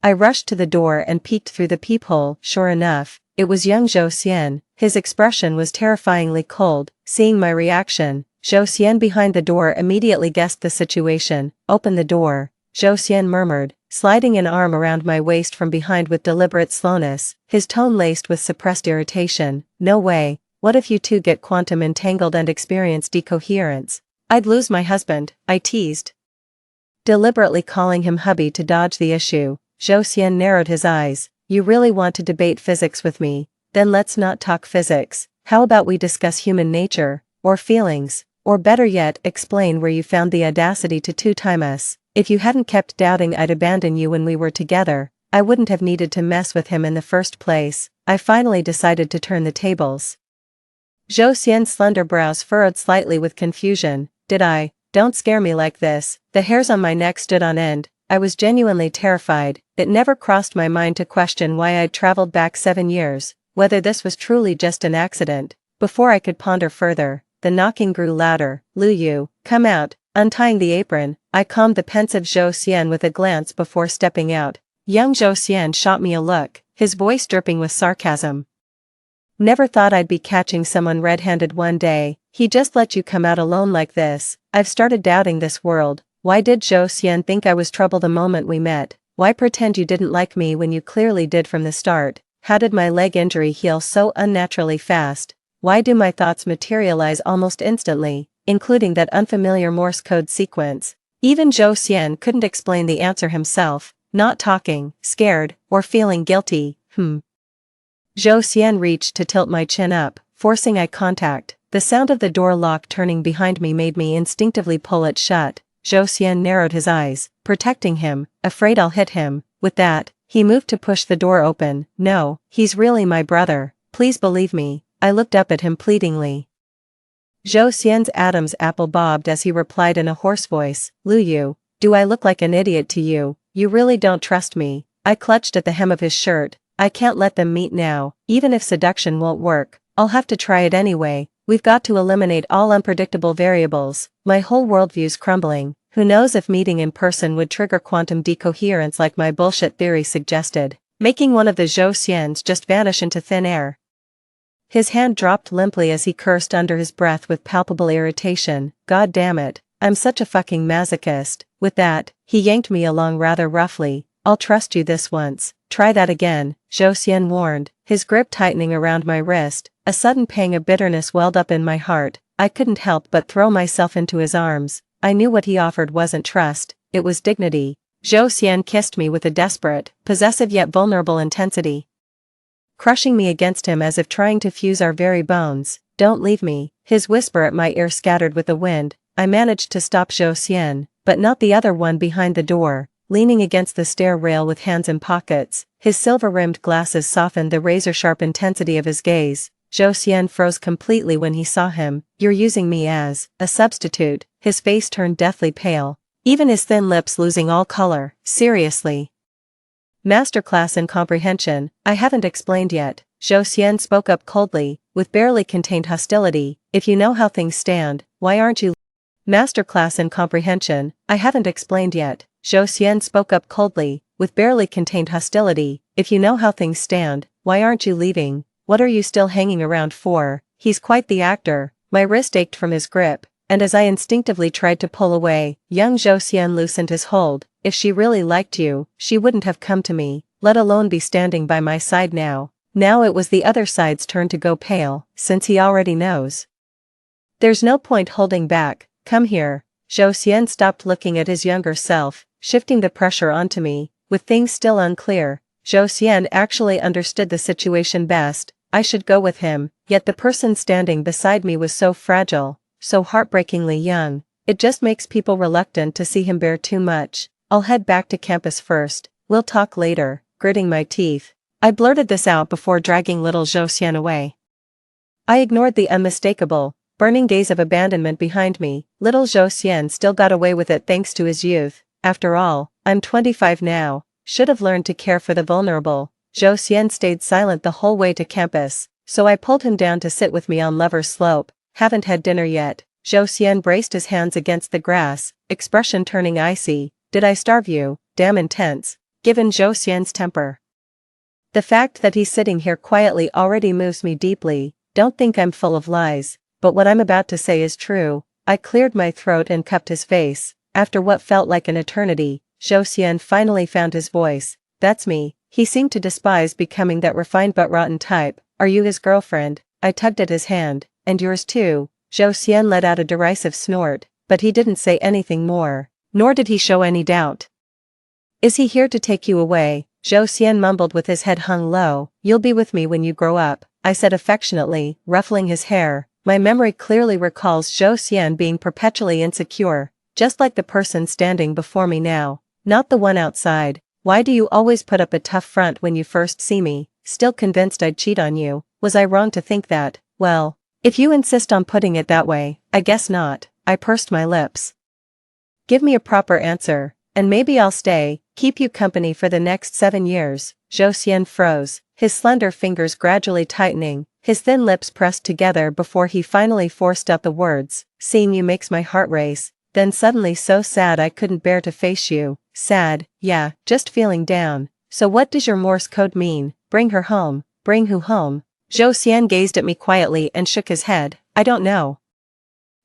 I rushed to the door and peeked through the peephole. Sure enough, it was young Zhou Xian. His expression was terrifyingly cold. Seeing my reaction, Zhou Xian behind the door immediately guessed the situation. Open the door, Zhou Xian murmured, sliding an arm around my waist from behind with deliberate slowness, his tone laced with suppressed irritation. No way. What if you two get quantum entangled and experience decoherence? I'd lose my husband, I teased, deliberately calling him hubby to dodge the issue. Zhou Xian narrowed his eyes. You really want to debate physics with me? Then let's not talk physics. How about we discuss human nature, or feelings, or better yet, explain where you found the audacity to two-time us. If you hadn't kept doubting I'd abandon you when we were together, I wouldn't have needed to mess with him in the first place. I finally decided to turn the tables. Zhou Xian's slender brows furrowed slightly with confusion. Did I? Don't scare me like this. The hairs on my neck stood on end. I was genuinely terrified. It never crossed my mind to question why I'd traveled back 7 years, whether this was truly just an accident. Before I could ponder further, the knocking grew louder. Lu Yu, come out. Untying the apron, I calmed the pensive Zhou Xian with a glance before stepping out. Young Zhou Xian shot me a look, his voice dripping with sarcasm. Never thought I'd be catching someone red-handed one day. He just let you come out alone like this. I've started doubting this world. Why did Zhou Xian think I was trouble the moment we met? Why pretend you didn't like me when you clearly did from the start? How did my leg injury heal so unnaturally fast? Why do my thoughts materialize almost instantly, including that unfamiliar Morse code sequence? Even Zhou Xian couldn't explain the answer himself, not talking, scared, or feeling guilty. Zhou Xian reached to tilt my chin up, forcing eye contact. The sound of the door lock turning behind me made me instinctively pull it shut. Zhou Xian narrowed his eyes, protecting him, afraid I'll hit him. With that, he moved to push the door open. No, he's really my brother. Please believe me. I looked up at him pleadingly. Zhou Xian's Adam's apple bobbed as he replied in a hoarse voice, Lu Yu, do I look like an idiot to you? You really don't trust me. I clutched at the hem of his shirt. I can't let them meet now. Even if seduction won't work, I'll have to try it anyway. We've got to eliminate all unpredictable variables. My whole worldview's crumbling. Who knows if meeting in person would trigger quantum decoherence like my bullshit theory suggested, making one of the Zhou Xians just vanish into thin air. His hand dropped limply as he cursed under his breath with palpable irritation. God damn it, I'm such a fucking masochist. With that, he yanked me along rather roughly. I'll trust you this once. Try that again, Zhou Xian warned, his grip tightening around my wrist. A sudden pang of bitterness welled up in my heart. I couldn't help but throw myself into his arms. I knew what he offered wasn't trust, it was dignity. Zhou Xian kissed me with a desperate, possessive yet vulnerable intensity, crushing me against him as if trying to fuse our very bones. Don't leave me, his whisper at my ear scattered with the wind. I managed to stop Zhou Xian, but not the other one behind the door, leaning against the stair rail with hands in pockets. His silver-rimmed glasses softened the razor-sharp intensity of his gaze. Zhou Xian froze completely when he saw him. You're using me as a substitute. His face turned deathly pale, even his thin lips losing all color. Seriously? Masterclass in comprehension. I haven't explained yet. Zhou Xian spoke up coldly, with barely contained hostility. If you know how things stand, why aren't you? Masterclass in comprehension. I haven't explained yet. Zhou Xian spoke up coldly, with barely contained hostility. If you know how things stand, why aren't you leaving? What are you still hanging around for? He's quite the actor. My wrist ached from his grip, and as I instinctively tried to pull away, young Zhou Xian loosened his hold. If she really liked you, she wouldn't have come to me, let alone be standing by my side now. Now it was the other side's turn to go pale, since he already knows. There's no point holding back. Come here. Zhou Xian stopped looking at his younger self, shifting the pressure onto me. With things still unclear, Zhou Xian actually understood the situation best. I should go with him, yet the person standing beside me was so fragile, so heartbreakingly young. It just makes people reluctant to see him bear too much. I'll head back to campus first. We'll talk later. Gritting my teeth, I blurted this out before dragging little Zhou Xian away. I ignored the unmistakable, burning gaze of abandonment behind me. Little Zhou Xian still got away with it thanks to his youth. After all, I'm 25 now. Should have learned to care for the vulnerable. Zhou Xian stayed silent the whole way to campus, so I pulled him down to sit with me on Lover's Slope. Haven't had dinner yet. Zhou Xian braced his hands against the grass, expression turning icy. Did I starve you? Damn intense, given Zhou Xian's temper. The fact that he's sitting here quietly already moves me deeply. Don't think I'm full of lies, but what I'm about to say is true. I cleared my throat and cupped his face. After what felt like an eternity, Zhou Xian finally found his voice. That's me. He seemed to despise becoming that refined but rotten type. Are you his girlfriend? I tugged at his hand. And yours too. Zhou Xian let out a derisive snort, but he didn't say anything more, nor did he show any doubt. Is he here to take you away? Zhou Xian mumbled with his head hung low. You'll be with me when you grow up, I said affectionately, ruffling his hair. My memory clearly recalls Zhou Xian being perpetually insecure, just like the person standing before me now, not the one outside. Why do you always put up a tough front when you first see me? Still convinced I'd cheat on you? Was I wrong to think that? Well, if you insist on putting it that way, I guess not. I pursed my lips. Give me a proper answer, and maybe I'll stay, keep you company for the next 7 years. Zhou Xian froze, his slender fingers gradually tightening, his thin lips pressed together before he finally forced out the words. Seeing you makes my heart race, then suddenly so sad I couldn't bear to face you. Sad, yeah, just feeling down. So what does your Morse code mean? Bring her home. Bring who home? Zhou Xian gazed at me quietly and shook his head. I don't know.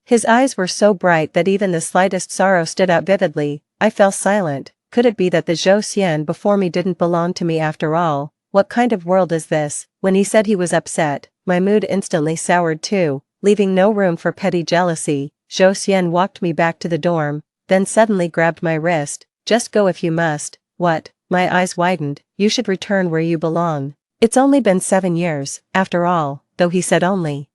His eyes were so bright that even the slightest sorrow stood out vividly. I fell silent. Could it be that the Zhou Xian before me didn't belong to me after all? What kind of world is this? When he said he was upset, my mood instantly soured too, leaving no room for petty jealousy. Zhou Xian walked me back to the dorm, then suddenly grabbed my wrist. Just go if you must. What? My eyes widened. You should return where you belong. It's only been 7 years, after all, though he said only.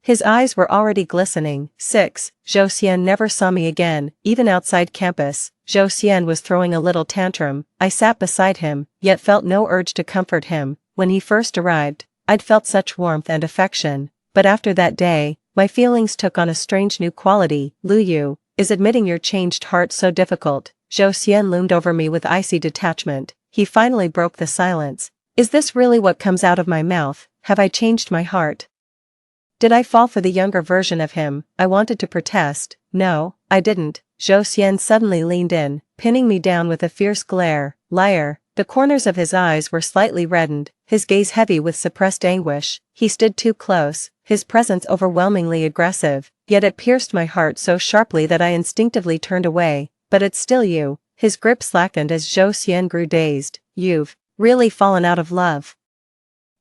His eyes were already glistening. 6. Zhou Xian never saw me again, even outside campus. Zhou Xian was throwing a little tantrum. I sat beside him, yet felt no urge to comfort him. When he first arrived, I'd felt such warmth and affection. But after that day, my feelings took on a strange new quality. Lu Yu, is admitting your changed heart so difficult? Zhou Xian loomed over me with icy detachment. He finally broke the silence. Is this really what comes out of my mouth? Have I changed my heart? Did I fall for the younger version of him? I wanted to protest. No, I didn't. Zhou Xian suddenly leaned in, pinning me down with a fierce glare. Liar. The corners of his eyes were slightly reddened, his gaze heavy with suppressed anguish. He stood too close, his presence overwhelmingly aggressive, yet it pierced my heart so sharply that I instinctively turned away. But it's still you. His grip slackened as Zhou Xian grew dazed. You've really fallen out of love.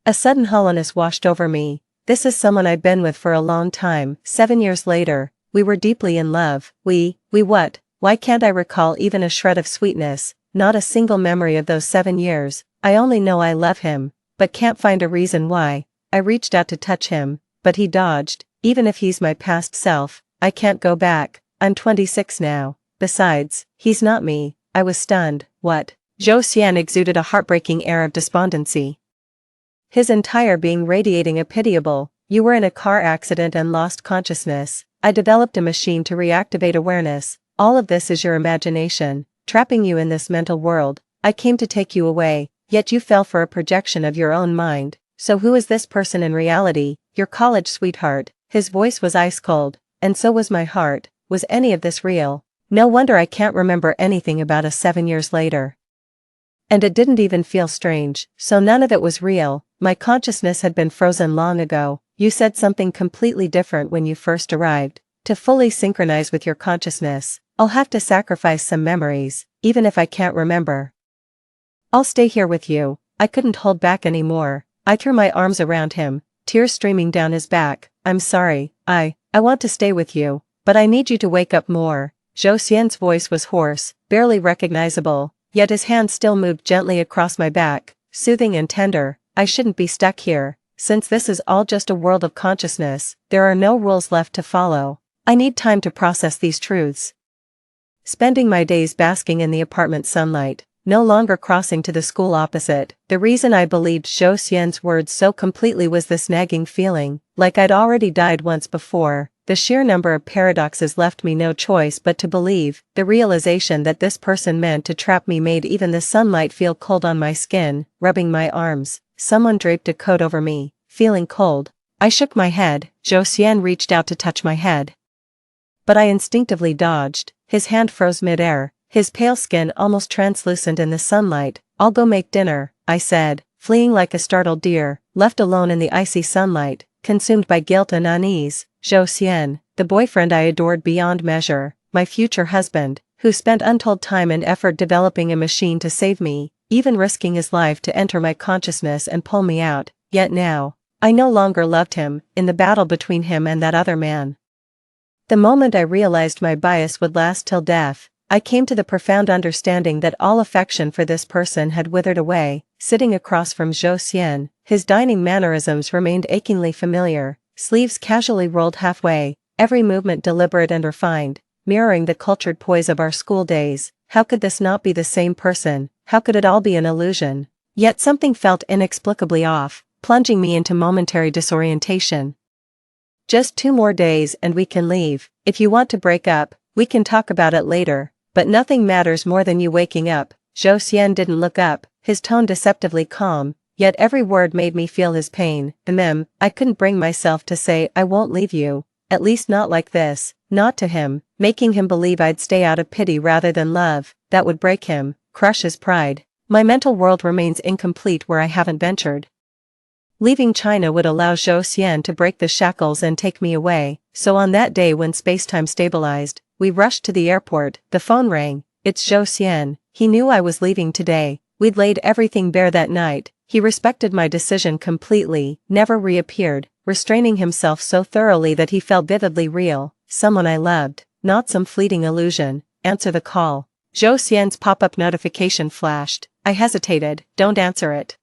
A sudden hollowness washed over me. This is someone I'd been with for a long time. 7 years later, we were deeply in love. We what? Why can't I recall even a shred of sweetness? Not a single memory of those 7 years. I only know I love him, but can't find a reason why. I reached out to touch him, but he dodged. Even if he's my past self, I can't go back. I'm 26 now. Besides, he's not me. I was stunned. What? Zhou Xian exuded a heartbreaking air of despondency. His entire being radiating a pitiable, you were in a car accident and lost consciousness. I developed a machine to reactivate awareness. All of this is your imagination, trapping you in this mental world. I came to take you away, yet you fell for a projection of your own mind. So who is this person in reality? Your college sweetheart. His voice was ice cold, and so was my heart. Was any of this real? No wonder I can't remember anything about us 7 years later. And it didn't even feel strange, so none of it was real. My consciousness had been frozen long ago. You said something completely different when you first arrived. To fully synchronize with your consciousness, I'll have to sacrifice some memories, even if I can't remember. I'll stay here with you. I couldn't hold back anymore. I threw my arms around him, tears streaming down his back. I'm sorry. I want to stay with you, but I need you to wake up more. Zhou Xian's voice was hoarse, barely recognizable, yet his hand still moved gently across my back, soothing and tender. I shouldn't be stuck here. Since this is all just a world of consciousness, there are no rules left to follow. I need time to process these truths. Spending my days basking in the apartment sunlight, no longer crossing to the school opposite. The reason I believed Zhou Xian's words so completely was this nagging feeling, like I'd already died once before. The sheer number of paradoxes left me no choice but to believe. The realization that this person meant to trap me made even the sunlight feel cold on my skin, rubbing my arms. Someone draped a coat over me, feeling cold. I shook my head. Zhou Xian reached out to touch my head. But I instinctively dodged. His hand froze midair, his pale skin almost translucent in the sunlight. I'll go make dinner, I said, fleeing like a startled deer, left alone in the icy sunlight, consumed by guilt and unease. Zhou Xian, the boyfriend I adored beyond measure, my future husband, who spent untold time and effort developing a machine to save me, even risking his life to enter my consciousness and pull me out. Yet now, I no longer loved him. In the battle between him and that other man, the moment I realized my bias would last till death, I came to the profound understanding that all affection for this person had withered away. Sitting across from Zhou Xian, his dining mannerisms remained achingly familiar, sleeves casually rolled halfway, every movement deliberate and refined, mirroring the cultured poise of our school days. How could this not be the same person? How could it all be an illusion? Yet something felt inexplicably off, plunging me into momentary disorientation. Just 2 more days and we can leave. If you want to break up, we can talk about it later, but nothing matters more than you waking up. Zhou Xian didn't look up, his tone deceptively calm, yet every word made me feel his pain. I couldn't bring myself to say I won't leave you, at least not like this, not to him, making him believe I'd stay out of pity rather than love. That would break him, crush his pride. My mental world remains incomplete where I haven't ventured. Leaving China would allow Zhou Xian to break the shackles and take me away, so on that day when spacetime stabilized, we rushed to the airport. The phone rang. it's Zhou Xian. He knew I was leaving today. We'd laid everything bare that night. He respected my decision completely, never reappeared, restraining himself so thoroughly that he felt vividly real, someone I loved, not some fleeting illusion. Answer the call. Zhou Xian's pop-up notification flashed. I hesitated. Don't answer it.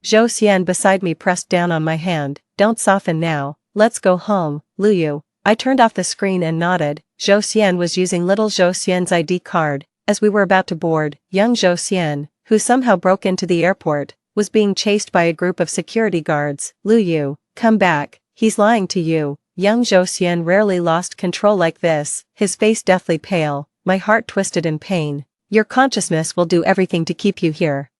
Zhou Xian beside me pressed down on my hand. Don't soften now. Let's go home, Luyu. I turned off the screen and nodded. Zhou Xian was using little Zhou Xian's ID card. As we were about to board, young Zhou Xian, who somehow broke into the airport, was being chased by a group of security guards. Luyu, come back. He's lying to you. Young Zhou Xian rarely lost control like this, his face deathly pale, my heart twisted in pain. Your consciousness will do everything to keep you here.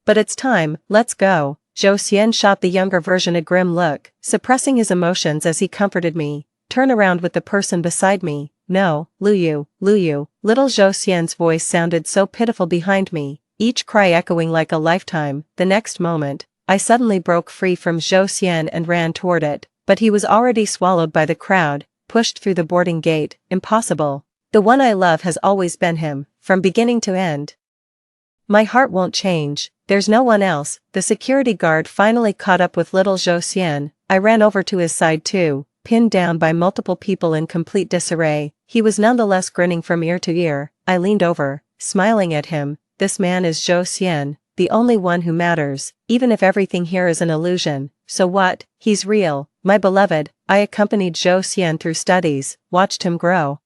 But it's time, let's go. Zhou Xian shot the younger version a grim look, suppressing his emotions as he comforted me. Turn around with the person beside me. No, Luyu, Luyu. Little Zhou Xian's voice sounded so pitiful behind me, each cry echoing like a lifetime. The next moment, I suddenly broke free from Zhou Xian and ran toward it, but he was already swallowed by the crowd, pushed through the boarding gate. Impossible. The one I love has always been him, from beginning to end. My heart won't change. There's no one else. The security guard finally caught up with little Zhou Xian. I ran over to his side too, pinned down by multiple people in complete disarray. He was nonetheless grinning from ear to ear. I leaned over, smiling at him. This man is Zhou Xian, the only one who matters, even if everything here is an illusion. So what? He's real, my beloved. I accompanied Zhou Xian through studies, watched him grow,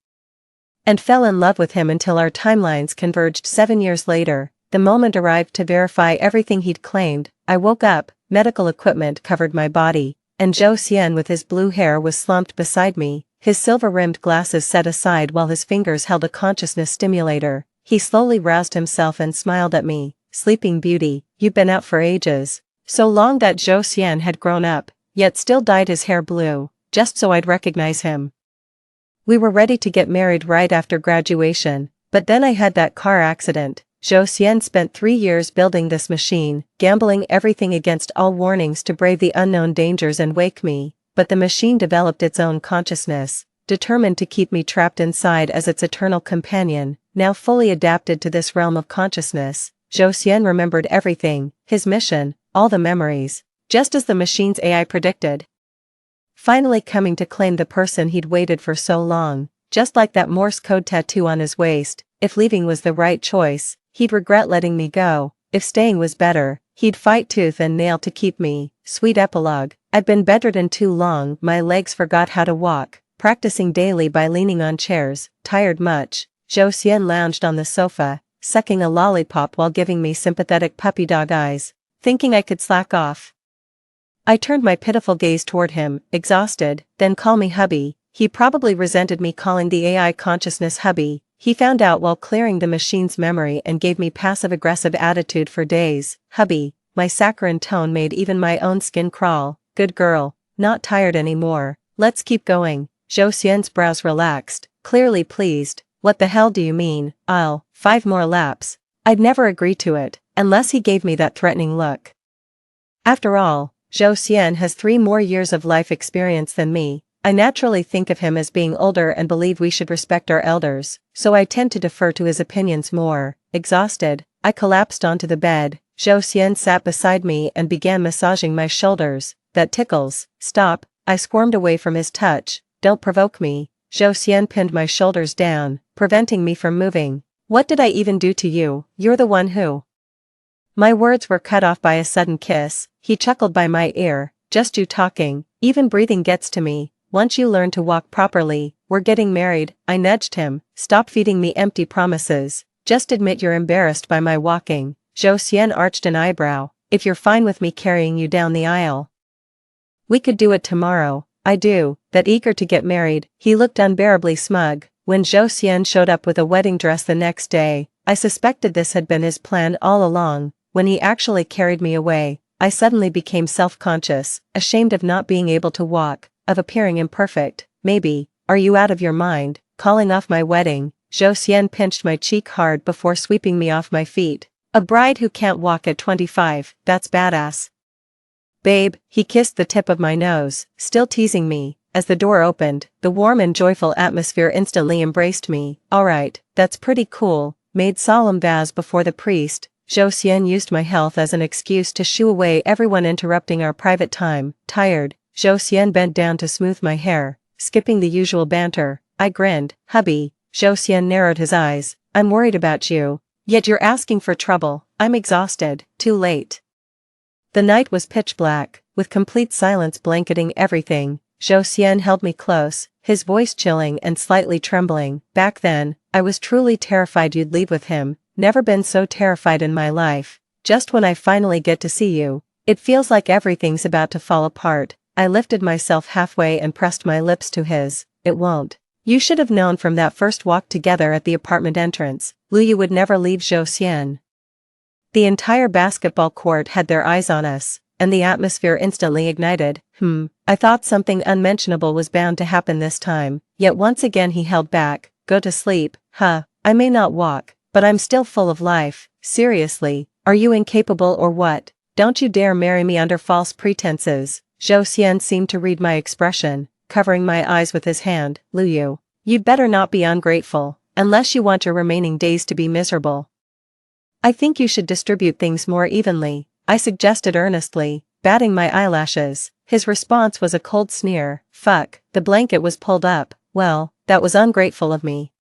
and fell in love with him until our timelines converged 7 years later. The moment arrived to verify everything he'd claimed. I woke up, medical equipment covered my body, and Zhou Xian with his blue hair was slumped beside me, his silver-rimmed glasses set aside while his fingers held a consciousness stimulator. He slowly roused himself and smiled at me. Sleeping Beauty, you've been out for ages. So long that Zhou Xian had grown up, yet still dyed his hair blue, just so I'd recognize him. We were ready to get married right after graduation, but then I had that car accident. Zhou Xian spent 3 years building this machine, gambling everything against all warnings to brave the unknown dangers and wake me, but the machine developed its own consciousness, determined to keep me trapped inside as its eternal companion. Now fully adapted to this realm of consciousness, Zhou Xian remembered everything, his mission, all the memories, just as the machine's AI predicted. Finally coming to claim the person he'd waited for so long, just like that Morse code tattoo on his waist. If leaving was the right choice, he'd regret letting me go. If staying was better, he'd fight tooth and nail to keep me. Sweet epilogue. I'd been bedridden too long, my legs forgot how to walk, practicing daily by leaning on chairs, tired much. Zhou Xian lounged on the sofa, sucking a lollipop while giving me sympathetic puppy dog eyes, thinking I could slack off. I turned my pitiful gaze toward him, exhausted. Then call me hubby. He probably resented me calling the AI consciousness hubby. He found out while clearing the machine's memory and gave me passive-aggressive attitude for days. Hubby, my saccharine tone made even my own skin crawl. Good girl, not tired anymore. Let's keep going. Zhou Xian's brows relaxed, clearly pleased. What the hell do you mean? 5 more laps. I'd never agree to it, unless he gave me that threatening look. After all, Zhou Xian has 3 more years of life experience than me. I naturally think of him as being older and believe we should respect our elders, so I tend to defer to his opinions more. Exhausted, I collapsed onto the bed. Zhou Xian sat beside me and began massaging my shoulders. That tickles. Stop. I squirmed away from his touch. Don't provoke me. Zhou Xian pinned my shoulders down, preventing me from moving. What did I even do to you? You're the one who. My words were cut off by a sudden kiss. He chuckled by my ear. Just you talking. Even breathing gets to me. Once you learn to walk properly, we're getting married. I nudged him. Stop feeding me empty promises. Just admit you're embarrassed by my walking. Zhou Xian arched an eyebrow. If you're fine with me carrying you down the aisle, we could do it tomorrow. I do. That eager to get married, he looked unbearably smug. When Zhou Xian showed up with a wedding dress the next day, I suspected this had been his plan all along. When he actually carried me away, I suddenly became self-conscious, ashamed of not being able to walk, of appearing imperfect. Maybe. Are you out of your mind? Calling off my wedding? Zhou Xian pinched my cheek hard before sweeping me off my feet. A bride who can't walk at 25, that's badass. Babe, he kissed the tip of my nose, still teasing me. As the door opened, the warm and joyful atmosphere instantly embraced me. Alright, that's pretty cool. Made solemn vows before the priest, Zhou Xian used my health as an excuse to shoo away everyone interrupting our private time. Tired, Zhou Xian bent down to smooth my hair, skipping the usual banter. I grinned. Hubby, Zhou Xian narrowed his eyes. I'm worried about you. Yet you're asking for trouble. I'm exhausted. Too late. The night was pitch black, with complete silence blanketing everything. Zhou Xian held me close, his voice chilling and slightly trembling. Back then, I was truly terrified you'd leave with him. Never been so terrified in my life. Just when I finally get to see you, it feels like everything's about to fall apart. I lifted myself halfway and pressed my lips to his. It won't. You should have known from that first walk together at the apartment entrance, Luyu would never leave Zhou Xian. The entire basketball court had their eyes on us, and the atmosphere instantly ignited. I thought something unmentionable was bound to happen this time, yet once again he held back. Go to sleep. I may not walk, but I'm still full of life. Seriously, are you incapable or what? Don't you dare marry me under false pretenses. Zhou Xian seemed to read my expression, covering my eyes with his hand. Luyu, you'd better not be ungrateful, unless you want your remaining days to be miserable. I think you should distribute things more evenly, I suggested earnestly, batting my eyelashes. His response was a cold sneer. Fuck, the blanket was pulled up. Well, that was ungrateful of me.